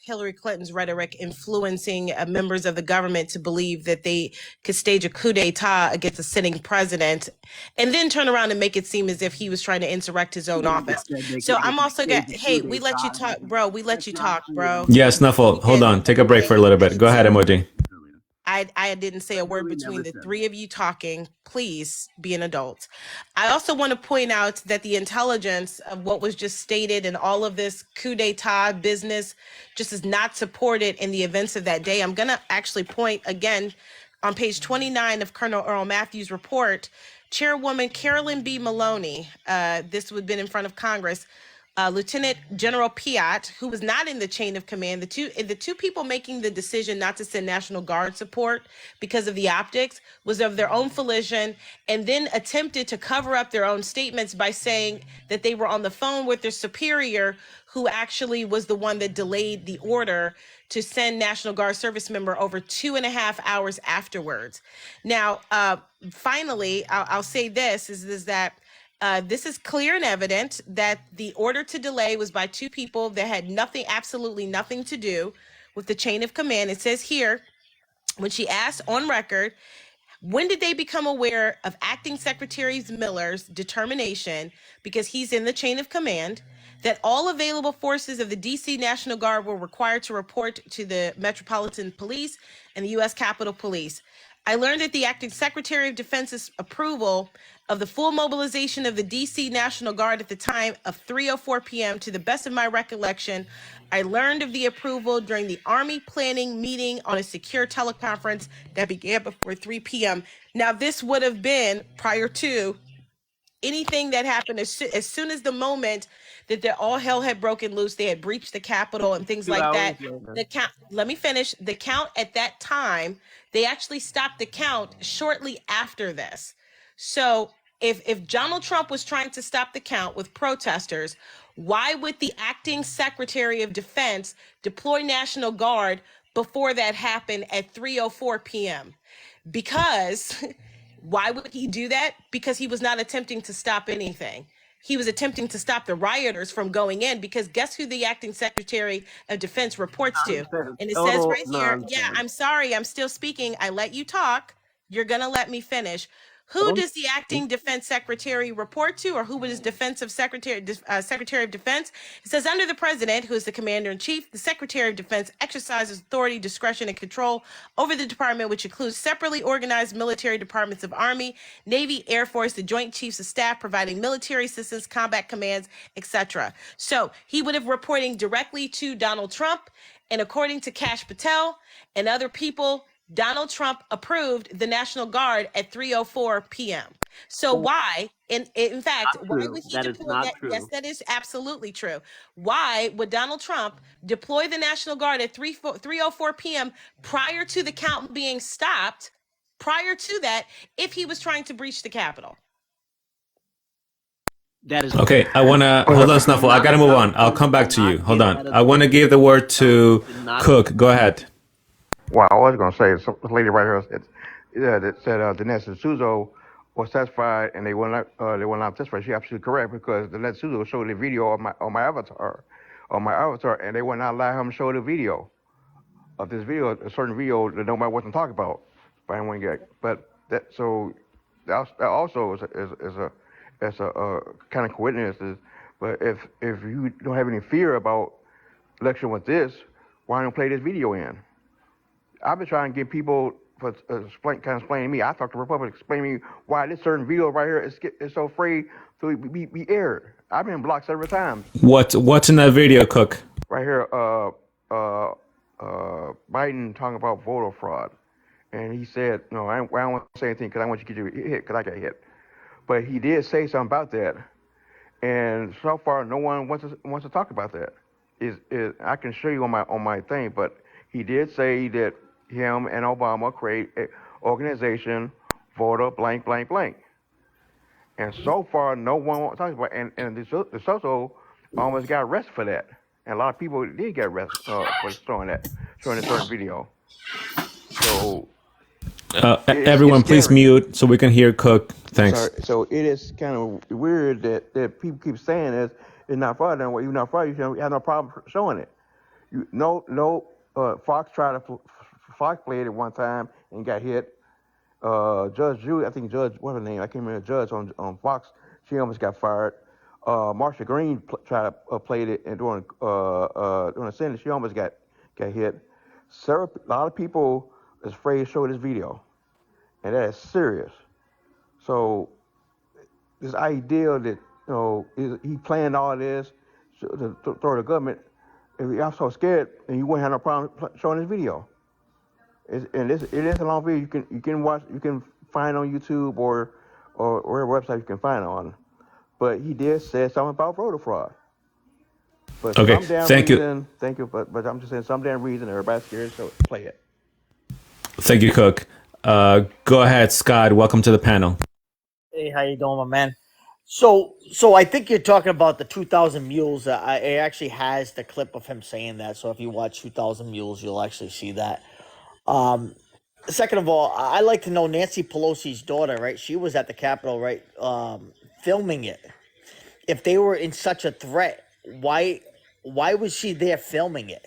Hillary Clinton's rhetoric influencing members of the government to believe that they could stage a coup d'etat against a sitting president and then turn around and make it seem as if he was trying to insurrect his own office. So I'm also going to, hey, we let you talk, bro. We let you talk, bro. Yeah, Snuffle, hold on. Take a break for a little bit. Go ahead, MOD. I didn't say a word between the three of you talking. Please be an adult. I also want to point out that the intelligence of what was just stated and all of this coup d'etat business just is not supported in the events of that day. I'm going to actually point again on page 29 of Colonel Earl Matthews' report. Chairwoman Carolyn B. Maloney, this would have been in front of Congress, Lieutenant General Piat, who was not in the chain of command, the two people making the decision not to send National Guard support because of the optics was of their own volition, and then attempted to cover up their own statements by saying that they were on the phone with their superior, who actually was the one that delayed the order to send National Guard service member over 2.5 hours afterwards. Now, finally, I'll say this is that this is clear and evident that the order to delay was by two people that had absolutely nothing to do with the chain of command. It says here, when she asked on record, when did they become aware of Acting Secretary Miller's determination, because he's in the chain of command, that all available forces of the DC National Guard were required to report to the Metropolitan Police and the U.S. Capitol Police? I learned that the Acting Secretary of Defense's approval of the full mobilization of the DC National Guard at the time of 3:04 p.m. To the best of my recollection, I learned of the approval during the Army planning meeting on a secure teleconference that began before 3 p.m. Now, this would have been prior to anything that happened as soon as the moment that all hell had broken loose. They had breached the Capitol and things 2 like hours that. later. The count. Let me finish. The count at that time, they actually stopped the count shortly after this. So if Donald Trump was trying to stop the count with protesters, why would the acting Secretary of Defense deploy National Guard before that happened at 3:04 p.m.? Because why would he do that? Because he was not attempting to stop anything. He was attempting to stop the rioters from going in, because guess who the acting Secretary of Defense reports to? And it says right here, yeah, I'm sorry, I'm still speaking. I let you talk. You're going to let me finish. Who does the acting defense secretary report to, or who was secretary of defense? It says under the president, who is the commander in chief, the secretary of defense exercises authority, discretion, and control over the department, which includes separately organized military departments of Army, Navy, Air Force, the Joint Chiefs of Staff, providing military assistance, combat commands, etc. So he would have reporting directly to Donald Trump, and according to Kash Patel and other people, Donald Trump approved the National Guard at 3:04 p.m. So why, in fact, why True. would he That is deploy not that? Yes, true. that is absolutely true. Why would Donald Trump deploy the National Guard at 3:04 p.m. prior to the count being stopped, prior to that, if he was trying to breach the Capitol? That is Okay, I want to hold on, Snuffle. I got to move on. I'll come back to you. Hold on. I want to give the word to Cook. Go ahead. Well, I was going to say, this lady right here that said Dinesh D'Souza was testified, and they will not testify. She's absolutely correct, because Dinesh D'Souza showed the video on my avatar, and they will not allow him to show the video of this video, a certain video that nobody wasn't talking about. But that also is a kind of coincidence. But if you don't have any fear about election with this, why don't play this video in? I've been trying to get people explain to me. I talked to Republicans, explain to me why this certain video right here is so afraid to be aired. I've been blocked several times. What's in that video, Cook? Right here, Biden talking about voter fraud, and he said, "No, I don't want to say anything because I want you to get hit because I got hit." But he did say something about that, and so far, no one wants to talk about that. I can show you on my thing, but he did say that him and Obama create an organization, voter blank blank blank, and so far, no one wants to talk about it. And the Soto almost got arrested for that, and a lot of people did get arrested for showing a certain video. So. Everyone, please mute so we can hear Cook. Thanks. Sorry. So it is kind of weird that people keep saying it's not fraud. Then you're not fraud, you have no problem showing it. Fox played it one time and got hit. Judge Judy, I think what's her name? I can't remember. Judge on Fox, she almost got fired. Marsha Green tried to played it and during the Senate, she almost got hit. A lot of people is afraid to show this video, and that is serious. So this idea that he planned all this to throw the government, if I'm so scared, and you wouldn't have no problem showing this video. It is a long video. You can watch, you can find on YouTube or whatever website you can find on. But he did say something about voter fraud. But okay, thank you. But I'm just saying, some damn reason everybody's scared, so play it. Thank you, Cook. Go ahead, Scott. Welcome to the panel. Hey, how you doing, my man? So I think you're talking about the 2,000 Mules. It actually has the clip of him saying that. So if you watch 2,000 Mules, you'll actually see that. Second of all, I like to know Nancy Pelosi's daughter, right? She was at the Capitol, right, filming it. If they were in such a threat, why was she there filming it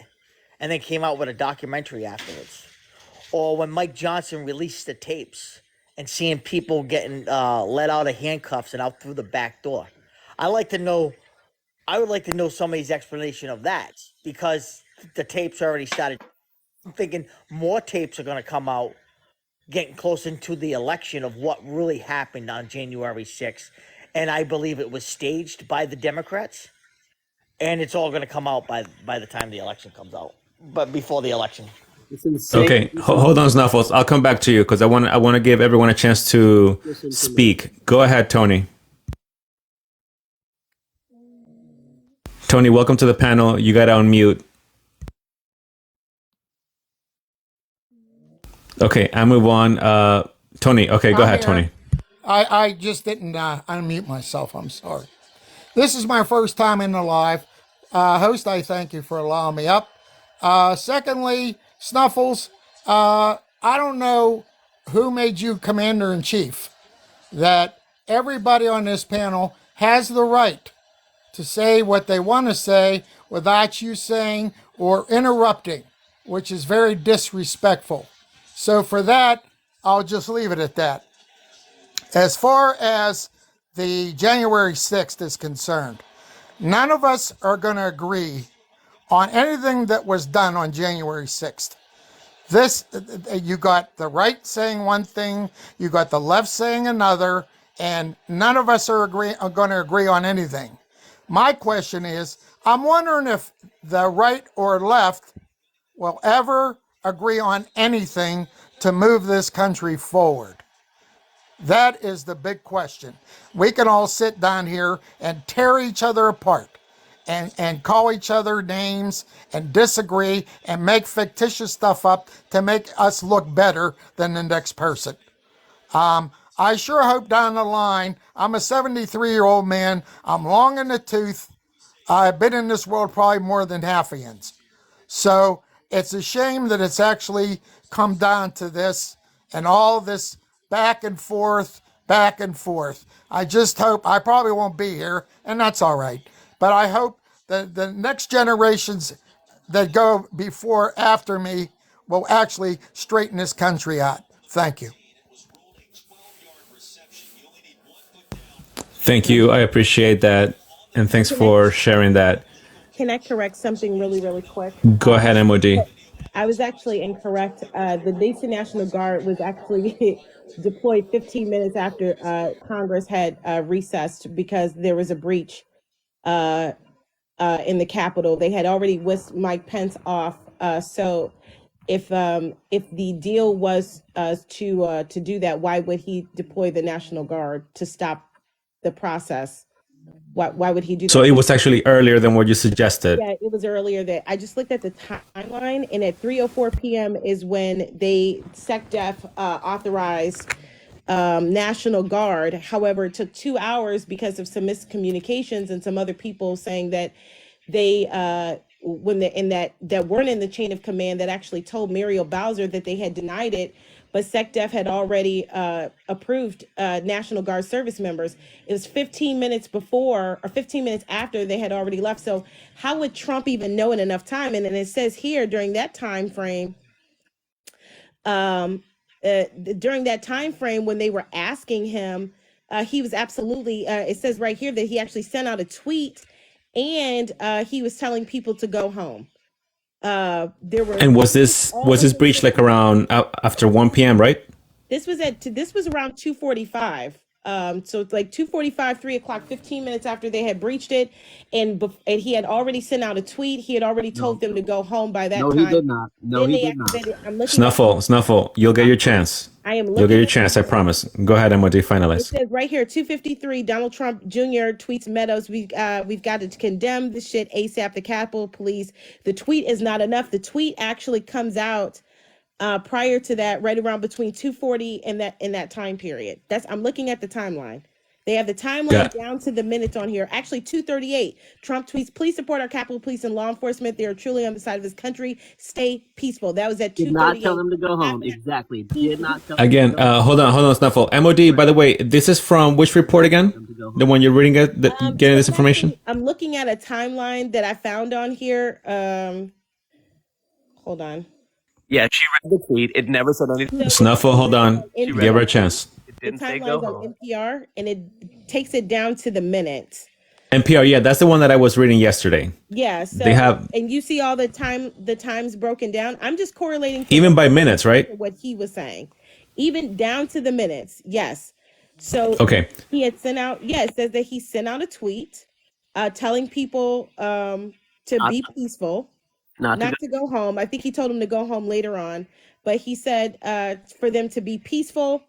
and then came out with a documentary afterwards? Or when Mike Johnson released the tapes and seeing people getting let out of handcuffs and out through the back door. I would like to know somebody's explanation of that, because the tapes already started. I'm thinking more tapes are going to come out getting close into the election of what really happened on January 6th. And I believe it was staged by the Democrats. And it's all going to come out by the time the election comes out. But before the election. Okay, hold on, Snuffles. I'll come back to you because I want to give everyone a chance to speak. Go ahead, Tony. Tony, welcome to the panel. You got to unmute. Okay, I move on. Tony, okay, go ahead, Tony. I just didn't unmute myself. I'm sorry. This is my first time in the live. Host, I thank you for allowing me up. Secondly, Snuffles, I don't know who made you commander-in-chief, that everybody on this panel has the right to say what they want to say without you saying or interrupting, which is very disrespectful. So for that, I'll just leave it at that. As far as the January 6th is concerned, none of us are going to agree on anything that was done on January 6th. This, you got the right saying one thing, you got the left saying another, and none of us are going to agree on anything. My question is, I'm wondering if the right or left will ever agree on anything to move this country forward. That is the big question. We can all sit down here and tear each other apart and call each other names and disagree and make fictitious stuff up to make us look better than the next person. I sure hope down the line, I'm a 73-year-old man, I'm long in the tooth, I've been in this world probably more than half a inch. So it's a shame that it's actually come down to this and all this back and forth. I just hope, I probably won't be here, and that's all right. But I hope that the next generations that go before, after me, will actually straighten this country out. Thank you. Thank you. I appreciate that. And thanks for sharing that. Can I correct something really, really quick? Go ahead, MOD. I was actually incorrect. The DC National Guard was actually deployed 15 minutes after Congress had recessed because there was a breach in the Capitol. They had already whisked Mike Pence off. So if the deal was to do that, why would he deploy the National Guard to stop the process? Why would he do that? So it was actually earlier than what you suggested. Yeah, it was earlier that I just looked at the timeline, and at 3:04 p.m. is when SecDef authorized National Guard. However, it took 2 hours because of some miscommunications and some other people saying that they that weren't in the chain of command that actually told Muriel Bowser that they had denied it. But SecDef had already approved National Guard service members. It was 15 minutes before or 15 minutes after they had already left. So how would Trump even know in enough time? And it says here during that time frame, when they were asking him, he was absolutely, it says right here that he actually sent out a tweet and he was telling people to go home. And was this breach like around after 1 p.m., right? This was around 2:45. So it's like 2:45, 3 o'clock, 15 minutes after they had breached it, and he had already sent out a tweet. He had already told them to go home by that time. No, he did not. No, he did not. Snuffle, you'll get your chance. You'll get your chance, I promise. Go ahead, MOD, finalize. It says right here, 2:53, Donald Trump Jr. tweets Meadows, we've got to condemn this shit ASAP, the Capitol Police. The tweet is not enough. The tweet actually comes out prior to that, right around between 2:40 and that time period. I'm looking at the timeline. They have the timeline down to the minutes on here. Actually, 2:38. Trump tweets, please support our Capitol Police and law enforcement. They are truly on the side of this country. Stay peaceful. That was at 2:38. Did not tell them to go home. Exactly. Did not tell them Again, to go home. hold on, Snuffle. MOD, by the way, this is from which report again? The one you're reading, getting this information? I'm looking at a timeline that I found on here. Hold on. Yeah, she read the tweet. It never said anything. Snuffle, hold on. Give her a chance. The timeline's on NPR, and it takes it down to the minute. NPR, yeah, that's the one that I was reading yesterday. Yeah, so they have, and you see all the times broken down. I'm just correlating even by minutes, right? What he was saying, even down to the minutes. Yes. So okay, he had sent out. Yeah, it says that he sent out a tweet, telling people to be peaceful. Not to go home. I think he told them to go home later on, but he said for them to be peaceful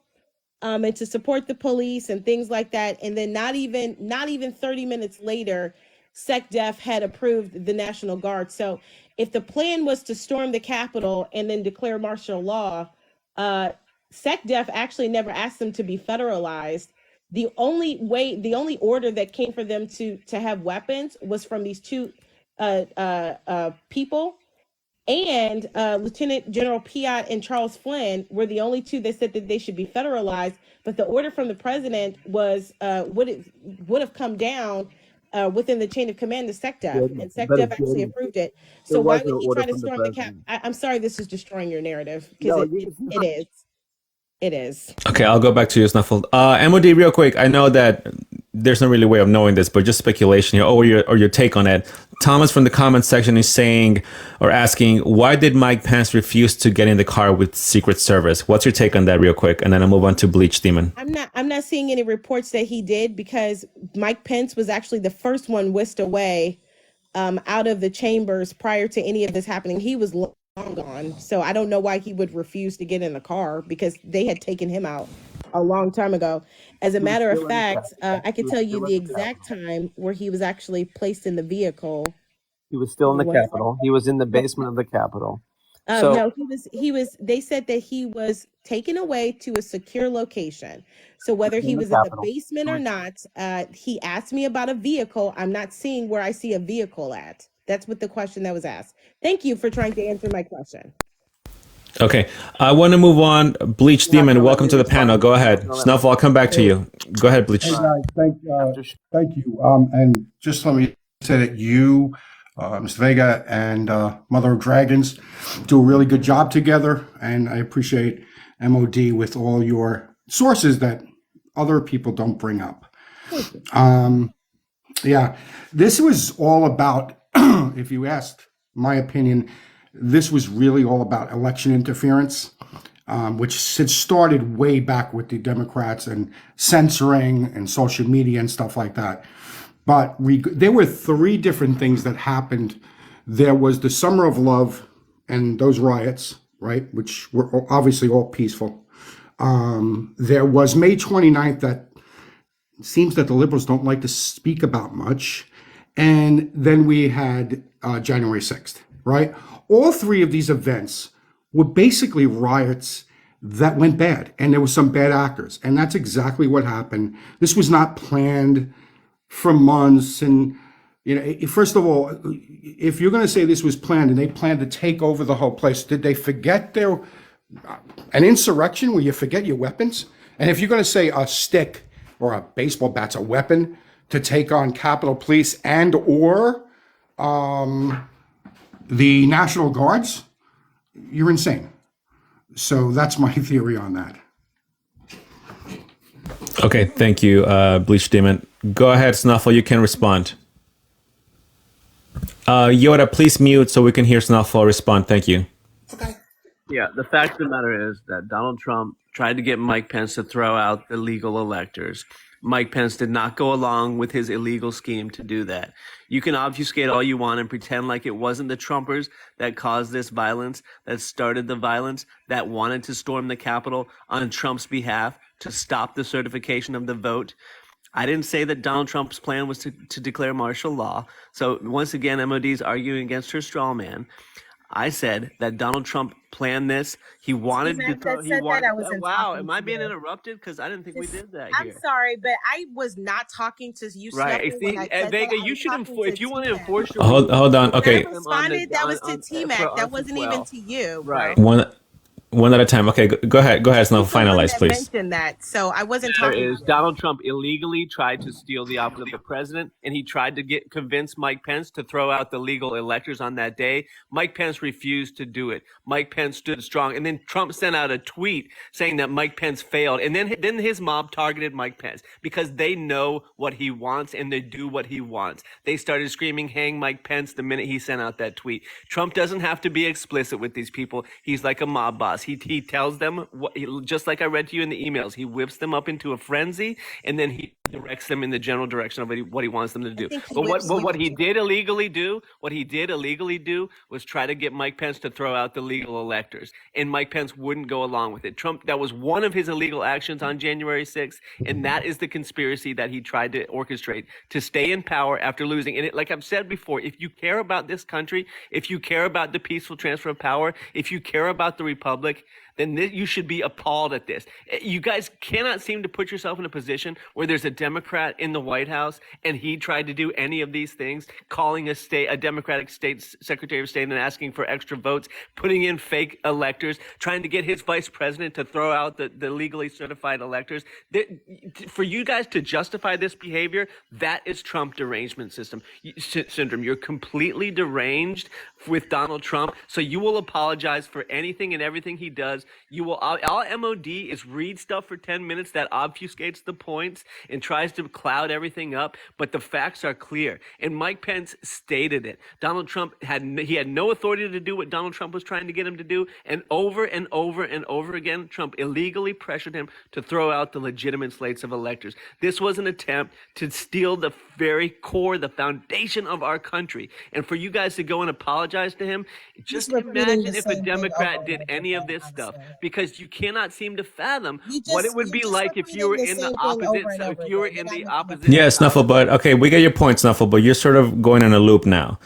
and to support the police and things like that. And then not even 30 minutes later, SecDef had approved the National Guard. So if the plan was to storm the Capitol and then declare martial law, SecDef actually never asked them to be federalized. The only order that came for them to have weapons was from these two people, and Lieutenant General Piatt and Charles Flynn were the only two that said that they should be federalized. But the order from the president was would have come down within the chain of command to SecDef, and SecDef actually approved it. So why would he try to storm the cap? I'm sorry, this is destroying your narrative because it is. It is. Okay, I'll go back to you, Snuffle. MOD, real quick. I know that there's no really way of knowing this, but just speculation here, or your take on it. Thomas from the comments section is saying or asking, why did Mike Pence refuse to get in the car with Secret Service? What's your take on that, real quick? And then I'll move on to Bleach Demon. I'm not seeing any reports that he did, because Mike Pence was actually the first one whisked away out of the chambers prior to any of this happening. He was long gone. So I don't know why he would refuse to get in the car, because they had taken him out a long time ago. As a matter of fact, I could tell you the exact time where he was actually placed in the vehicle. He was still in the One second. Capitol. He was in the basement of the Capitol. No, he was, they said that he was taken away to a secure location. So whether he in the was in the Capitol. basement or not, he asked me about a vehicle. I'm not seeing where I see a vehicle at. That's what the question that was asked. Thank you for trying to answer my question. Okay, I want to move on. Bleach Demon, welcome to the panel. Go ahead. Snuffle, I'll come back to you. Go ahead, Bleach. Hey guys, thank you. And just let me say that you, Mr. Vega, and Mother of Dragons do a really good job together, and I appreciate MOD with all your sources that other people don't bring up. Yeah, this was all about, if you asked my opinion, this was really all about election interference, which had started way back with the Democrats and censoring and social media and stuff like that. But there were three different things that happened. There was the Summer of Love and those riots, right, which were obviously all peaceful. There was May 29th that seems that the liberals don't like to speak about much. And then we had January 6th, right? All three of these events were basically riots that went bad, and there were some bad actors. And that's exactly what happened. This was not planned for months. And, you know, first of all, if you're going to say this was planned and they planned to take over the whole place, did they forget an insurrection where you forget your weapons? And if you're going to say a stick or a baseball bat's a weapon to take on Capitol Police and or the National Guards, you're insane. So that's my theory on that. Okay, thank you, Bleach Demon. Go ahead, Snuffle, you can respond. Yoda, please mute so we can hear Snuffle respond. Thank you. Yeah, the fact of the matter is that Donald Trump tried to get Mike Pence to throw out the legal electors. Mike Pence did not go along with his illegal scheme to do that. You can obfuscate all you want and pretend like it wasn't the Trumpers that caused this violence, that started the violence, that wanted to storm the Capitol on Trump's behalf to stop the certification of the vote. I didn't say that Donald Trump's plan was to declare martial law. So once again, MOD's arguing against her straw man. I said that Donald Trump planned this. He wanted to throw. He wanted. Wow, am I being interrupted? Because I didn't think we did that here. I'm sorry, but I was not talking to you. Right. Snuffle, when I said Vega, that. you should enforce. If you want to enforce your. Hold on. Okay. I responded. That was to T-Mac. That wasn't even to you. Right. One at a time. Okay, go ahead, Snuffle. Finalize, please. Mentioned that, so I wasn't talking. Donald Trump illegally tried to steal the office of the president, and he tried to convince Mike Pence to throw out the legal electors on that day. Mike Pence refused to do it. Mike Pence stood strong, and then Trump sent out a tweet saying that Mike Pence failed, and then his mob targeted Mike Pence because they know what he wants and they do what he wants. They started screaming, "Hang Mike Pence!" the minute he sent out that tweet. Trump doesn't have to be explicit with these people. He's like a mob boss. He tells them, just like I read to you in the emails, he whips them up into a frenzy, and then he directs them in the general direction of what he wants them to do. But what he did illegally do was try to get Mike Pence to throw out the legal electors, and Mike Pence wouldn't go along with it. Trump, that was one of his illegal actions on January 6th, and that is the conspiracy that he tried to orchestrate to stay in power after losing. And like I've said before, if you care about this country, if you care about the peaceful transfer of power, if you care about the republic, then you should be appalled at this. You guys cannot seem to put yourself in a position where there's a Democrat in the White House and he tried to do any of these things, calling a Democratic state secretary of state and asking for extra votes, putting in fake electors, trying to get his vice president to throw out the legally certified electors. For you guys to justify this behavior, that is Trump derangement syndrome. You're completely deranged with Donald Trump, so you will apologize for anything and everything he does you will all MOD is read stuff for 10 minutes that obfuscates the points and tries to cloud everything up, but the facts are clear. And Mike Pence stated it. Donald Trump had no authority to do what Donald Trump was trying to get him to do, and over and over and over again, Trump illegally pressured him to throw out the legitimate slates of electors. This was an attempt to steal the very core, the foundation of our country. And for you guys to go and apologize to him, just imagine if a Democrat did any of this stuff, because you cannot seem to fathom what it would be like if you were in the opposite. Yeah, Snuffle, but okay, we get your point, Snuffle, but you're sort of going in a loop now.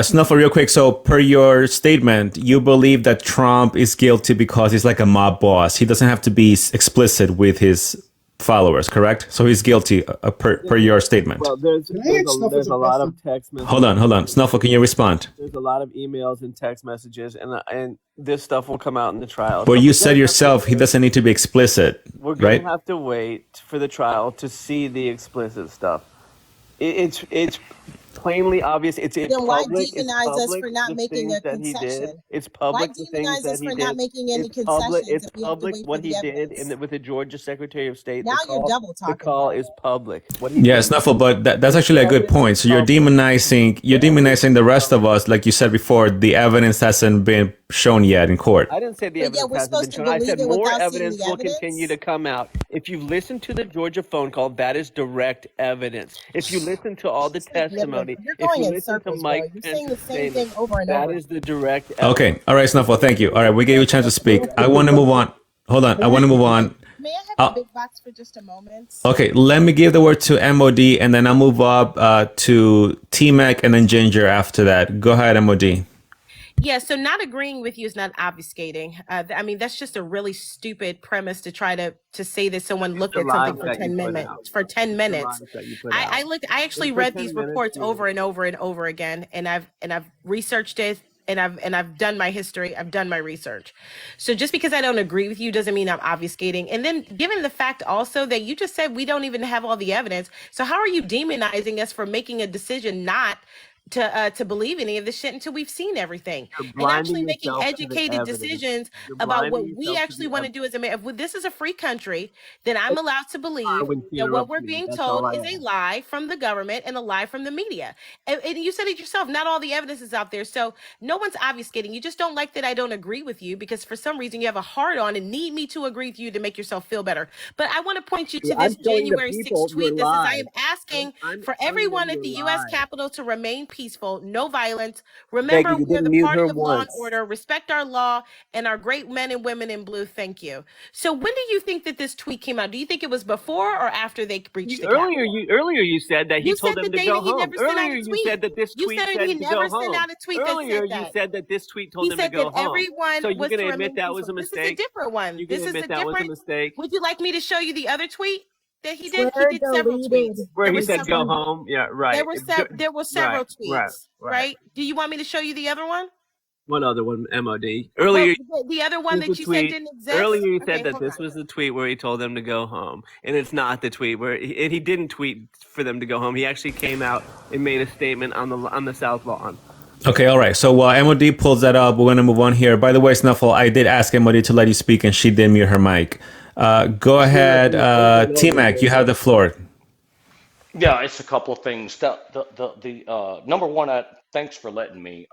Snuffle, real quick. So, per your statement, you believe that Trump is guilty because he's like a mob boss. He doesn't have to be explicit with his followers, correct? So he's guilty per your statement. Well, there's a lot of text messages. Hold on. Snuffle, can you respond? There's a lot of emails and text messages, and this stuff will come out in the trial. But you said yourself he doesn't need to be explicit, We're right? gonna have to wait for the trial to see the explicit stuff. It's plainly obvious. It's Then why public. demonize us Public, for not the making things a that he did. concession? It's Why public, the things demonize that us he for not did. making any It's public. concessions? It's If we have to public wait for what the he did evidence. with the Georgia Secretary of State. Now you're double The talking. call is public. What he Yeah, did. Snuffle, but that's actually a good point. So you're demonizing the rest of us, like you said before. The evidence hasn't been shown yet in court. I didn't say the But yeah, evidence we're hasn't been supposed to shown. I believe said it more without seeing evidence the will evidence. continue to come out. If you listen to the Georgia phone call, that is direct evidence. If you listen to all the testimony, You're if going you in listen to circles, bro. Mike You're saying the Pence's same thing statement, over and that over. is the direct evidence. Okay, all right, Snuffle, thank you. All right, we gave you a chance to speak. I want to move on. Hold on, I want to move on. May I have Uh, a big box for just a moment? Okay, let me give the word to MOD, and then I'll move up to T-Mac and then Ginger after that. Go ahead, MOD. Yeah, so not agreeing with you is not obfuscating. I mean, that's just a really stupid premise to try to say that someone looked the at something lies for that you 10 put minutes. out. For 10 The minutes, lies that you put out. I actually For read 10 these minutes, reports you- over and over and over again, and I've researched it. And I've done my history. I've done my research. So just because I don't agree with you doesn't mean I'm obfuscating. And then given the fact also that you just said we don't even have all the evidence, so how are you demonizing us for making a decision not to believe any of this shit until we've seen everything You're and actually blinding making yourself to the educated evidence. decisions You're about what blinding we yourself to actually the want to do as a man. If this is a free country, then I'm allowed to believe that what we're being told is a lie from the government and a lie from the media. And you said it yourself, not all the evidence is out there. So no one's obfuscating. You just don't like that I don't agree with you because for some reason you have a hard on and need me to agree with you to make yourself feel better. But I want to point you to I'm this telling the January people 6th tweet your that says, I lies. am asking I'm for telling everyone them at the your U.S. lies. Capitol to remain peaceful, no violence. Becky, Remember, you we are didn't the mute party her of law and once. order, respect our law, and our great men and women in blue. Thank you. So when do you think that this tweet came out? Do you think it was before or after they breached the Capitol? Earlier you said that he You told said them that to go he home. never sent out Earlier a you tweet. said that this You tweet said said he to never go home. sent out a tweet Earlier that said you that. said that this tweet told He them to said go that home. everyone So you're was going to to remain admit that was peaceful. a This is a mistake? different one. You're This going to is a admit that was a different. mistake? Would you like me to show you the other tweet that he did? He Twitter did several deleted. tweets. Where There he were said go several. home? Yeah, right. There were several Right. tweets. Right? Do you want me to show you the other one? What other one, MOD? Well, Earlier, the other one here's the that you said tweet. didn't exist. Earlier, you Okay, said that hold this on. was the tweet where he told them to go home, and it's not the tweet where and he didn't tweet for them to go home. He actually came out and made a statement on the South Lawn. Okay, all right. So while MOD pulls that up, we're going to move on here. By the way, Snuffle, I did ask MOD to let you speak, and she did mute her mic. Go ahead, T-Mac, you have the floor. Yeah, it's a couple of things. The number one, thanks for letting me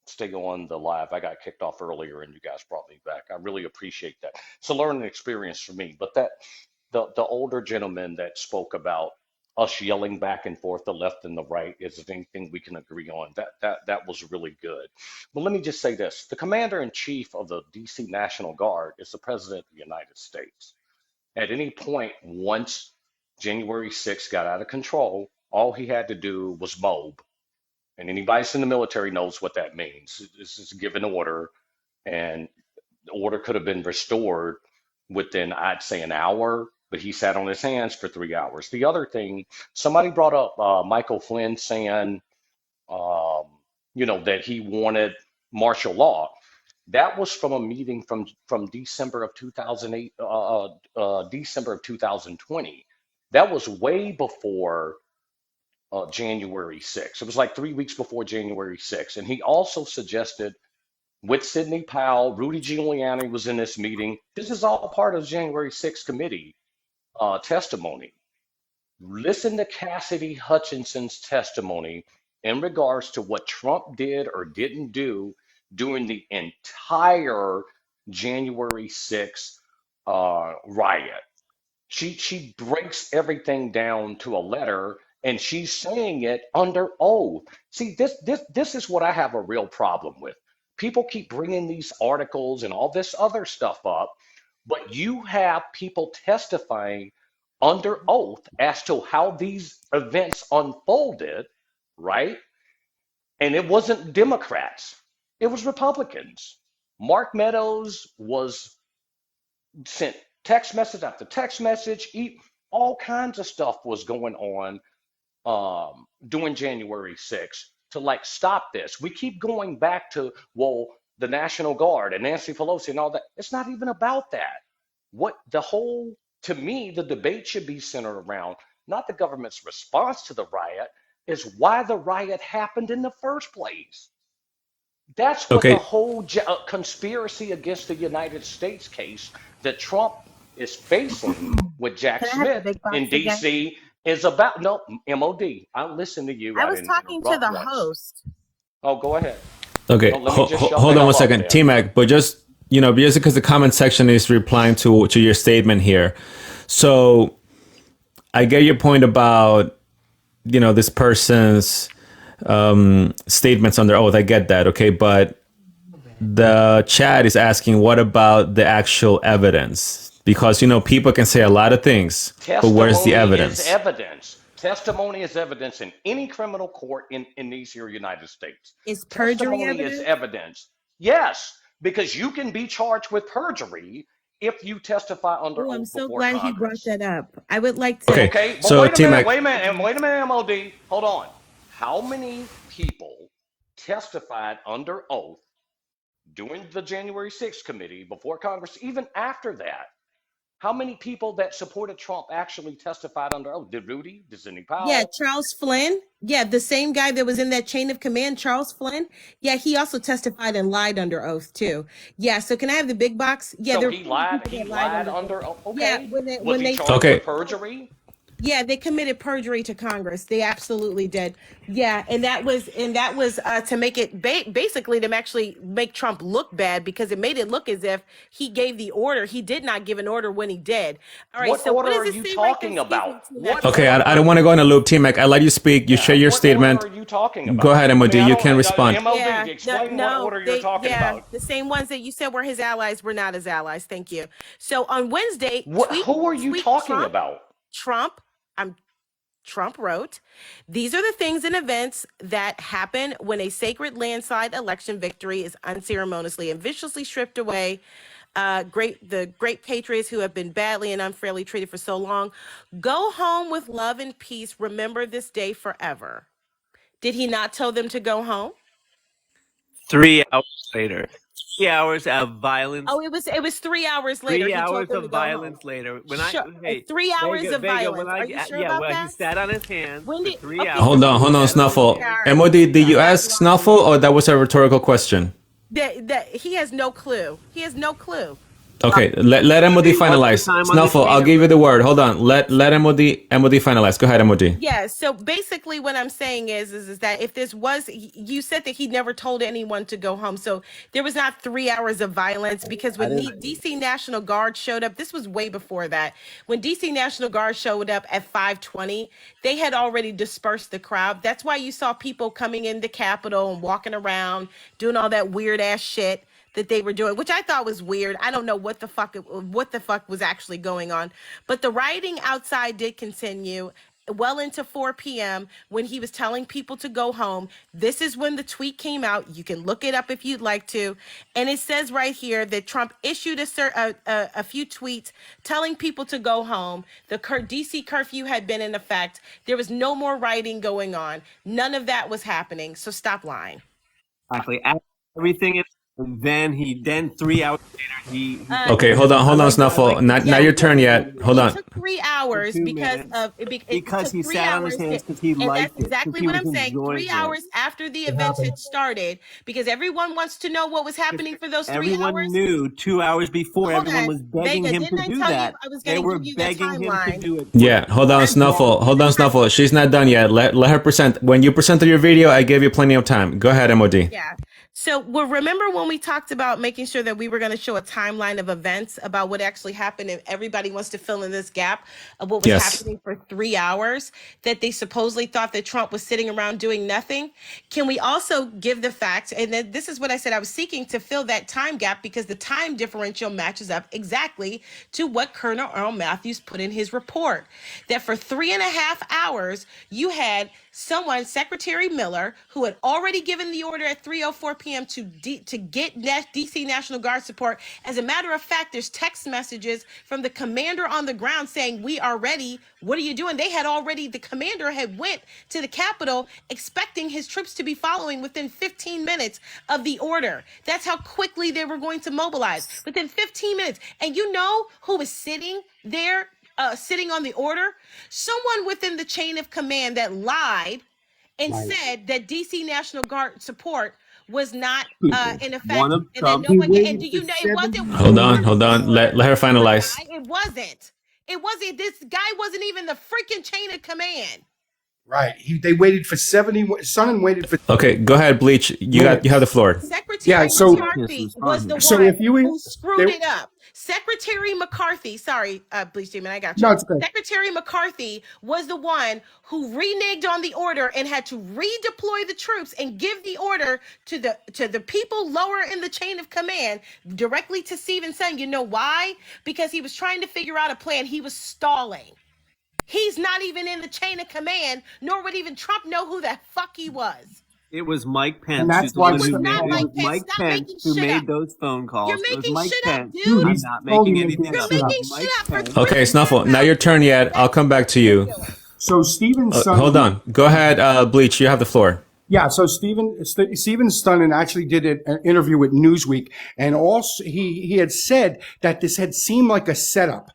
stay on the live. I got kicked off earlier, and you guys brought me back. I really appreciate that. It's a learning experience for me. But the older gentleman that spoke about us yelling back and forth, the left and the right, is anything we can agree on. That was really good. But let me just say this: the commander in chief of the D.C. National Guard is the president of the United States. At any point, once January 6th got out of control, all he had to do was mob. And anybody that's in the military knows what that means. This is give an order, and the order could have been restored within, I'd say, an hour, but he sat on his hands for 3 hours. The other thing, somebody brought up Michael Flynn saying, that he wanted martial law. That was from a meeting from December of 2008, December of 2020. That was way before January 6th. It was like 3 weeks before January 6th. And he also suggested with Sidney Powell. Rudy Giuliani was in this meeting. This is all part of January 6th committee testimony. Listen to Cassidy Hutchinson's testimony in regards to what Trump did or didn't do during the entire January 6th riot. She breaks everything down to a letter, and she's saying it under oath. See, this is what I have a real problem with. People keep bringing these articles and all this other stuff up, but you have people testifying under oath as to how these events unfolded, right? And it wasn't Democrats, it was Republicans. Mark Meadows was sent text message after text message. All kinds of stuff was going on during January 6th to like stop this. We keep going back to, well, the National Guard and Nancy Pelosi and all that. It's not even about that. To me, the debate should be centered around not the government's response to the riot, is why the riot happened in the first place. That's what the Okay. whole conspiracy against the United States case that Trump is facing with Jack Can I have the Smith big box in again? DC is about. No, MOD. I'll listen to you. I I was didn't talking to interrupt the once. host. Oh, go ahead. Okay. No, let me just shut Hold the on hell one up second, then. T-Mac, but just because the comment section is replying to your statement here. So I get your point about this person's statements under oath. I get that. Okay, but the chat is asking, what about the actual evidence? Because people can say a lot of things, but where's the evidence? Is evidence. Testimony is evidence in any criminal court in these here United States. Is perjury Testimony is evidence? evidence. Yes, because you can be charged with perjury if you testify under Oh, I'm oath so before glad he Congress. brought that up. I would like to. Okay, Okay, but so wait a T-Mac, minute, MOD. Hold on. How many people testified under oath during the January 6th committee before Congress, even after that? How many people that supported Trump actually testified under oath? Did Rudy? Did Sidney Yeah, Powell? Charles Flynn. Yeah, the same guy that was in that chain of command, Charles Flynn. Yeah, he also testified and lied under oath too. Yeah, so can I have the big box? Yeah, So there were he plenty of lied. people He that lied lied under oath. under oath. Yeah, Okay. when Was he they charged okay, with perjury? yeah, they committed perjury to Congress. They absolutely did. Yeah, and that was to make it basically to actually make Trump look bad, because it made it look as if he gave the order. He did not give an order when he did. All right. What So what order does are it you say right there? talking Excuse me, about? T-Mac. What okay, I order? don't want to go in a loop, T-Mac. I let you speak. You share your What order statement. are you talking Go about? ahead, I MOD. mean, I You don't. can respond. MOD, Yeah, explain what no, order you're talking about. the same ones that you said were his allies were not his allies. Thank you. So on Wednesday, Who are you talking about? Trump, Trump wrote, "These are the things and events that happen when a sacred landslide election victory is unceremoniously and viciously stripped away. The great patriots who have been badly and unfairly treated for so long. Go home with love and peace. Remember this day forever." Did he not tell them to go home? 3 hours later. 3 hours of violence. Oh, it was 3 hours later. 3 He told hours them to of go home. violence later. When Sure. hey, 3 hours Vega, of Vega, when violence. Are you sure yeah, about when that? he sat on his hands When for did 3 okay? hours. Hold on, Snuffle. MOD, did you ask Snuffle, or that was a rhetorical question? That he has no clue. He has no clue. Okay, let MOD finalize. Snuffle, I'll give you the word. Hold on. Let MOD finalize. Go ahead, MOD. Yeah, so basically what I'm saying is that if this was, you said that he never told anyone to go home. So there was not 3 hours of violence, because when DC National Guard showed up, this was way before that. When DC National Guard showed up at 5:20, they had already dispersed the crowd. That's why you saw people coming in the Capitol and walking around, doing all that weird ass shit that they were doing, which I thought was weird. I don't know what the fuck was actually going on. But the rioting outside did continue well into 4 p.m. when he was telling people to go home. This is when the tweet came out. You can look it up if you'd like to. And it says right here that Trump issued a few tweets telling people to go home. The DC curfew had been in effect. There was no more rioting going on. None of that was happening. So stop lying. Exactly. Everything is And then 3 hours later, he Okay, hold on, Snuffle. Not your turn yet. Hold on. It took 3 hours because of it, because took he 3 sat on hours his hands to- because he and liked that's it. 'cause exactly he what was I'm saying. enjoying 3 hours after the events had started, because everyone wants to know what was happening for those 3 Everyone hours. knew 2 hours before. Hold Everyone on, was begging Vega, him didn't to I do tell you that. I was They going to were give you the begging him to timeline? do it. Yeah, hold on, Snuffle. Hold on, Snuffle. She's not done yet. Let her present. When you presented your video, I gave you plenty of time. Go ahead, MOD. Yeah. So, well, remember when we talked about making sure that we were going to show a timeline of events about what actually happened, and everybody wants to fill in this gap of what was Yes. happening for 3 hours, that they supposedly thought that Trump was sitting around doing nothing? Can we also give the fact, and then this is what I said, I was seeking to fill that time gap because the time differential matches up exactly to what Colonel Earl Matthews put in his report, that for 3.5 hours, you had someone, Secretary Miller, who had already given the order at 3:04 p.m. to get DC National Guard support. As a matter of fact, there's text messages from the commander on the ground saying, "We are ready. What are you doing?" The commander had went to the Capitol expecting his troops to be following within 15 minutes of the order. That's how quickly they were going to mobilize, within 15 minutes. And you know who was sitting there? Sitting on the order, someone within the chain of command that lied and said that DC National Guard support was not in effect, One of and then Trump. no one. And do you know it wasn't? Hold on. Let her finalize. It wasn't. It wasn't. This guy wasn't even the freaking chain of command. Right. They waited for 70. Sonnen waited for. Okay, go ahead, Bleach. You have the floor. Secretary McCarthy was the one who screwed it up. Secretary McCarthy, sorry, Bleach Demon, I got you. No, it's okay. Secretary McCarthy was the one who reneged on the order and had to redeploy the troops and give the order to the people lower in the chain of command, directly to Stephen Son. You know why? Because he was trying to figure out a plan. He was stalling. He's not even in the chain of command, nor would even Trump know who the fuck he was. It was Mike Pence. And that's why It was not Mike Pence. Mike Stop Pence making who shit made up. those phone calls. You're It was making Mike shit up, Pence. dude. I'm not making anything up. You're It was making Mike shit up for Pence. Okay, Snuffle. Not your turn yet. I'll come back to you. So Stephen Son. Hold on. Go ahead, Bleach. You have the floor. Yeah, so Stephen Stunnan actually did an interview with Newsweek, and also he had said that this had seemed like a setup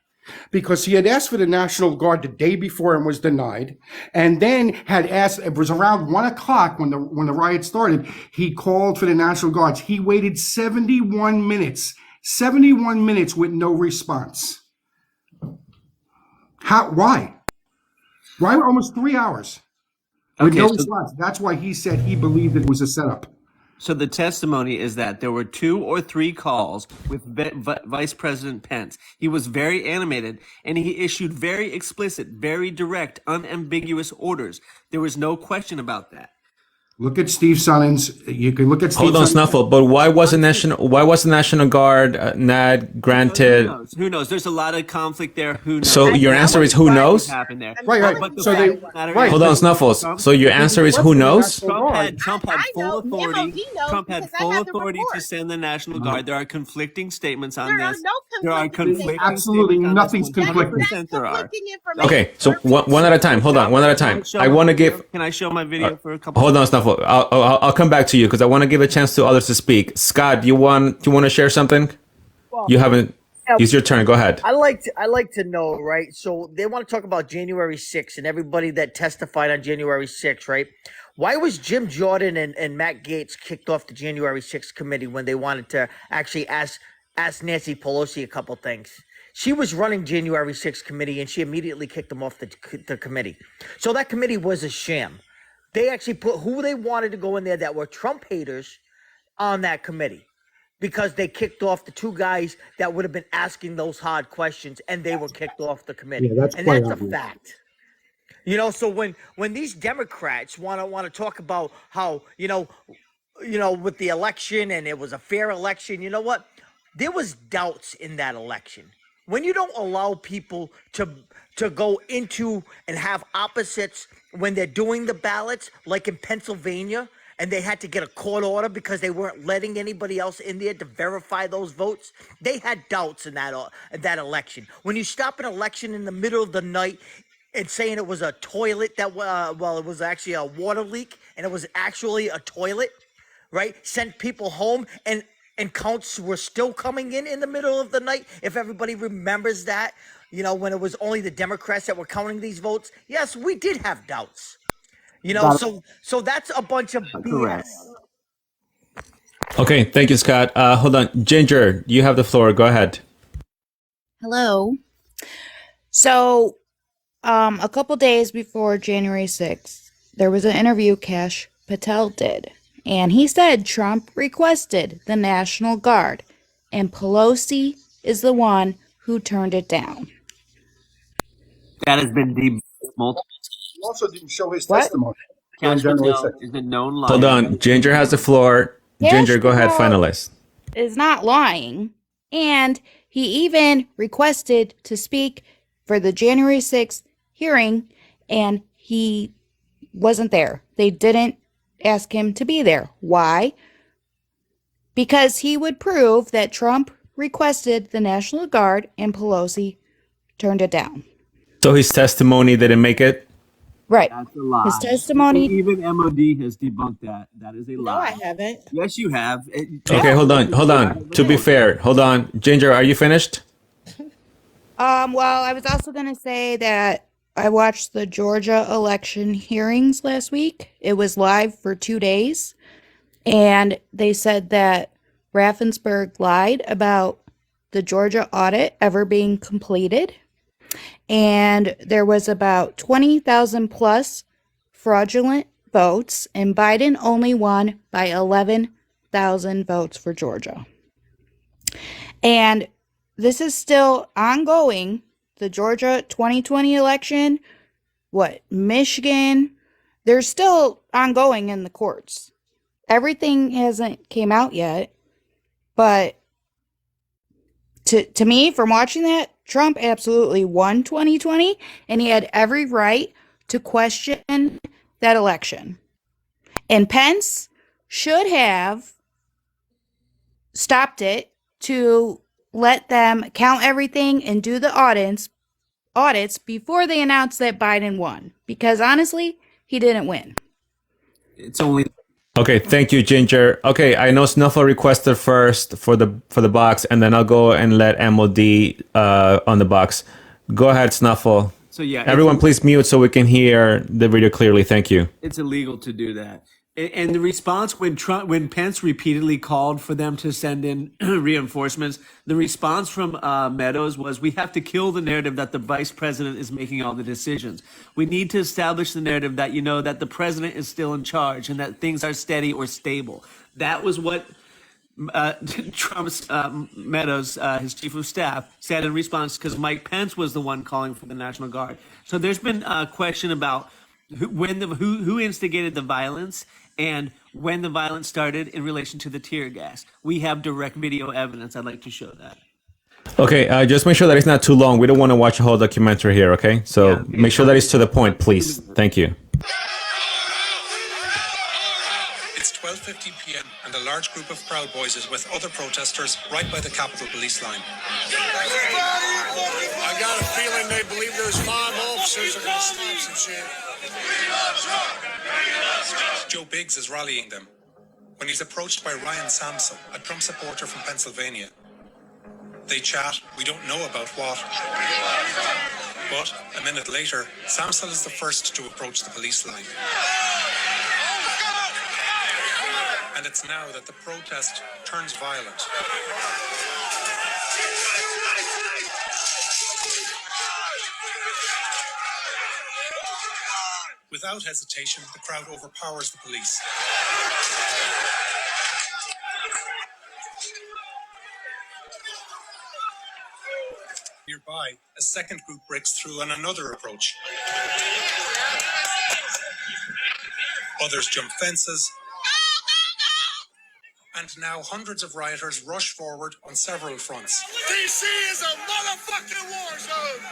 because he had asked for the National Guard the day before and was denied, and then had asked. It was around 1:00 when the riot started. He called for the National Guards. He waited 71 minutes with no response. Why? Why almost 3 hours? With no response. That's why he said he believed it was a setup. So the testimony is that there were 2 or 3 calls with Vice President Pence. He was very animated, and he issued very explicit, very direct, unambiguous orders. There was no question about that. Look at Steve Sonnen's. You can look at Steve Hold on, Sonnen's- Snuffle. But why was the National Guard not granted? Who knows? There's a lot of conflict there. Who knows? So your answer is who knows? Happened there. Right. But the So fact they- of the matter right. is- Hold on, Snuffles. So your answer is who knows? Trump had full authority. MOD knows Trump had because I full have the authority to report. send the National Guard. There are conflicting statements on There are this. no There are conflicting Absolutely statements on nothing's this. conflicting. 100% there are. Okay, so one at a time. Hold on, one at a time. I want to give. Can I show my video for a couple? Hold on, Snuffle. I'll come back to you because I want to give a chance to others to speak. Scott, do you want to share something? You haven't. It's your turn. Go ahead. I like to know, right? So they want to talk about January 6th and everybody that testified on January 6th, right? Why was Jim Jordan and Matt Gaetz kicked off the January 6th committee when they wanted to actually ask Nancy Pelosi a couple things? She was running January 6th committee and she immediately kicked them off the committee. So that committee was a sham. They actually put who they wanted to go in there that were Trump haters on that committee because they kicked off the 2 guys that would have been asking those hard questions and they were kicked off the committee. Yeah, that's and quite that's obvious. a fact. You know, so when these Democrats want to talk about how, you know, with the election and it was a fair election, you know what? There was doubts in that election. When you don't allow people to go into and have opposites when they're doing the ballots, like in Pennsylvania, and they had to get a court order because they weren't letting anybody else in there to verify those votes. They had doubts in that election. When you stop an election in the middle of the night and saying it was a toilet that, it was actually a water leak and it was actually a toilet, right? Sent people home and and counts were still coming in the middle of the night. If everybody remembers that, when it was only the Democrats that were counting these votes, yes, we did have doubts. So that's a bunch of BS. Okay, thank you, Scott. Hold on. Ginger, you have the floor. Go ahead. Hello. So, a couple days before January 6th, there was an interview Kash Patel did, and he said Trump requested the National Guard, and Pelosi is the one who turned it down. That has been debunked multiple He also didn't show his What? testimony on times. January Patel 6th. is a known liar. Hold on. Ginger has the floor. Kash Ginger, go ahead. Patel Finalize. is not lying, and he even requested to speak for the January 6th hearing, and he wasn't there. They didn't ask him to be there. Why? Because he would prove that Trump requested the National Guard and Pelosi turned it down. So his testimony didn't make it? Right. That's a lie. His testimony. Even MOD has debunked that. That is a lie. No, I haven't. Yes, you have. Okay, hold on. To be fair, hold on. Ginger, are you finished? Well, I was also going to say that I watched the Georgia election hearings last week. It was live for 2 days, and they said that Raffensperger lied about the Georgia audit ever being completed, and there was about 20,000 plus fraudulent votes, and Biden only won by 11,000 votes for Georgia. And this is still ongoing. The Georgia 2020 election, Michigan, they're still ongoing in the courts. Everything hasn't came out yet, but to me, from watching that, Trump absolutely won 2020, and he had every right to question that election. And Pence should have stopped it to let them count everything and do the audits before they announced that Biden won. Because honestly, he didn't win. It's only Okay, thank you, Ginger. Okay, I know Snuffle requested first for the box, and then I'll go and let MOD on the box. Go ahead, Snuffle. So yeah, Everyone, please mute so we can hear the video clearly. Thank you. it's illegal to do that. And the response when Pence repeatedly called for them to send in reinforcements, the response from Meadows was, "We have to kill the narrative that the vice president is making all the decisions. We need to establish the narrative that that the president is still in charge and that things are steady or stable." That was what Trump's Meadows, his chief of staff, said in response, because Mike Pence was the one calling for the National Guard. So there's been a question about who instigated the violence and when the violence started in relation to the tear gas. We have direct video evidence. I'd like to show that. Okay, just make sure that it's not too long. We don't want to watch a whole documentary here, okay? So make sure that it's to the point, please. Thank you. It's 12:50 p.m. and a large group of Proud Boys is with other protesters right by the Capitol Police line. I got a feeling they believe those 5 officers are going to stop some shit. Joe Biggs is rallying them when he's approached by Ryan Sampson, a Trump supporter from Pennsylvania. They chat, we don't know about what. But a minute later, Sampson is the first to approach the police line. And it's now that the protest turns violent. Without hesitation, the crowd overpowers the police. Nearby, a second group breaks through on another approach. Others jump fences. And now hundreds of rioters rush forward on several fronts. DC is a motherfucking war zone!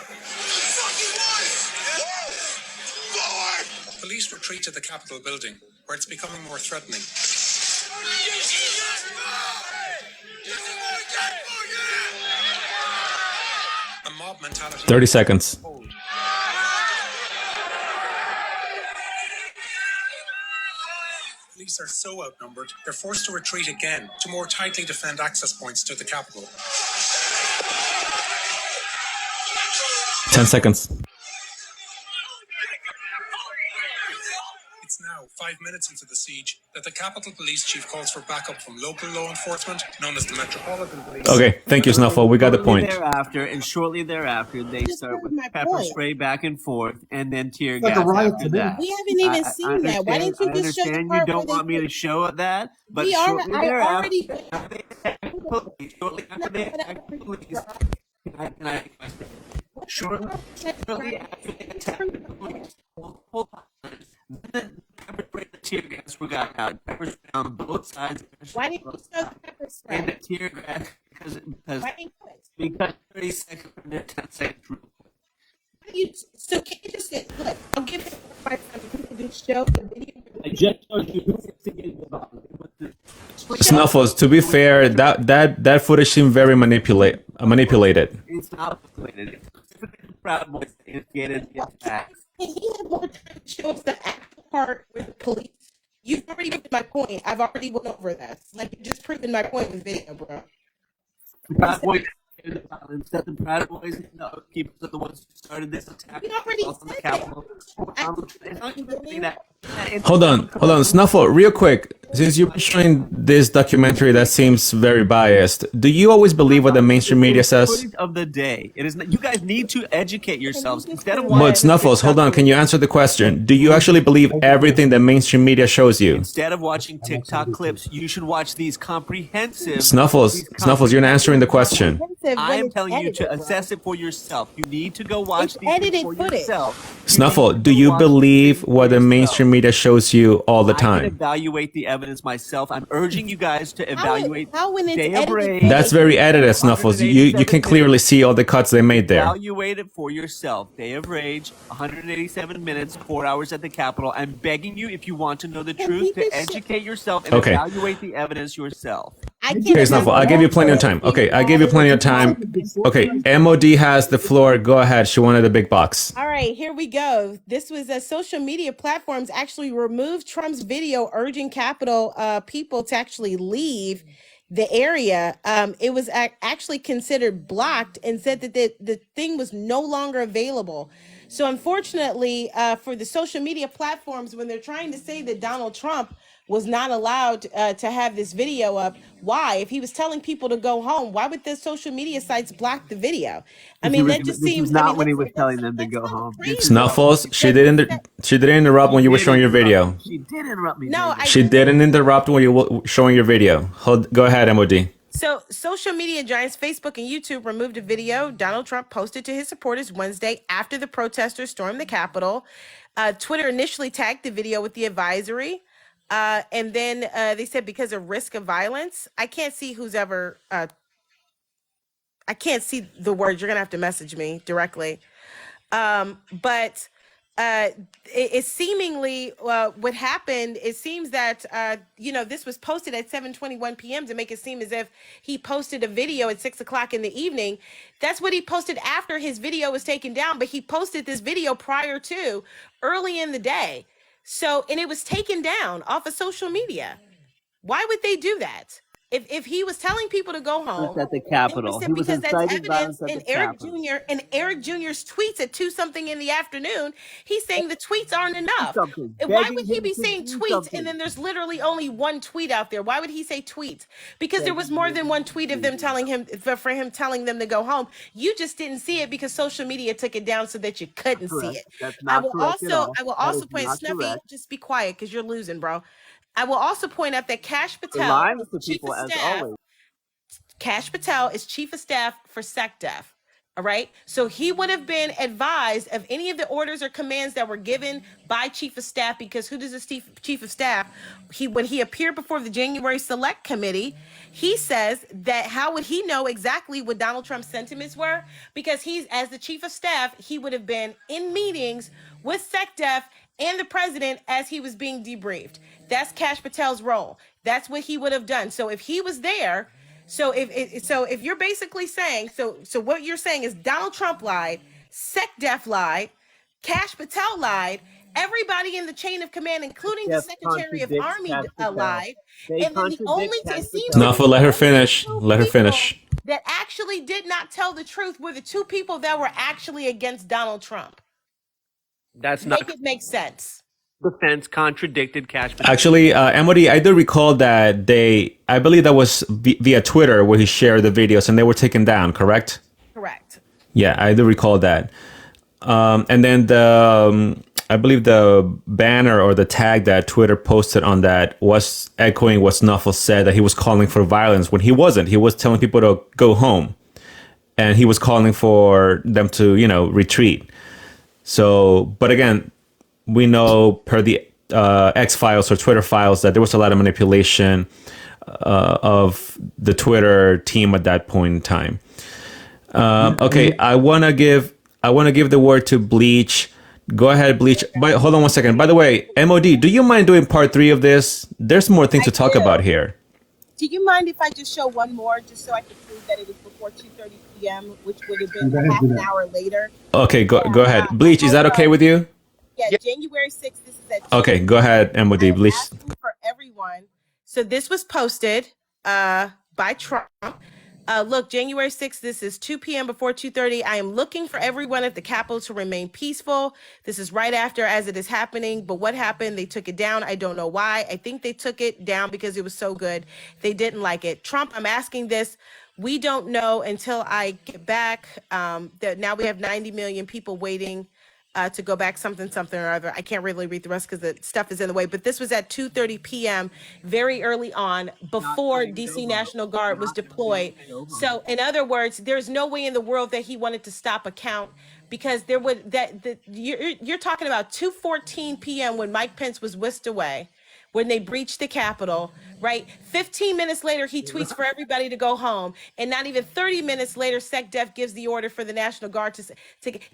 Police retreat to the Capitol building, where it's becoming more threatening. A mob mentality. 30 seconds. police are so outnumbered, they're forced to retreat again to more tightly defend access points to the Capitol. 10 seconds. It's now 5 minutes into the siege that the Capitol Police Chief calls for backup from local law enforcement, known as the Metropolitan Police. Okay, thank you, Snuffle. We got the point. Shortly thereafter, they start with my pepper point. spray back and forth, and then tear It's like gas a riot after to me. that. We haven't even seen that. Why didn't you I just show the understand you part don't where want me to show that, but we shortly I thereafter, already. shortly after they attacked the police, shortly after they attacked the police, multiple times, then pepper spray and tear gas were got out. Pepper spray on both sides. Why didn't you show the pepper spray? And the tear gas because Why didn't you? 30 seconds from there, 10 seconds. So can you just say, look, I'll give it my time. You can just show the video. I just told you who to get about it. Snuffles, to be fair, that footage seemed very manipulated. It's not manipulated. It's specifically the Proud Boys that instigated the attack. Can he have more time to show us the actual part with the police? You've already proven my point. I've already went over this. Like, you just proven my point with video, bro. The Proud Boys the violence that the Proud Boys and the Oath Keepers are the ones who started this attack on the Capitol. It's not even saying that. Hold on, Snuffle, real quick. Since you're showing this documentary that seems very biased, do you always believe what the mainstream media says? Footage of the day. It is not, you guys need to educate yourselves instead of But watching. Snuffles, hold on, can you answer the question? Do you actually believe everything the mainstream media shows you? Instead of watching TikTok clips, you should watch these comprehensive. Snuffles, you're not answering the question. I am telling you to assess it for yourself. You need to go watch these things for yourself. Snuffle, do you believe what the mainstream media shows you all the I can time? evaluate the evidence myself. I'm urging you guys to evaluate when it's Day of edited Rage. That's very edited, Snuffles. You can clearly see all the cuts they made there. Evaluate it for yourself. Day of Rage, 187 minutes, 4 hours at the Capitol. I'm begging you, if you want to know the truth, to educate yourself and Okay. evaluate the evidence yourself. Okay, Snuffle, I gave you plenty of time. Okay, I gave you plenty of time. Okay, MOD has the floor. Go ahead. She wanted the big box. All right, here we go. This was social media platforms actually removed Trump's video urging Capitol people to actually leave the area. It was actually considered blocked and said that the thing was no longer available. So unfortunately, for the social media platforms, when they're trying to say that Donald Trump was not allowed to have this video up, why? If he was telling people to go home, why would the social media sites block the video? I mean, that just seems not when he was telling them to go home. Snuffles, she didn't interrupt when you were showing your video. She did interrupt me. No, She didn't interrupt when you were showing your video. Go ahead, MOD. So, social media giants Facebook and YouTube removed a video Donald Trump posted to his supporters Wednesday after the protesters stormed the Capitol. Twitter initially tagged the video with the advisory. And then they said because of risk of violence. I can't see who's ever, I can't see the words. You're going to have to message me directly. But it seemingly, what happened, it seems that, this was posted at 7:21 p.m. to make it seem as if he posted a video at 6 o'clock in the evening. That's what he posted after his video was taken down, but he posted this video prior to, early in the day. So, and it was taken down off of social media. Why would they do that? If he was telling people to go home, at the Capitol. He was because that's inciting evidence violence at in the Eric Capitol. Jr. and Eric Jr.'s tweets at 2-something in the afternoon. He's saying the tweets aren't enough. something. And why Begging would he him be to saying do tweets something. and then there's literally only one tweet out there? Why would he say tweets? Because there was more than one tweet of them telling him for him telling them to go home. You just didn't see it because social media took it down so that you couldn't see Correct. it. That's I not will correct at also all. I will That also is point not Snuffy, correct. just be quiet because you're losing, bro. I will also point out that Kash Patel, Lying to chief people of as staff, always. Kash Patel is chief of staff for SecDef. All right. So he would have been advised of any of the orders or commands that were given by chief of staff, because who does the chief of staff? When he appeared before the January Select Committee, he says that how would he know exactly what Donald Trump's sentiments were? Because he's, as the chief of staff, he would have been in meetings with SecDef and the president as he was being debriefed. That's Kash Patel's role. That's what he would have done. So if he was there, if you're basically saying, so what you're saying is Donald Trump lied, SecDef lied, Kash Patel lied, everybody in the chain of command, including the Jeff Secretary of contradicts Army, Pastor Cal. alive. They And then the contradict only, it Pastor seems Cal. like Snuffle, the let her only finish. two Let her people finish. that actually did not tell the truth were the two people that were actually against Donald Trump. That's not Make it make sense. defense contradicted Cash Patel. Actually, Emily, I do recall that I believe that was via Twitter where he shared the videos and they were taken down, correct? Correct. Yeah, I do recall that. And then I believe the banner or the tag that Twitter posted on that was echoing what Snuffle said, that he was calling for violence when he wasn't. He was telling people to go home, and he was calling for them to, retreat. So, but again, we know per the X files or Twitter files that there was a lot of manipulation of the Twitter team at that point in time. Okay, I want to give the word to Bleach. Go ahead, Bleach. Hold on one second. By the way, MOD, do you mind doing part 3 of this? There's more things to talk about here. Do you mind if I just show one more, just so I can prove that it was before 2:30 p.m., which would have been half an hour later? Okay, go ahead. Bleach, is that okay with you? Yeah, January 6th. This is at Okay, go ahead, MOD, Bleach. for everyone. So this was posted by Trump. Look, January 6th, this is 2 p.m. before 2:30. I am looking for everyone at the Capitol to remain peaceful. This is right after as it is happening. But what happened? They took it down. I don't know why. I think they took it down because it was so good. They didn't like it. Trump, I'm asking this. We don't know until I get back. That now we have 90 million people waiting to go back something or other. I can't really read the rest because the stuff is in the way, but this was at 2:30 p.m. very early on before DC National Guard was deployed. So in other words, there's no way in the world that he wanted to stop a count, because you're talking about 2:14 p.m. when Mike Pence was whisked away, when they breached the Capitol, right? 15 minutes later, he tweets for everybody to go home. And not even 30 minutes later, SecDef gives the order for the National Guard to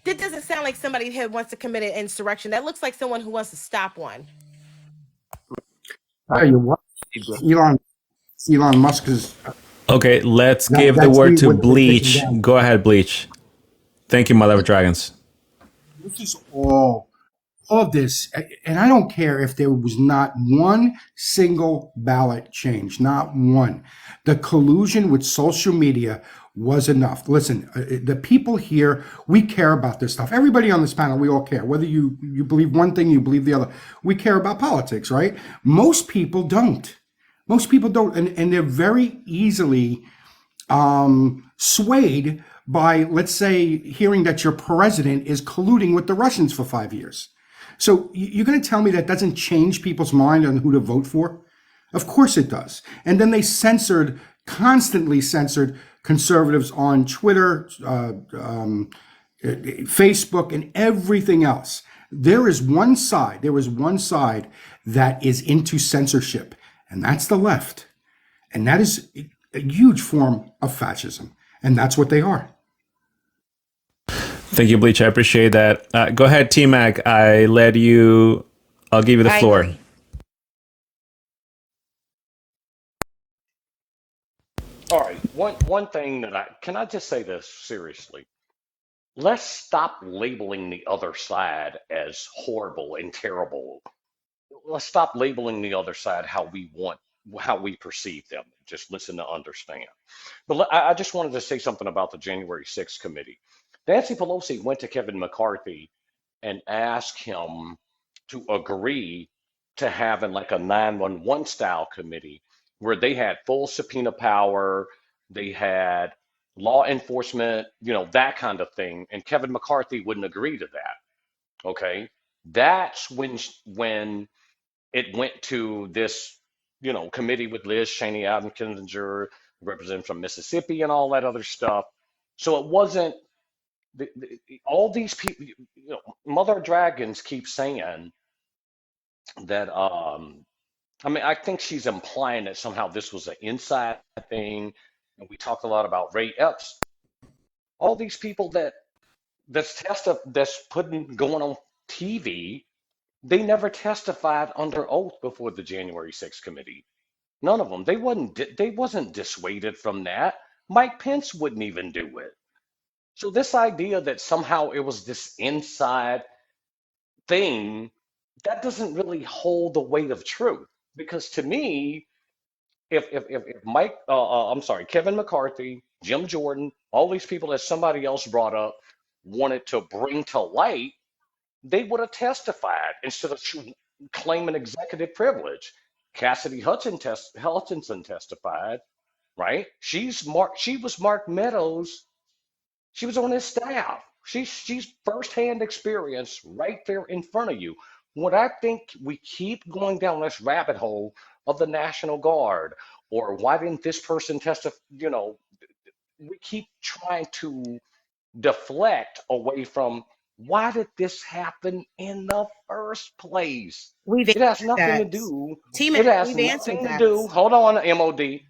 that doesn't sound like somebody who wants to commit an insurrection. That looks like someone who wants to stop one. Tell you what, Elon Musk is. Okay, let's give the word to Bleach. Go ahead, Bleach. Thank you, Mother of Dragons. This is all of this, and I don't care if there was not one single ballot change, not one. The collusion with social media was enough. Listen, the people here, we care about this stuff. Everybody on this panel, we all care. Whether you believe one thing, you believe the other. We care about politics, right? Most people don't. Most people don't, and they're very easily swayed by, let's say, hearing that your president is colluding with the Russians for 5 years. So you're going to tell me that doesn't change people's mind on who to vote for? Of course it does. And then they constantly censored conservatives on Twitter, Facebook, and everything else. There is one side that is into censorship, and that's the left. And that is a huge form of fascism. And that's what they are. Thank you, Bleach. I appreciate that. Go ahead, T-Mac. I'll give you the floor. agree. All right. One thing can I just say this seriously? Let's stop labeling the other side as horrible and terrible. Let's stop labeling the other side how we perceive them. Just listen to understand. But I just wanted to say something about the January 6th committee. Nancy Pelosi went to Kevin McCarthy and asked him to agree to having like a 911 style committee where they had full subpoena power, they had law enforcement, that kind of thing. And Kevin McCarthy wouldn't agree to that. Okay. That's when it went to this, committee with Liz Cheney, Adam Kinzinger, representative from Mississippi, and all that other stuff. So it wasn't all these people. Mother Dragons keep saying that. I think she's implying that somehow this was an inside thing, and we talked a lot about Ray Epps. All these people that's going on TV. They never testified under oath before the January 6th committee. None of them. They wasn't dissuaded from that. Mike Pence wouldn't even do it. So this idea that somehow it was this inside thing that doesn't really hold the weight of truth. Because to me, if Mike, I'm sorry, Kevin McCarthy, Jim Jordan, all these people that somebody else brought up wanted to bring to light, they would have testified instead of claiming executive privilege. Cassidy Hutchinson testified, right? She was Mark Meadows. She was on his staff. She's firsthand experience right there in front of you. What I think we keep going down this rabbit hole of the National Guard, or why didn't this person testify? We keep trying to deflect away from why did this happen in the first place? We've It has answered nothing to that. do. T-Mac, It has we've answered nothing to that. do. Hold on, MOD.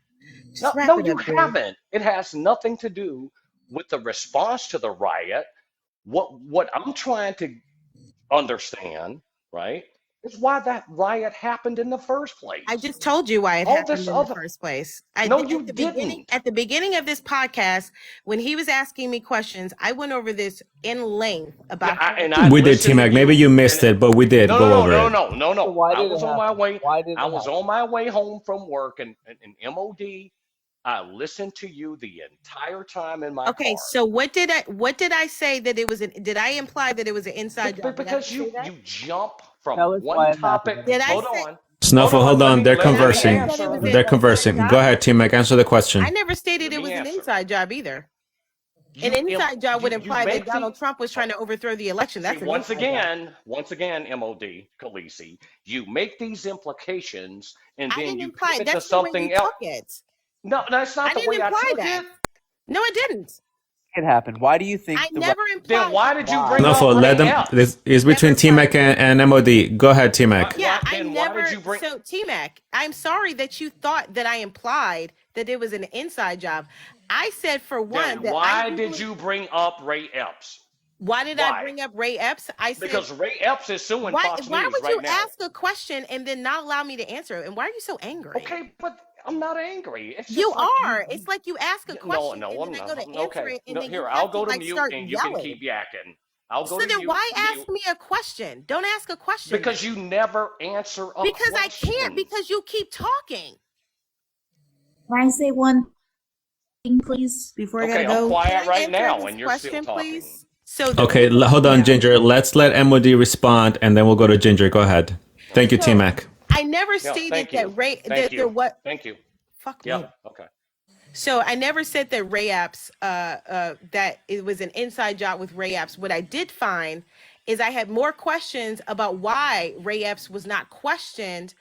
Just wrap No, it you up, dude. haven't. It has nothing to do with the response to the riot. What I'm trying to understand, right, is why that riot happened in the first place. I just told you why it All happened this in other the first place. No, you didn't. At the beginning of this podcast, when he was asking me questions, I went over this in length about. Yeah, and I We did, listened to T-Mac. Maybe you, you missed and it, but we did no, go no, over no, it. no, no, no. So why I did was it on my happen? way. Why did I it was happen? on my way home from work, and MOD. I listened to you the entire time in my Okay, car. so what did I say that it was did I imply that it was an inside job? Did I Because say you that? jump from Tell us why one it happened. topic. Did I Hold say? on. Snuffle, hold on. They're Did I say conversing. that it was They're an conversing. inside Go job? ahead, T-Mac. Answer the question. I never stated Let it me was an answer. inside job either. An You inside job would you imply that make Donald the Trump was trying to overthrow the election. see That's an inside job. once again, MOD Khaleesi, you make these implications and I then didn't you imply. pivot to That's the way you something else. took it. No, that's not I the didn't way I imply took that. it. No, I didn't. It happened. Why do you think I the never Then implied. why did you why? bring Snuffle, up let Ray them. Epps? This is between T-Mac and MOD. Go ahead, T-Mac. Yeah, I Then why did never. you bring? So T-Mac, I'm sorry that you thought that I implied that it was an inside job. I said for one Then that why did you bring up Ray Epps? Why did I Why? bring up Ray Epps? I said Because Ray Epps is suing why. Fox Why News would right you now. ask a question and then not allow me to answer it? And why are you so angry? Okay, but I'm not angry. It's just You like are. It's like you ask a No, question no, and I'm then I not. go to answer Okay. it and No, then you here, have I'll to go to like mute start and you can yelling. keep yakking. I'll go So to then why ask mute me a question? Don't ask a question. because then. you never answer a Because I question. can't because you keep talking. Can I say one thing, please, before I Okay, gotta I'm go? quiet Can I right answer now his and you're still question, talking. please? So the Okay, reason, hold on, yeah. Ginger. Let's let MOD respond, and then we'll go to Ginger. Go ahead. Thank you, So T-Mac. I never Yeah, stated thank that you. Ray Thank that there you. what Thank you. fuck me. Yeah, okay. So I never said that Ray Epps, that it was an inside job with Ray Epps. What I did find is I had more questions about why Ray Epps was not questioned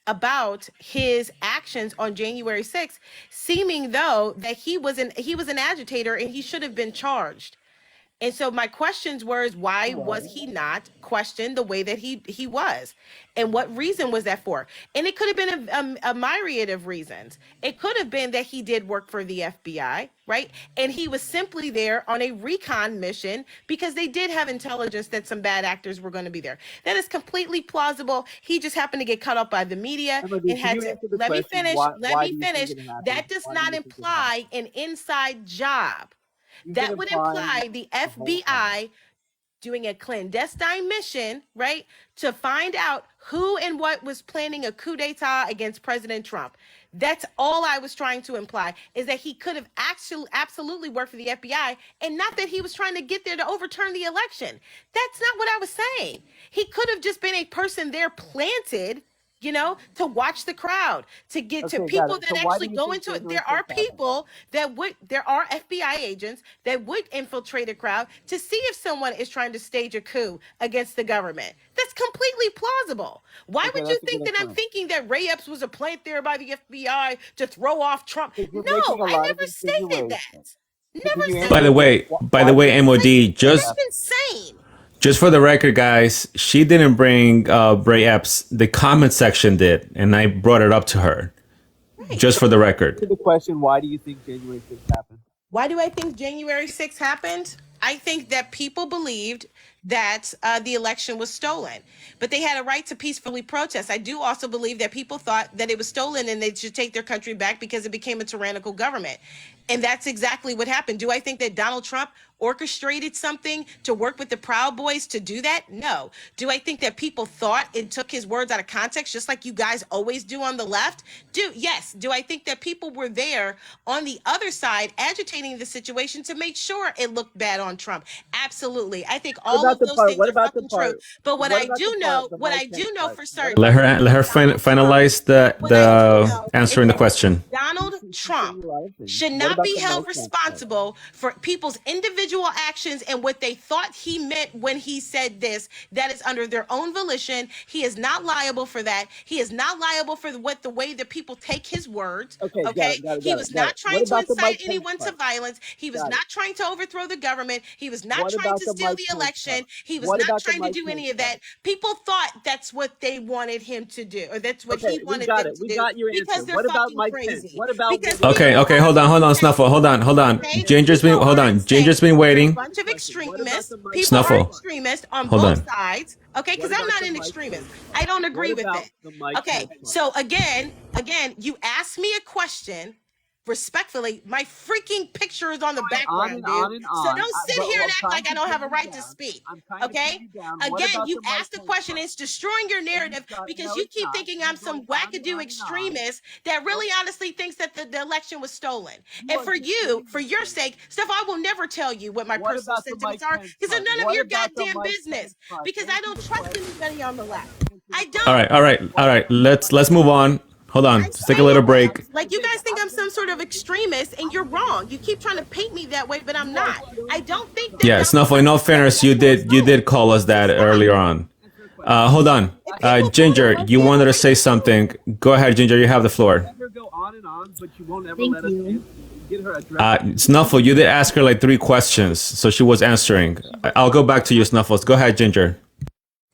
about his actions on January 6th, seeming though that he was an agitator and he should have been charged. And so my questions were is why was he not questioned the way that he was? And what reason was that for? And it could have been a myriad of reasons. It could have been that he did work for the FBI, right? And he was simply there on a recon mission because they did have intelligence that some bad actors were going to be there. That is completely plausible. He just happened to get cut off by the media Emily, and can had you to answer the let me question? finish. Why Let me do you finish. think it happened? That does Why do not you think it happened? imply an inside job. You That can would imply imply the the whole thing. FBI doing a clandestine mission, right, to find out who and what was planning a coup d'etat against President Trump. That's all I was trying to imply, is that he could have actually absolutely worked for the FBI and not that he was trying to get there to overturn the election. That's not what I was saying. He could have just been a person there planted, to watch the crowd, to get to Okay, got people it. that So why do actually you go think into it. January There are 6th happened? people there are FBI agents that would infiltrate a crowd to see if someone is trying to stage a coup against the government. That's completely plausible. Why Okay, would you that's a think good that I'm point. thinking that Ray Epps was a plant there by the FBI to throw off Trump? Because you're No, making a I lot of never stated insinuations. that. Because Never you said By the answered way, why do you MOD, think it just happened? that's insane. just for the record, guys, she didn't bring Ray Epps. The comment section did, and I brought it up to her. Just for the record. Answer the question, why do you think January 6th happened? Why do I think January 6th happened? I think that people believed that the election was stolen, but they had a right to peacefully protest. I do also believe that people thought that it was stolen and they should take their country back because it became a tyrannical government. And that's exactly what happened. Do I think that Donald Trump orchestrated something to work with the Proud Boys to do that? No. Do I think that people thought and took his words out of context, just like you guys always do on the left? Yes. Do I think that people were there on the other side agitating the situation to make sure it looked bad on Trump? Absolutely. I think all of those things are fucking true. But what I do know, for certain, Let her finalize the answering the question. Donald Trump should not be held responsible for people's individual actions and what they thought he meant when he said this. That is under their own volition. He is not liable for that. He is not liable for the way that people take his words. Okay. He was not trying to incite anyone to violence. He was not trying to overthrow the government. He was not trying to steal the election. He was not trying to do any of that. People thought that's what they wanted him to do, or that's what he wanted them to do. We got your because answer. they're What about fucking Mike crazy. Pence? What about Okay, hold on, Snuffle. Hold on. Ginger's been waiting. A bunch of extremists. People Snuffle. are extremists on Hold both on. sides. Okay, because I'm not an extremist. I don't agree with that. Okay, so again, you asked me a question. Respectfully, my freaking picture is on the background, dude. So don't sit here and act like I don't have a right to speak. Okay? Again, you asked the question, it's destroying your narrative because you keep thinking I'm some wackadoo extremist that really honestly thinks that the election was stolen. And for your sake, Steph, I will never tell you what my personal sentiments are because they're none of your goddamn business. Because I don't trust anybody on the left. I don't. All right. Let's move on. Hold on. Let's take a little break. Like, you guys think I'm some sort of extremist, and you're wrong. You keep trying to paint me that way, but I'm not. I don't think that. Yeah, Snuffle, in all fairness, you did call us that earlier on. Hold on. Ginger, you wanted to say something. Go ahead, Ginger. You have the floor. Thank you. Snuffle, you did ask her like 3 questions, so she was answering. I'll go back to you, Snuffles. Go ahead, Ginger.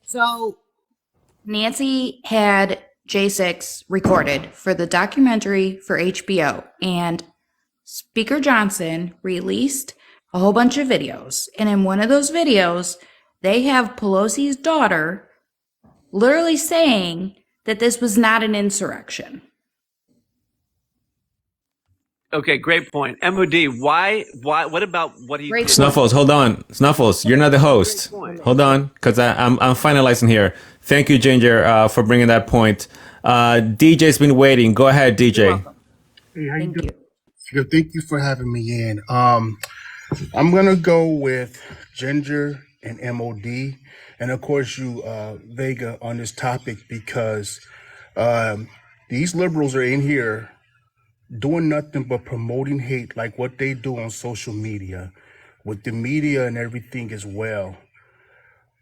So Nancy had J6 recorded for the documentary for HBO, and Speaker Johnson released a whole bunch of videos. And in one of those videos, they have Pelosi's daughter literally saying that this was not an insurrection. Okay, great point. MOD, why, what about what he did? Snuffles, hold on. Snuffles, you're not the host. Hold on, because I'm finalizing here. Thank you, Ginger, for bringing that point. DJ's been waiting. Go ahead, DJ. Hey, how you doing? Good. Thank you for having me in. I'm gonna go with Ginger and MOD, and of course you, Vega, on this topic because these liberals are in here doing nothing but promoting hate, like what they do on social media, with the media and everything as well.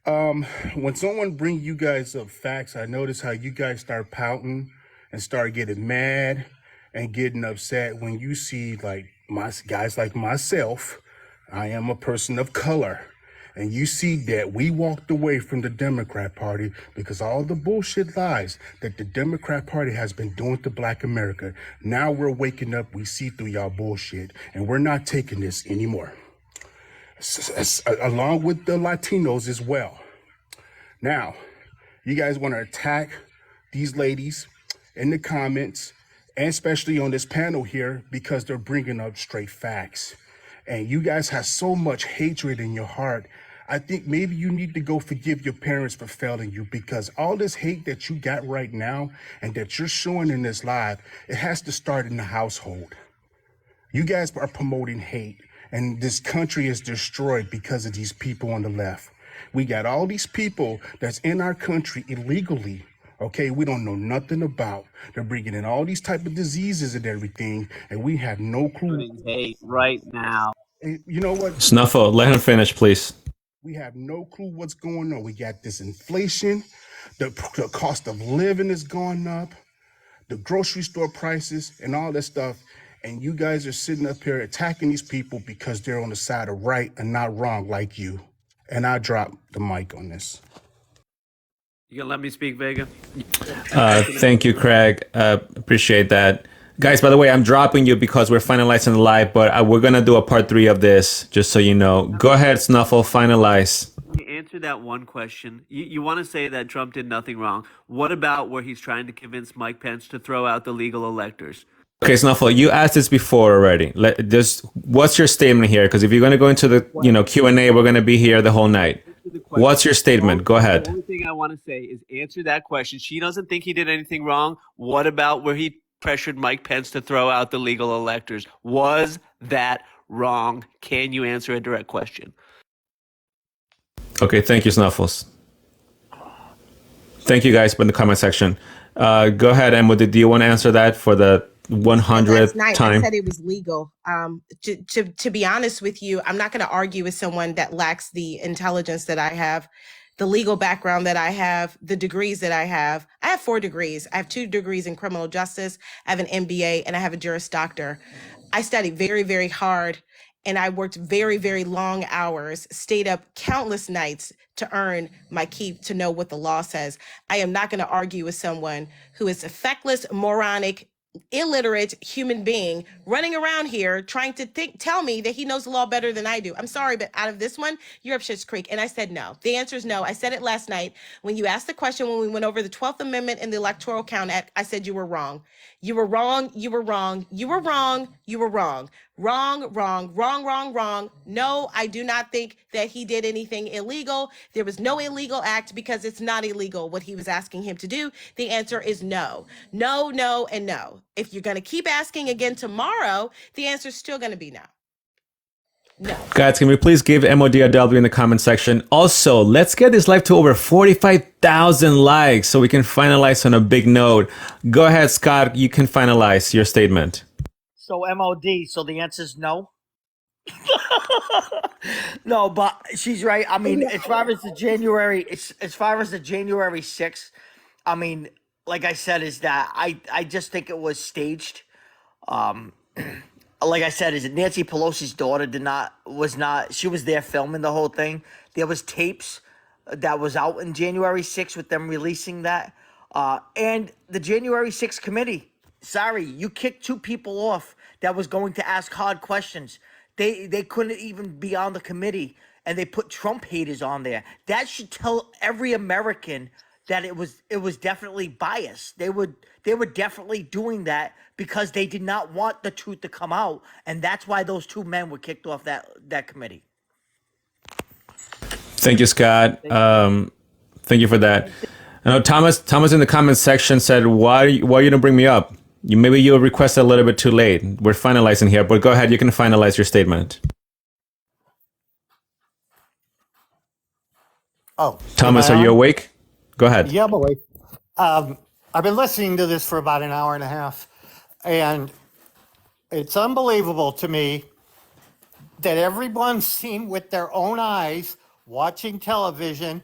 When someone bring you guys up facts, I notice how you guys start pouting and start getting mad and getting upset when you see like guys like myself. I am a person of color, and you see that we walked away from the Democrat Party because all the bullshit lies that the Democrat Party has been doing to Black America. Now we're waking up, we see through y'all bullshit, and we're not taking this anymore. Along with the Latinos as well. Now, you guys want to attack these ladies in the comments, and especially on this panel here, because they're bringing up straight facts. And you guys have so much hatred in your heart. I think maybe you need to go forgive your parents for failing you, because all this hate that you got right now and that you're showing in this live, it has to start in the household. You guys are promoting hate, and this country is destroyed because of these people on the left. We got all these people that's in our country illegally, okay, we don't know nothing about. They're bringing in all these type of diseases and everything, and we have no clue. Hate right now. And you know what? Snuffle, let him finish, please. We have no clue what's going on. We got this inflation, the cost of living is going up, the grocery store prices and all that stuff. And you guys are sitting up here attacking these people because they're on the side of right and not wrong like you. And I drop the mic on this. You gonna let me speak, Vega? Thank you, Craig. Appreciate that. Guys, by the way, I'm dropping you because we're finalizing the live, but we're going to do a part 3 of this, just so you know. Go ahead, Snuffle, finalize. answer that one question? You want to say that Trump did nothing wrong. What about where he's trying to convince Mike Pence to throw out the legal electors? Okay, Snuffle, you asked this before already. What's your statement here? Because if you're going to go into the Q&A, we're going to be here the whole night. What's your statement? Go ahead. The only thing I want to say is answer that question. She doesn't think he did anything wrong. What about where he pressured Mike Pence to throw out the legal electors? Was that wrong? Can you answer a direct question? Okay, thank you, Snuffles. Thank you guys in the comment section. Go ahead, Emma. Do you want to answer that for the 100th Last night, time? I said it was legal. To be honest with you, I'm not going to argue with someone that lacks the intelligence that I have, the legal background that I have, the degrees that I have. I have 4 degrees. I have 2 degrees in criminal justice. I have an MBA, and I have a Juris Doctor. I studied very, very hard, and I worked very, very long hours, stayed up countless nights to earn my keep, to know what the law says. I am not going to argue with someone who is a feckless, moronic, illiterate human being running around here trying to tell me that he knows the law better than I do. I'm sorry, but out of this one, you're up Schitt's Creek. And I said no. The answer is no. I said it last night when you asked the question, when we went over the 12th Amendment and the Electoral Count Act. I said you were wrong. You were wrong. You were wrong. You were wrong. You were wrong. Wrong, wrong, wrong, wrong, wrong. No, I do not think that he did anything illegal. There was no illegal act because it's not illegal what he was asking him to do. The answer is no. No, no, and no. If you're going to keep asking again tomorrow, the answer is still going to be no. No. Guys, can we please give MODRW in the comment section? Also, let's get this live to over 45,000 likes so we can finalize on a big note. Go ahead, Scott. You can finalize your statement. So MOD, so the answer is no? No, but she's right. I mean, as far as the January 6th, I mean, like I said, is that I just think it was staged. Like I said, is Nancy Pelosi's daughter she was there filming the whole thing. There was tapes that was out in January 6th with them releasing that. And the January 6th committee, sorry, you kicked 2 people off that was going to ask hard questions. They couldn't even be on the committee, and they put Trump haters on there. That should tell every American that it was definitely biased. They were definitely doing that because they did not want the truth to come out, and that's why those 2 men were kicked off that committee. Thank you, Scott. Thank you for that. I know Thomas in the comment section said, why you didn't bring me up? Maybe you requested a little bit too late. We're finalizing here, but go ahead. You can finalize your statement. Oh, Thomas, are you awake? Go ahead. Yeah, I'm awake. I've been listening to this for about an hour and a half, and it's unbelievable to me that everyone's seen with their own eyes watching television.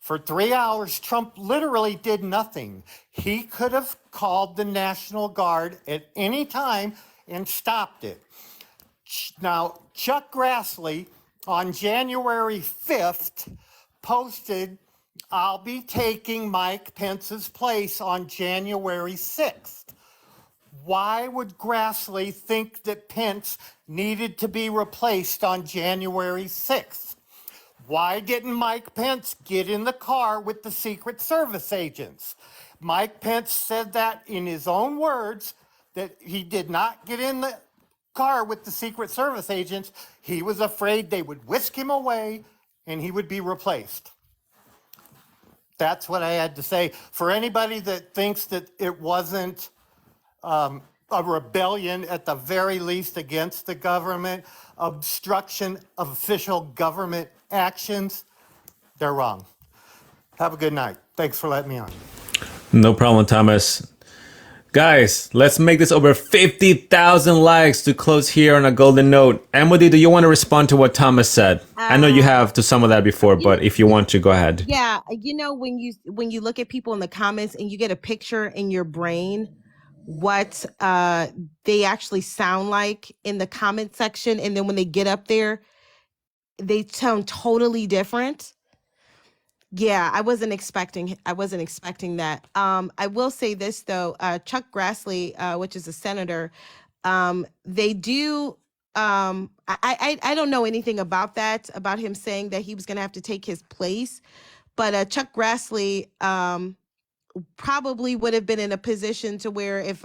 For 3 hours, Trump literally did nothing. He could have called the National Guard at any time and stopped it. Now, Chuck Grassley on January 5th posted, "I'll be taking Mike Pence's place on January 6th. Why would Grassley think that Pence needed to be replaced on January 6th? Why didn't Mike Pence get in the car with the Secret Service agents? Mike Pence said that in his own words, that he did not get in the car with the Secret Service agents. He was afraid they would whisk him away and he would be replaced." That's what I had to say. For anybody that thinks that it wasn't a rebellion at the very least against the government, obstruction of official government actions, they're wrong. Have a good night. Thanks for letting me on. No problem, Thomas. Guys, let's make this over 50,000 likes to close here on a golden note. Emily, do you want to respond to what Thomas said? I know you have to some of that before, but if you want to, go ahead. Yeah, when you look at people in the comments and you get a picture in your brain what they actually sound like in the comment section, and then when they get up there, they sound totally different. Yeah, I wasn't expecting that. I will say this though, Chuck Grassley, which is a senator, they do I don't know anything about that, about him saying that he was going to have to take his place. But Chuck Grassley probably would have been in a position to where if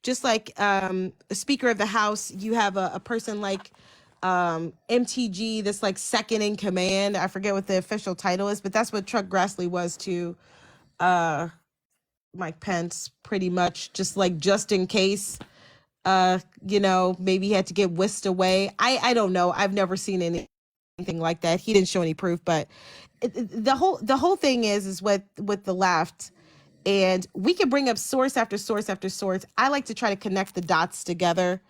just like the Speaker of the House, you have a person like MTG that's like second in command. I forget what the official title is, but that's what Chuck Grassley was to Mike Pence, pretty much, just like just in case maybe he had to get whisked away. I don't know. I've never seen anything like that. He didn't show any proof, but the whole thing is with the left, and we can bring up source after source after source. I like to try to connect the dots together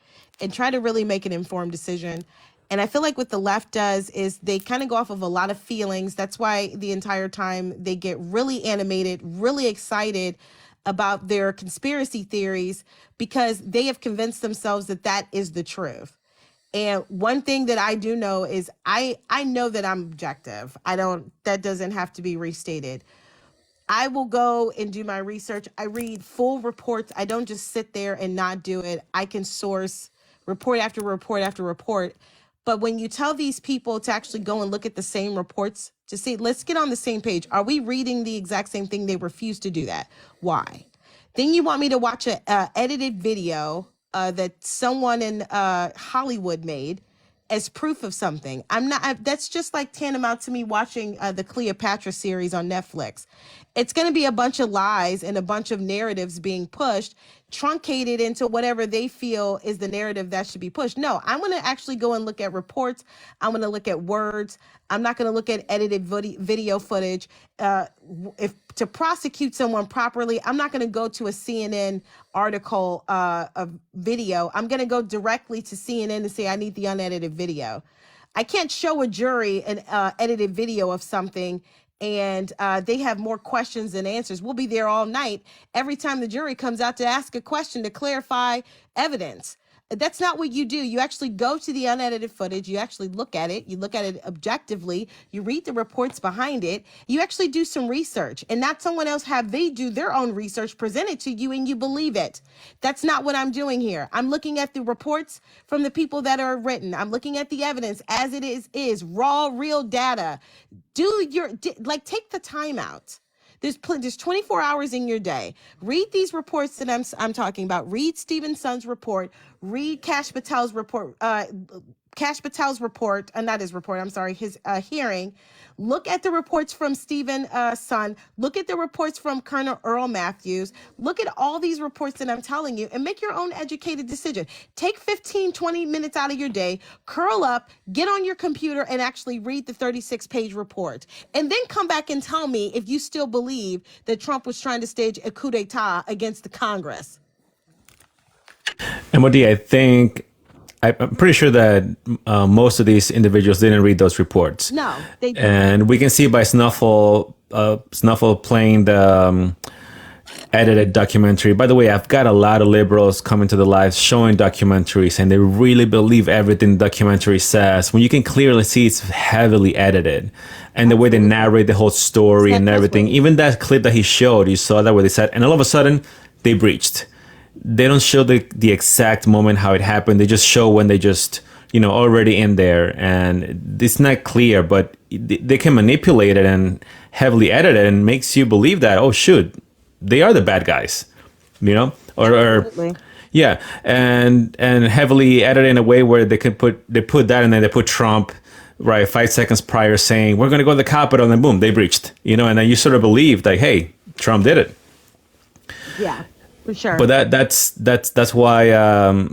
and try to really make an informed decision. And I feel like what the left does is they kind of go off of a lot of feelings. That's why the entire time they get really animated, really excited about their conspiracy theories, because they have convinced themselves that that is the truth. And one thing that I do know is I know that I'm objective. That doesn't have to be restated. I will go and do my research. I read full reports. I don't just sit there and not do it. I can source report after report after report. But when you tell these people to actually go and look at the same reports to see, let's get on the same page. Are we reading the exact same thing? They refuse to do that. Why? Then you want me to watch a edited video that someone in Hollywood made as proof of something. That's just like tantamount to me watching the Cleopatra series on Netflix. It's going to be a bunch of lies and a bunch of narratives being pushed, truncated into whatever they feel is the narrative that should be pushed. No, I'm going to actually go and look at reports. I'm going to look at words. I'm not going to look at edited video footage. If to prosecute someone properly, I'm not going to go to a CNN article of video. I'm going to go directly to CNN and say, I need the unedited video. I can't show a jury an edited video of something and they have more questions than answers. We'll be there all night every time the jury comes out to ask a question to clarify evidence. That's not what you do. You actually go to the unedited footage. You actually look at it. You look at it objectively. You read the reports behind it. You actually do some research, and not someone else have they do their own research, present it to you, and you believe it. That's not what I'm doing here. I'm looking at the reports from the people that are written. I'm looking at the evidence as it is raw, real data. Take the time out. There's 24 hours in your day. Read these reports that I'm talking about. Read Stephen Sun's report. Read Kash Patel's report. Not his report. I'm sorry, his hearing. Look at the reports from Stephen Sun. Look at the reports from Colonel Earl Matthews. Look at all these reports that I'm telling you and make your own educated decision. Take 15, 20 minutes out of your day, curl up, get on your computer and actually read the 36-page report. And then come back and tell me if you still believe that Trump was trying to stage a coup d'etat against the Congress. MOD, I'm pretty sure that most of these individuals didn't read those reports. No, they didn't. And we can see by Snuffle playing the edited documentary. By the way, I've got a lot of liberals coming to the live showing documentaries, and they really believe everything the documentary says, when you can clearly see it's heavily edited. And the way they narrate the whole story and everything. Even that clip that he showed, you saw that where they said, and all of a sudden, they breached. They don't show the exact moment how it happened. They just show when they just, already in there. And it's not clear, but they can manipulate it and heavily edit it and makes you believe that, oh, shoot, they are the bad guys, Absolutely. Yeah. And heavily edit in a way where they put that and then they put Trump, right, 5 seconds prior saying, we're going to go to the Capitol, and then boom, they breached, and then you sort of believe like, hey, Trump did it. Yeah. For sure. But that's why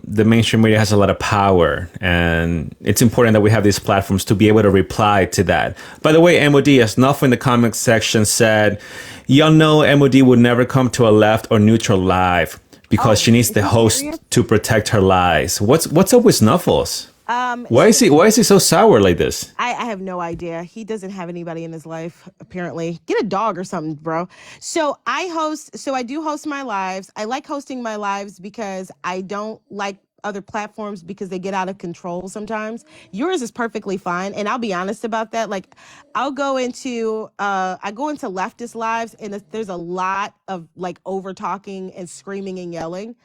the mainstream media has a lot of power, and it's important that we have these platforms to be able to reply to that. By the way, MOD, as Nuff in the comments section said, y'all know MOD would never come to a left or neutral live because she needs the host to protect her lies. What's up with Snuffles? Why is he so sour like this? I have no idea. He doesn't have anybody in his life, apparently. Get a dog or something, bro. So I do host my lives. I like hosting my lives because I don't like other platforms because they get out of control sometimes. Yours is perfectly fine. And I'll be honest about that. Like I go into leftist lives, and there's a lot of like over talking and screaming and yelling.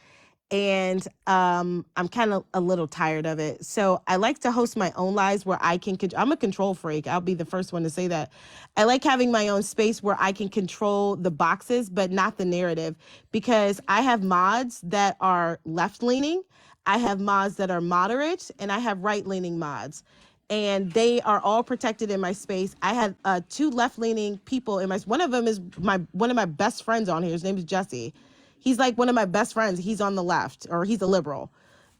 and I'm kind of a little tired of it. So I like to host my own lives where I can. I'm a control freak. I'll be the first one to say that. I like having my own space where I can control the boxes, but not the narrative, because I have mods that are left leaning, I have mods that are moderate, and I have right leaning mods. And they are all protected in my space. I have 2 left-leaning people in my. One of them is one of my best friends on here. His name is Jesse. He's like one of my best friends. He's on the left, or he's a liberal.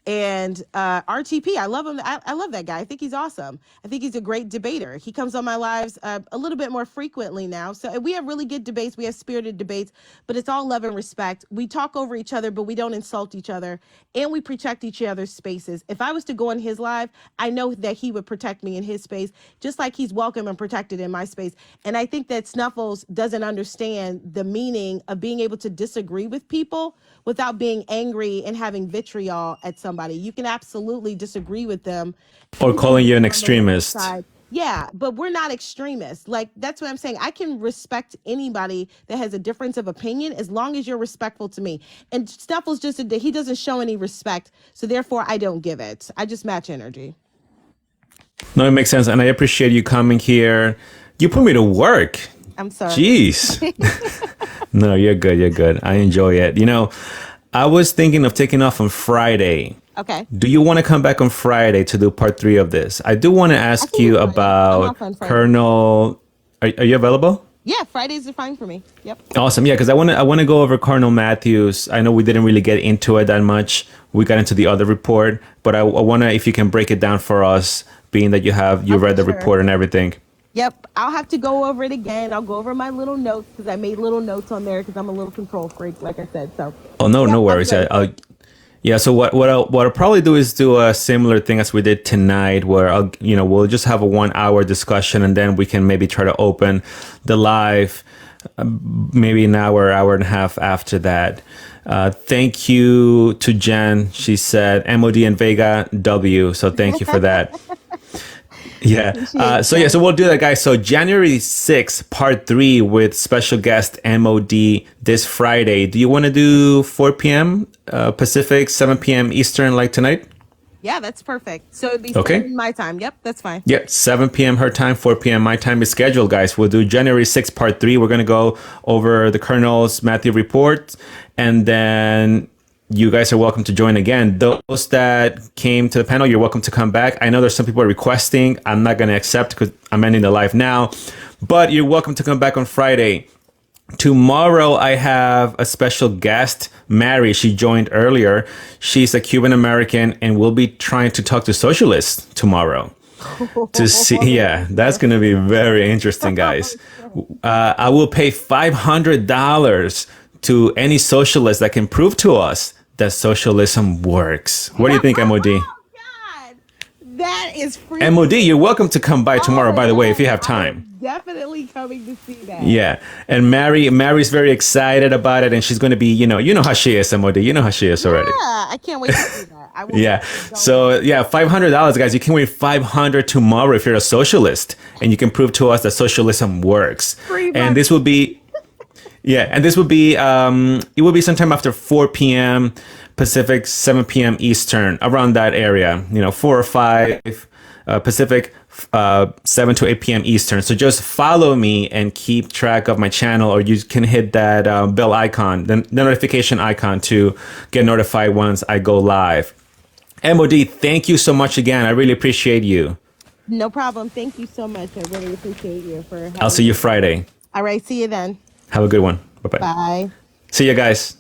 And RTP, I love him. I love that guy. I think he's awesome. I think he's a great debater. He comes on my lives a little bit more frequently now. So we have really good debates. We have spirited debates, but it's all love and respect. We talk over each other, but we don't insult each other. And we protect each other's spaces. If I was to go on his live, I know that he would protect me in his space, just like he's welcome and protected in my space. And I think that Snuffles doesn't understand the meaning of being able to disagree with people without being angry and having vitriol at somebody. You can absolutely disagree with them. Or calling you an extremist. Yeah, but we're not extremists. Like, that's what I'm saying. I can respect anybody that has a difference of opinion as long as you're respectful to me. And Snuffles he doesn't show any respect, so therefore I don't give it. I just match energy. No, it makes sense. And I appreciate you coming here. You put me to work. I'm sorry. Jeez. No, you're good. You're good. I enjoy it. You know, I was thinking of taking off on Friday. Okay. Do you want to come back on Friday to do part 3 of this? I do want to ask you about Colonel. Are you available? Yeah, Fridays are fine for me. Yep. Awesome. Yeah, because I want to go over Colonel Matthews. I know we didn't really get into it that much. We got into the other report, but I want to, if you can break it down for us, being that you read the report and everything. Yep, I'll have to go over it again. I'll go over my little notes because I made little notes on there because I'm a little control freak, like I said. So. Oh no, no worries. Yeah. So what I'll probably do is do a similar thing as we did tonight, where we'll just have a 1 hour discussion, and then we can maybe try to open the live, maybe an hour and a half after that. Thank you to Jen. She said MOD and Vega W. So thank you for that. Yeah. So we'll do that, guys. So January 6th, part 3 with special guest MOD this Friday. Do you want to do 4 p.m. Pacific, 7 p.m. Eastern like tonight? Yeah, that's perfect. So it'd be Okay. 7 my time. Yep, that's fine. Yep, 7 p.m. her time, 4 p.m. my time is scheduled, guys. We'll do January 6th, part 3. We're going to go over the Colonel's Matthew report, and then you guys are welcome to join again. Those that came to the panel, you're welcome to come back. I know there's some people requesting. I'm not going to accept because I'm ending the live now, but you're welcome to come back on Friday. Tomorrow, I have a special guest, Mary. She joined earlier. She's a Cuban American, and we'll be trying to talk to socialists tomorrow. To see, yeah, that's going to be very interesting, guys. I will pay $500 to any socialist that can prove to us that socialism works. What do you think, MOD? That is free. MOD, you're welcome to come by tomorrow, by the way, if you have time. Definitely coming to see that. Yeah, and Mary's very excited about it, and she's going to be, you know how she is, MOD. You know how she is already. Yeah, I can't wait to see that. I will. Yeah. So yeah, $500, guys. You can win $500 tomorrow if you're a socialist, and you can prove to us that socialism works. And this will be, it will be sometime after 4 p.m. Pacific, 7 p.m. Eastern, around that area. 4 or 5 Pacific, 7 to 8 p.m. Eastern. So just follow me and keep track of my channel, or you can hit that bell icon, the notification icon, to get notified once I go live. MOD, thank you so much again. I really appreciate you. No problem. Thank you so much. I really appreciate you for having I'll see you Friday. All right. See you then. Have a good one. Bye-bye. Bye. See you guys.